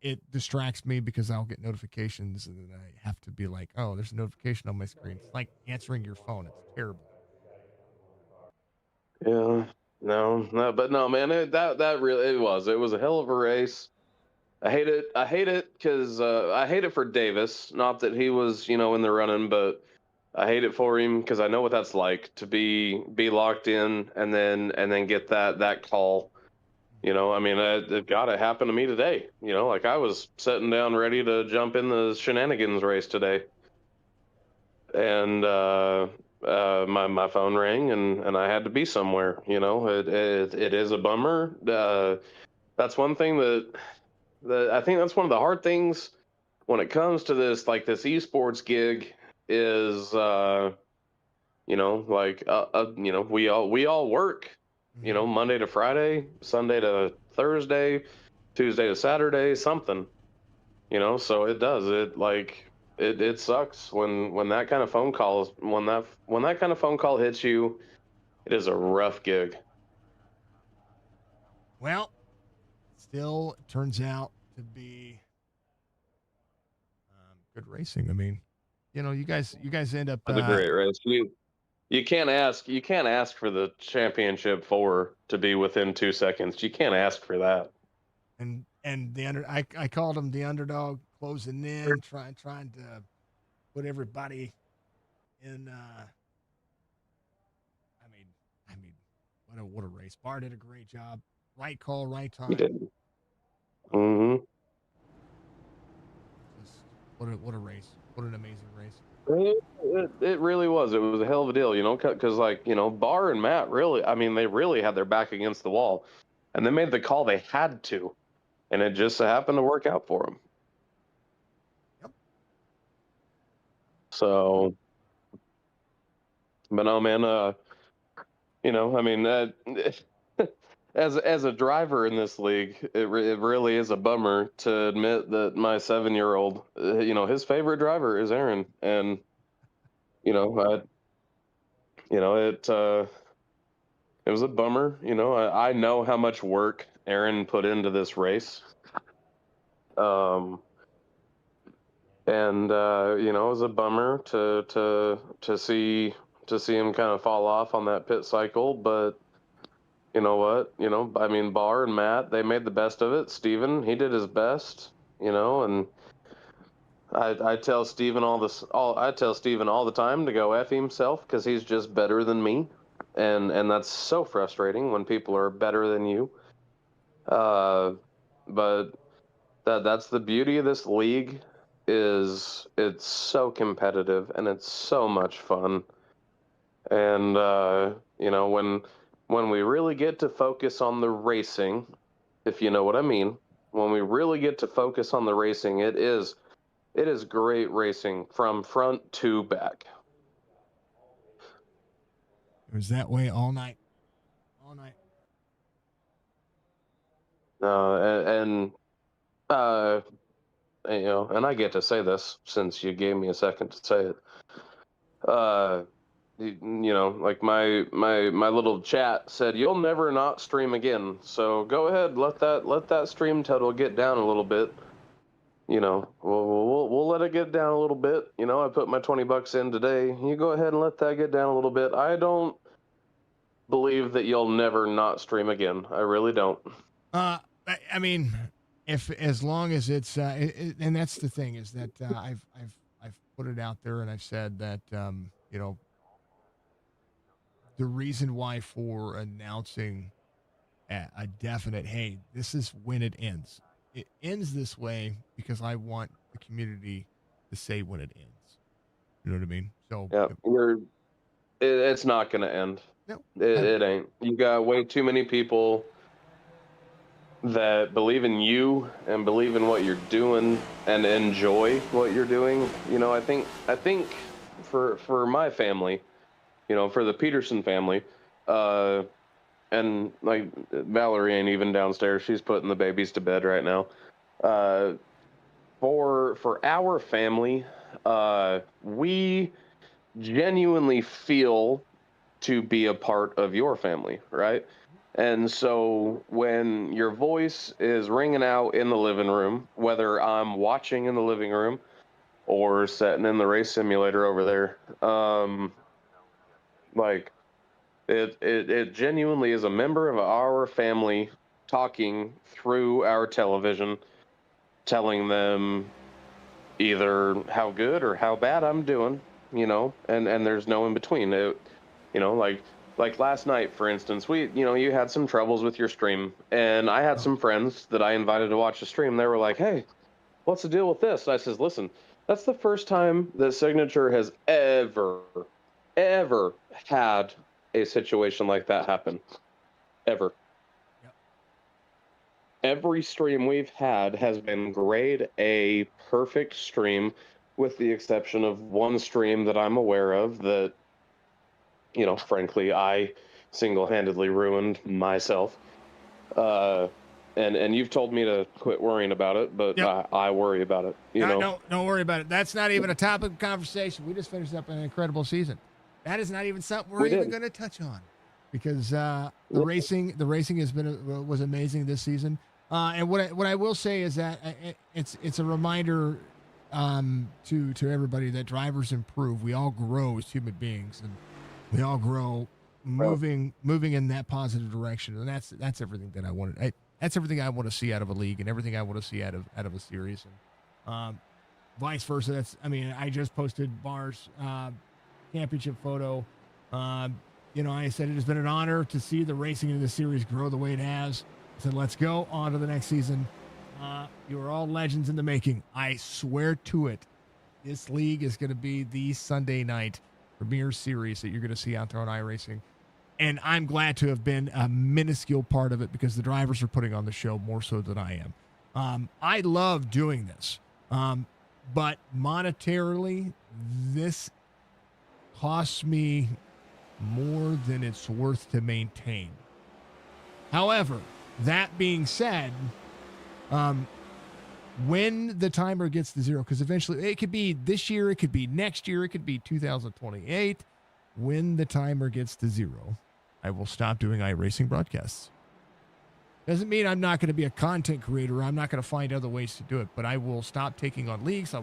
B: it distracts me because I'll get notifications, and then I have to be like, oh, there's a notification on my screen. It's like answering your phone. It's terrible.
J: Yeah, but no, man, that really it was a hell of a race. I hate it because I hate it for Davis. Not that he was, in the running, but I hate it for him because I know what that's like to be locked in and then get that call. I mean, it got it happened to me today. Like I was sitting down ready to jump in the shenanigans race today, and my phone rang and I had to be somewhere. It is a bummer. That's one thing that I think that's one of the hard things when it comes to this eSports gig is we all work, Monday to Friday, Sunday to Thursday, Tuesday to Saturday, something, so it sucks when that kind of phone call when that kind of phone call hits you. It is a rough gig.
B: Well, still turns out to be good racing. I mean, you guys end up.
J: It's a great race. You can't ask for the championship 4 to be within 2 seconds. You can't ask for that.
B: And I called him the underdog closing in, trying to put everybody in. I mean, what a race! Barr did a great job. Right call, right time.
J: He did. Mm-hmm.
B: What a race! What an amazing race!
J: It really was. It was a hell of a deal, because Barr and Matt they really had their back against the wall, and they made the call they had to, and it just happened to work out for them.
B: Yep.
J: So, but no, man, as a driver in this league, it really is a bummer to admit that my 7-year-old, his favorite driver is Aaron, and it was a bummer. I know how much work Aaron put into this race, and it was a bummer to see him kind of fall off on that pit cycle, but. You know what? Barr and Matt, they made the best of it. Steven, he did his best, and I tell Steven all the time to go F himself because he's just better than me. And that's so frustrating when people are better than you. But that's the beauty of this league is it's so competitive and it's so much fun. And when we really get to focus on the racing, if you know what I mean, when we really get to focus on the racing, it is great racing from front to back.
B: It was that way all night.
J: And I get to say this since you gave me a second to say it. you know, like my little chat said, you'll never not stream again. So go ahead, let that stream total get down a little bit. You know, we'll let it get down a little bit. You know, I put my $20 in today. You go ahead and let that get down a little bit. I don't believe that you'll never not stream again. I really don't.
B: I mean, if as long as it's and that's the thing is that I've put it out there and I've said that you know, the reason why for announcing a definite, hey, this is when it ends. It ends this way because I want the community to say when it ends. You know what I mean? So
J: Yeah, it's not gonna end.
B: no,
J: It ain't. You got way too many people that believe in you and believe in what you're doing and enjoy what you're doing. You know, I think for my family, you know, for the Peterson family, and like Valerie ain't even downstairs. She's putting the babies to bed right now. For our family, we genuinely feel to be a part of your family, right? And so when your voice is ringing out in the living room, whether I'm watching in the living room or sitting in the race simulator over there, like it genuinely is a member of our family talking through our television, telling them either how good or how bad I'm doing, you know, and there's no in between. You know, like last night, for instance, you had some troubles with your stream, and I had some friends that I invited to watch the stream. They were like, "Hey, what's the deal with this?" I says, "Listen, that's the first time that Signature has ever had a situation like that happen, ever.
B: Yep.
J: Every stream we've had has been grade A, perfect stream, with the exception of one stream that I'm aware of that, you know, frankly, I single-handedly ruined myself. And you've told me to quit worrying about it, but
B: Yep.
J: I worry about it. You know,
B: no, don't worry about it. That's not even a topic of conversation. We just finished up an incredible season. That is not even something we're even going to touch on, because the racing was amazing this season. And what I will say is that it's a reminder to everybody that drivers improve. We all grow as human beings, and we all grow moving in that positive direction. And that's everything that I wanted. That's everything I want to see out of a league, and everything I want to see out of a series, and vice versa. I just posted Bar's championship photo. You know, I said it has been an honor to see the racing in this series grow the way it has. I said, let's go on to the next season. You are all legends in the making. I swear to it. This league is going to be the Sunday night premier series that you're going to see out there on iRacing. And I'm glad to have been a minuscule part of it, because the drivers are putting on the show more so than I am. I love doing this. But monetarily, this costs me more than it's worth to maintain. However, that being said, when the timer gets to zero, because eventually it could be this year, it could be next year, it could be 2028. When the timer gets to zero, I will stop doing iRacing broadcasts. Doesn't mean I'm not going to be a content creator. I'm not going to find other ways to do it, but I will stop taking on leagues.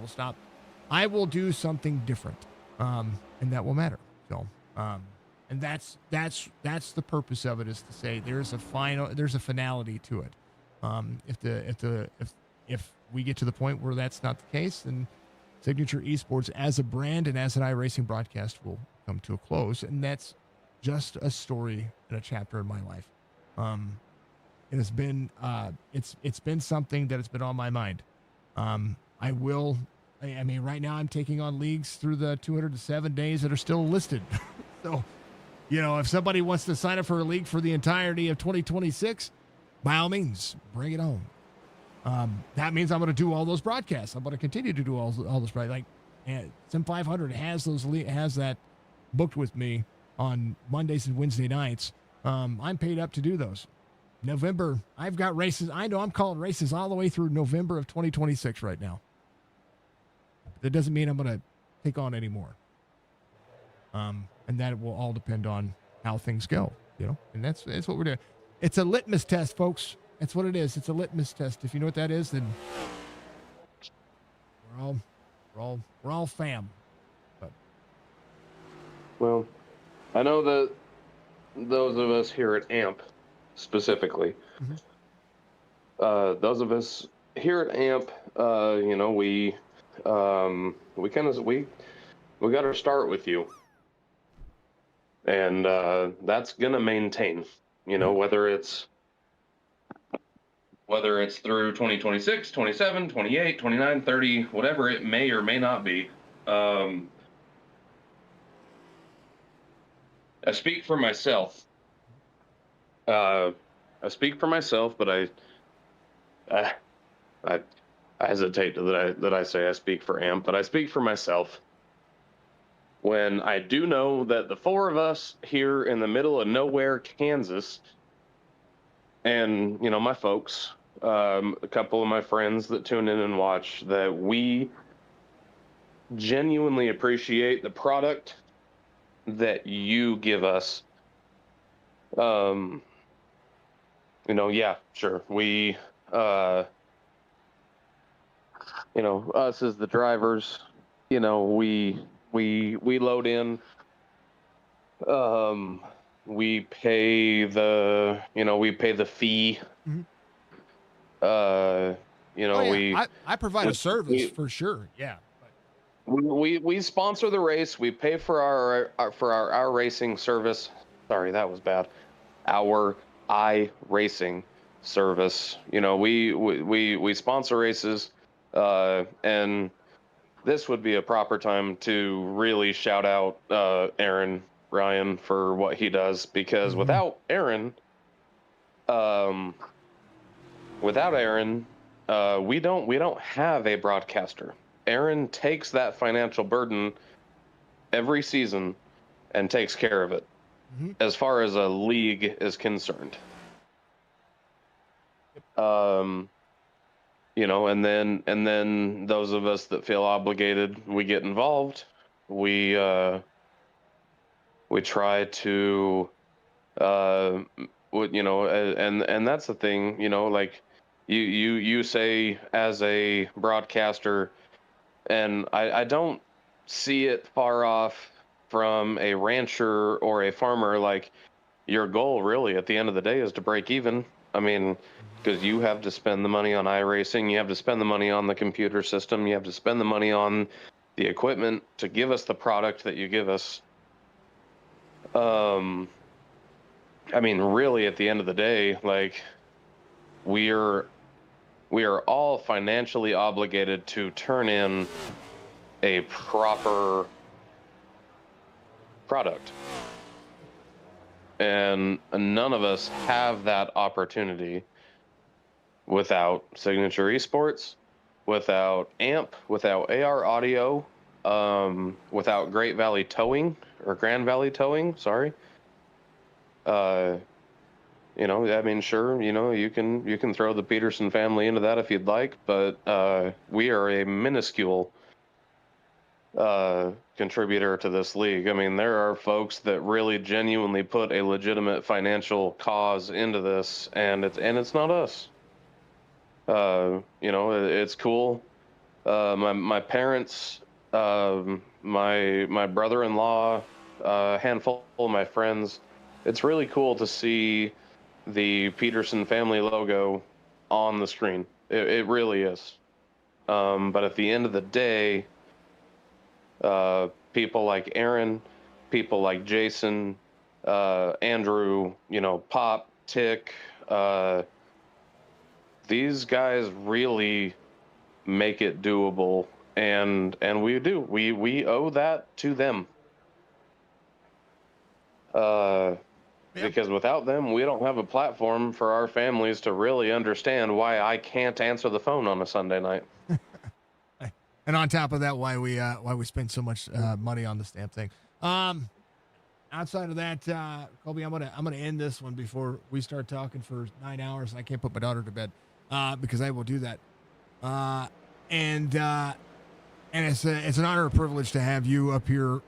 B: I will do something different. And that will matter. So, and that's the purpose of it, is to say there's a finality to it. If we get to the point where that's not the case, then Signature Esports as a brand and as an iRacing broadcast will come to a close. And that's just a story and a chapter in my life. It has been, it's been something that has been on my mind. I mean, right now I'm taking on leagues through the 207 days that are still listed. So, you know, if somebody wants to sign up for a league for the entirety of 2026, by all means, bring it on. That means I'm going to do all those broadcasts. I'm going to continue to do all those broadcasts. Like, Sim 500 has that booked with me on Mondays and Wednesday nights. I'm paid up to do those. November, I've got races. I know I'm calling races all the way through November of 2026 right now. That doesn't mean I'm going to take on any more. And that will all depend on how things go, and that's what we're doing. It's a litmus test, folks. That's what it is. It's a litmus test. If you know what that is, then we're all fam. But
J: Well, I know that those of us here at AMP specifically, those of us here at AMP, we got our start with you, and that's gonna maintain. Whether it's through 2026, 27, 28, 29, 30, whatever it may or may not be. I speak for myself. I speak for myself, but I hesitate that I say I speak for AMP, but I speak for myself when I do know that the four of us here in the middle of nowhere, Kansas, and my folks, a couple of my friends that tune in and watch, that we genuinely appreciate the product that you give us. Yeah, sure. We, us as the drivers, we load in, we pay the fee.
B: I provide a service for sure. Yeah.
J: We sponsor the race. We pay for our iRacing service. Sorry, that was bad. Our iRacing service. We sponsor races, and this would be a proper time to really shout out Aaron Ryan for what he does, because without Aaron, we don't have a broadcaster. Aaron takes that financial burden every season and takes care of it, as far as a league is concerned. And then those of us that feel obligated, we get involved. We try to, and that's the thing, like you say as a broadcaster, and I don't see it far off from a rancher or a farmer. Like, your goal really at the end of the day is to break even. I mean, because you have to spend the money on iRacing, you have to spend the money on the computer system, you have to spend the money on the equipment to give us the product that you give us. I mean, really, at the end of the day, like, we are all financially obligated to turn in a proper product. And none of us have that opportunity without Signature Esports, without AMP, without AR Audio, without Great Valley Towing, or Grand Valley Towing, sorry. I mean, sure, you can throw the Peterson family into that if you'd like, but we are a minuscule contributor to this league. I mean, there are folks that really genuinely put a legitimate financial cause into this, and it's not us. It's cool. My parents, my brother-in-law, a handful of my friends. It's really cool to see the Peterson family logo on the screen. It really is. But at the end of the day, people like Aaron, people like Jason, Andrew, Pop, Tick, these guys really make it doable, and we do. We owe that to them. Because without them, we don't have a platform for our families to really understand why I can't answer the phone on a Sunday night.
B: And on top of that, why we spend so much money on this damn thing. Outside of that, Colby, I'm gonna end this one before we start talking for 9 hours. I can't put my daughter to bed because I will do that. And it's an honor and privilege to have you up here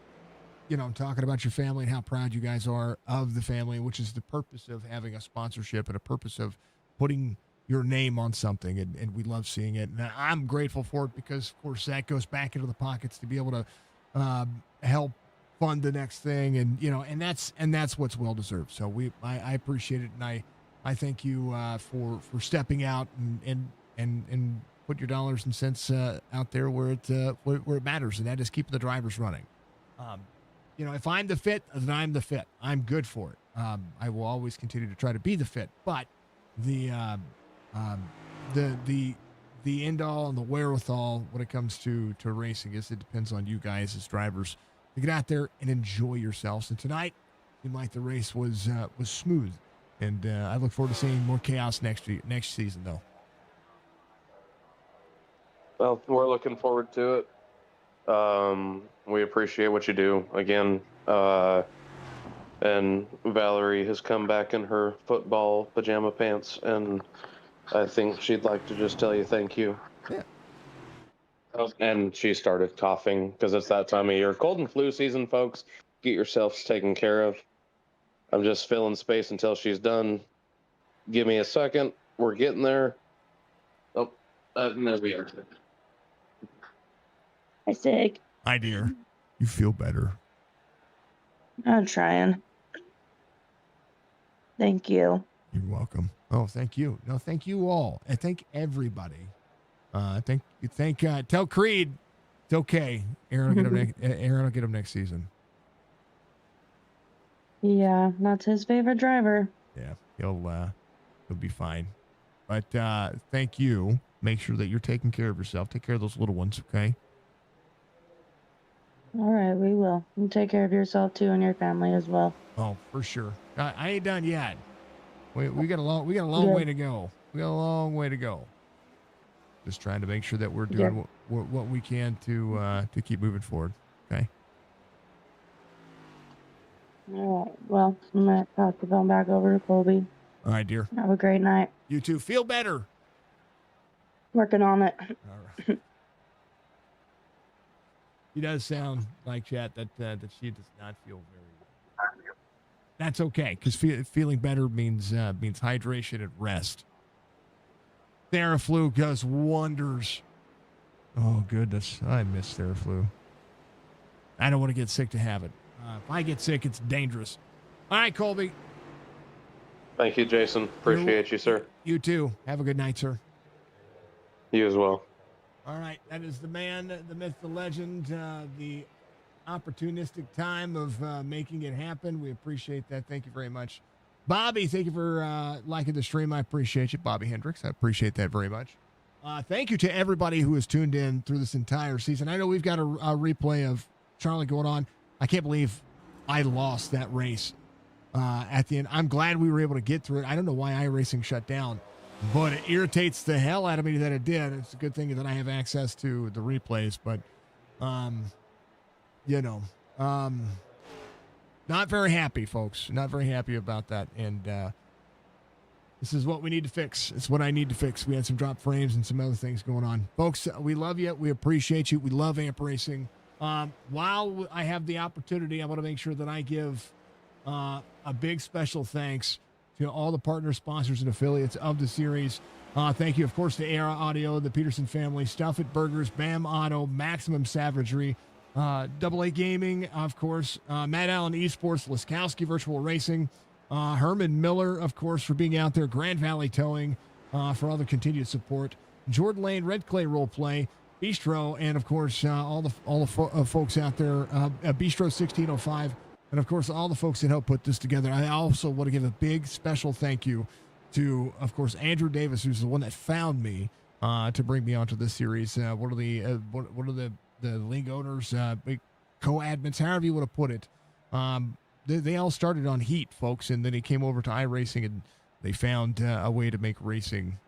B: talking about your family and how proud you guys are of the family, which is the purpose of having a sponsorship and a purpose of putting your name on something. And we love seeing it. And I'm grateful for it because, of course, that goes back into the pockets to be able to help fund the next thing. And that's what's well deserved. So I appreciate it. And I thank you for stepping out and put your dollars and cents out there where it matters. And that is keeping the drivers running. If I'm the fit, then I'm the fit. I'm good for it. I will always continue to try to be the fit, but the end all and the wherewithal when it comes to racing is it depends on you guys as drivers to get out there and enjoy yourselves. And tonight, it seemed like the race was smooth, and I look forward to seeing more chaos next season, though.
J: Well, we're looking forward to it. We appreciate what you do again. And Valerie has come back in her football pajama pants, and I think she'd like to just tell you thank you.
B: Yeah.
J: And she started coughing because it's that time of year. Cold and flu season, folks. Get yourselves taken care of. I'm just filling space until she's done. Give me a second. We're getting there. Oh, there we are.
I: Hi, Sig.
B: Hi, dear. You feel better.
I: I'm trying. Thank you.
B: You're welcome. Oh, thank you. No, thank you all. And thank everybody. Tell Creed it's okay. Aaron will get him next season.
I: Yeah, that's his favorite driver.
B: Yeah, he'll be fine. But thank you. Make sure that you're taking care of yourself. Take care of those little ones, okay?
I: All right, we will. You take care of yourself too and your family as well.
B: Oh, for sure. I ain't done yet. We got a long way to go. We got a long way to go. Just trying to make sure that we're doing what we can to keep moving forward. Okay.
I: All right. Well, I'm gonna pass the phone back over to Colby.
B: All right, dear.
I: Have a great night.
B: You too. Feel better.
I: Working on it.
B: All right. He does sound like chat that she does not feel very well. That's okay, because feeling better means hydration and rest. Theraflu does wonders. Oh goodness, I miss Theraflu. I don't want to get sick to have it. If I get sick, it's dangerous. All right, Colby.
J: Thank you, Jason. Appreciate you, sir.
B: You too. Have a good night, sir.
J: You as well.
B: All right, that is the man, the myth, the legend, the opportunistic time of making it happen. We appreciate that. Thank you very much. Bobby, thank you for liking the stream. I appreciate you. Bobby Hendricks, I appreciate that very much. Thank you to everybody who has tuned in through this entire season. I know we've got a replay of Charlie going on. I can't believe I lost that race at the end. I'm glad we were able to get through it. I don't know why iRacing shut down, but it irritates the hell out of me that it did. It's a good thing that I have access to the replays, but, not very happy, folks. Not very happy about that. And this is what we need to fix. It's what I need to fix. We had some drop frames and some other things going on. Folks, we love you. We appreciate you. We love Amp Racing. While I have the opportunity, I want to make sure that I give a big special thanks to all the partner sponsors and affiliates of the series. Thank you, of course, to Era Audio, the Peterson family, Stuff It Burgers, Bam Auto, Maximum Savagery, AA Gaming, of course, Matt Allen eSports, Laskowski Virtual Racing, Herman Miller, of course, for being out there, Grand Valley Towing, for all the continued support, Jordan Lane, Red Clay Roleplay, Bistro, and of course, all the folks out there, Bistro 1605, and of course, all the folks that helped put this together. I also want to give a big special thank you to, of course, Andrew Davis, who's the one that found me to bring me onto this series. One of the league owners, co-admins, however you want to put it. They all started on Heat, folks, and then he came over to iRacing, and they found a way to make racing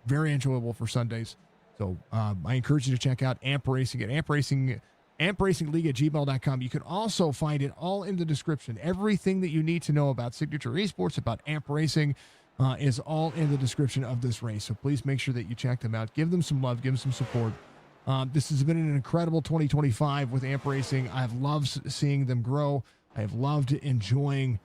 B: very enjoyable for Sundays. So I encourage you to check out Amp Racing at ampracingleague@gmail.com. You can also find it all in the description. Everything that you need to know about Signature Esports, about Amp Racing, is all in the description of this race. So please make sure that you check them out. Give them some love. Give them some support. This has been an incredible 2025 with AMP Racing. I've loved seeing them grow. I have loved enjoying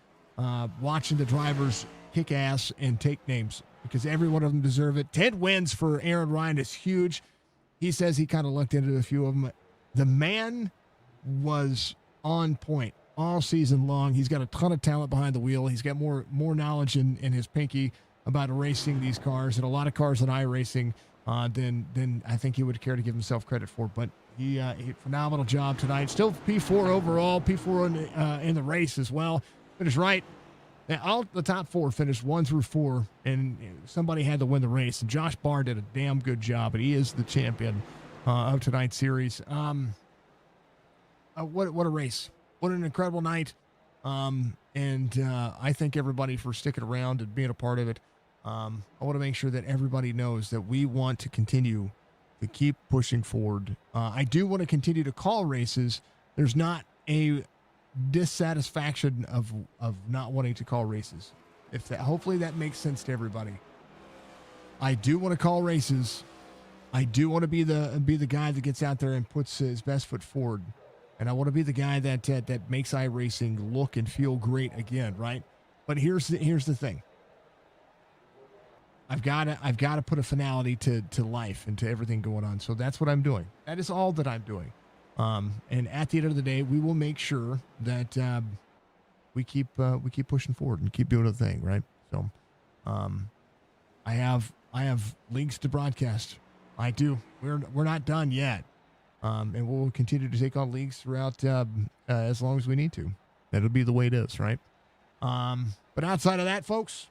B: watching the drivers kick ass and take names because every one of them deserve it. 10 wins for Aaron Ryan is huge. He says he kind of looked into a few of them. The man was on point all season long. He's got a ton of talent behind the wheel. He's got more knowledge in his pinky about racing these cars and a lot of cars in iRacing than I think he would care to give himself credit for. But he phenomenal job tonight. Still P4 overall, P4 in the race as well. Finished right. All the top 4 finished 1 through 4, and somebody had to win the race. And Josh Barr did a damn good job, and he is the champion of tonight's series. What a race! What an incredible night! And I thank everybody for sticking around and being a part of it. I want to make sure that everybody knows that we want to continue to keep pushing forward. I do want to continue to call races. There's not a dissatisfaction of not wanting to call races. Hopefully that makes sense to everybody. I do want to call races. I do want to be the guy that gets out there and puts his best foot forward. And I want to be the guy that makes iRacing look and feel great again, right? But here's the thing. I've got to put a finality to life and to everything going on. So that's what I'm doing. That is all that I'm doing. And at the end of the day, we will make sure that we keep pushing forward and keep doing the thing, right? So, I have leagues to broadcast. I do. We're not done yet, and we'll continue to take on leagues throughout as long as we need to. That'll be the way it is, right? But outside of that, folks,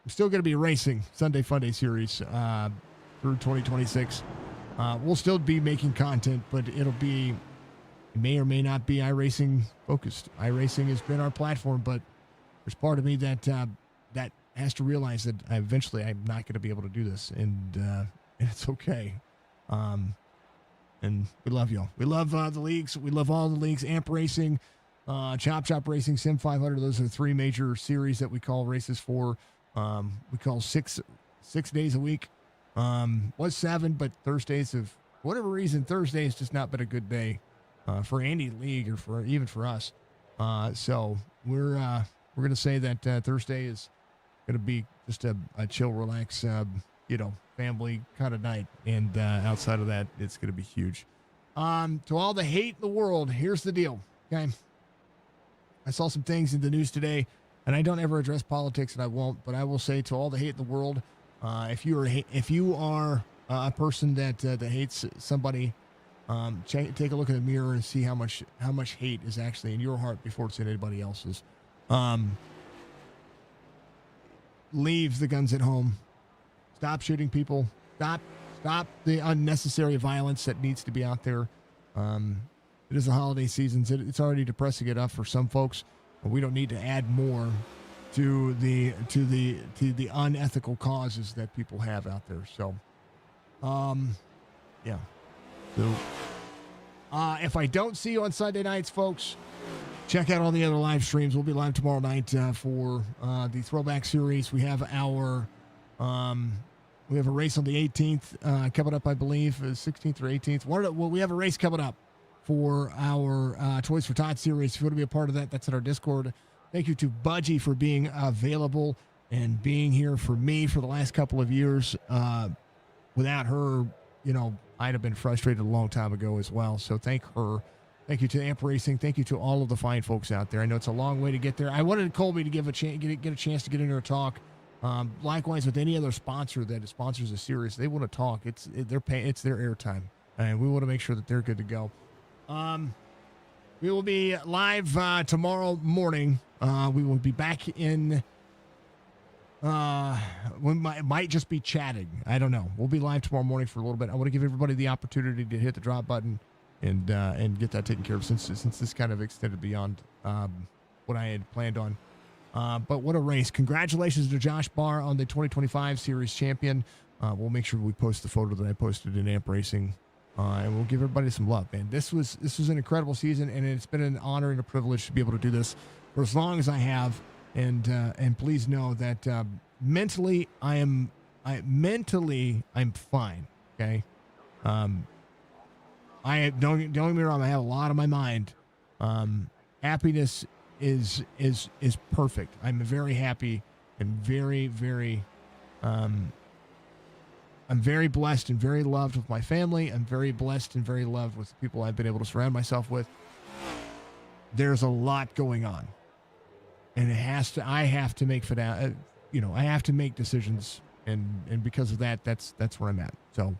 B: I'm still going to be racing Sunday Funday series through 2026. We'll still be making content, but it may or may not be iRacing focused. iRacing has been our platform, but there's part of me that has to realize that eventually I'm not going to be able to do this, and it's okay. And we love y'all. We love the leagues. We love all the leagues. AMP Racing, Chop Chop Racing, Sim 500. Those are the 3 major series that we call races for. We call 6 days a week. Was 7, but Thursdays have, for whatever reason, Thursday has just not been a good day for any league or even for us. So we're going to say that Thursday is going to be just a chill, relax, family kind of night. And outside of that, it's going to be huge. To all the hate in the world, here's the deal. Okay. I saw some things in the news today, and I don't ever address politics, and I won't, but I will say to all the hate in the world, if you are a person that hates somebody, take a look in the mirror and see how much hate is actually in your heart before it's in anybody else's. Leave the guns at home. Stop shooting people. Stop the unnecessary violence that needs to be out there. It is the holiday season. It's already depressing enough for some folks, but we don't need to add more to the unethical causes that people have out there. So, yeah. So, if I don't see you on Sunday nights, folks, check out all the other live streams. We'll be live tomorrow night for the Throwback Series. We have our we have a race on the 18th coming up, I believe, 16th or 18th. We have a race coming up for our Toys for Tots series. If you want to be a part of that, that's in our Discord. Thank you to Budgie for being available and being here for me for the last couple of years. Without her, I'd have been frustrated a long time ago as well. So thank her. Thank you to AMP Racing. Thank you to all of the fine folks out there. I know it's a long way to get there. I wanted Colby to get a chance to get in there and talk. Likewise with any other sponsor that sponsors a series, they want to talk. It's their airtime, and we want to make sure that they're good to go. We will be live tomorrow morning. We will be back in. We might just be chatting. I don't know. We'll be live tomorrow morning for a little bit. I want to give everybody the opportunity to hit the drop button and get that taken care of since this kind of extended beyond what I had planned on. But what a race. Congratulations to Josh Barr on the 2025 series champion. We'll make sure we post the photo that I posted in AMP Racing. And we'll give everybody some love, man. This was an incredible season, and it's been an honor and a privilege to be able to do this for as long as I have. And please know that mentally I'm fine. Okay. don't get me wrong. I have a lot on my mind. Happiness is perfect. I'm very happy and very I'm very blessed and very loved with my family. I'm very blessed and very loved with the people I've been able to surround myself with. There's a lot going on, and I have to make I have to make decisions, and because of that, that's where I'm at. So,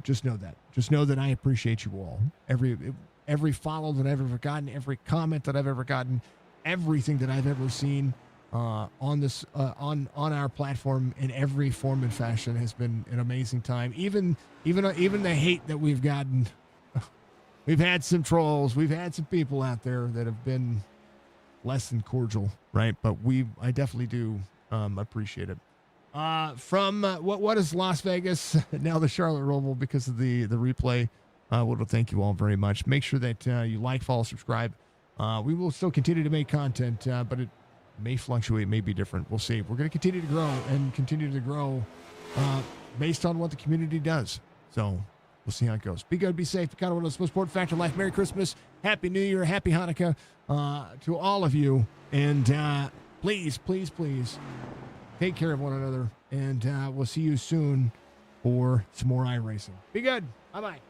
B: just know that I appreciate you all. Every follow that I've ever gotten, every comment that I've ever gotten, everything that I've ever seen on this on our platform in every form and fashion has been an amazing time. Even the hate that we've gotten. We've had some trolls. We've had some people out there that have been less than cordial, right? But I definitely do appreciate it. From what is Las Vegas, now the Charlotte Roval, because of the replay. I want to thank you all very much. Make sure that you like, follow, subscribe. We will still continue to make content, but it may fluctuate, may be different. We'll see. We're going to continue to grow based on what the community does. So we'll see how it goes. Be good, be safe. Be kind of one of those most important factor of life. Merry Christmas, Happy New Year, Happy Hanukkah to all of you. And please take care of one another. And we'll see you soon for some more iRacing. Be good. Bye-bye.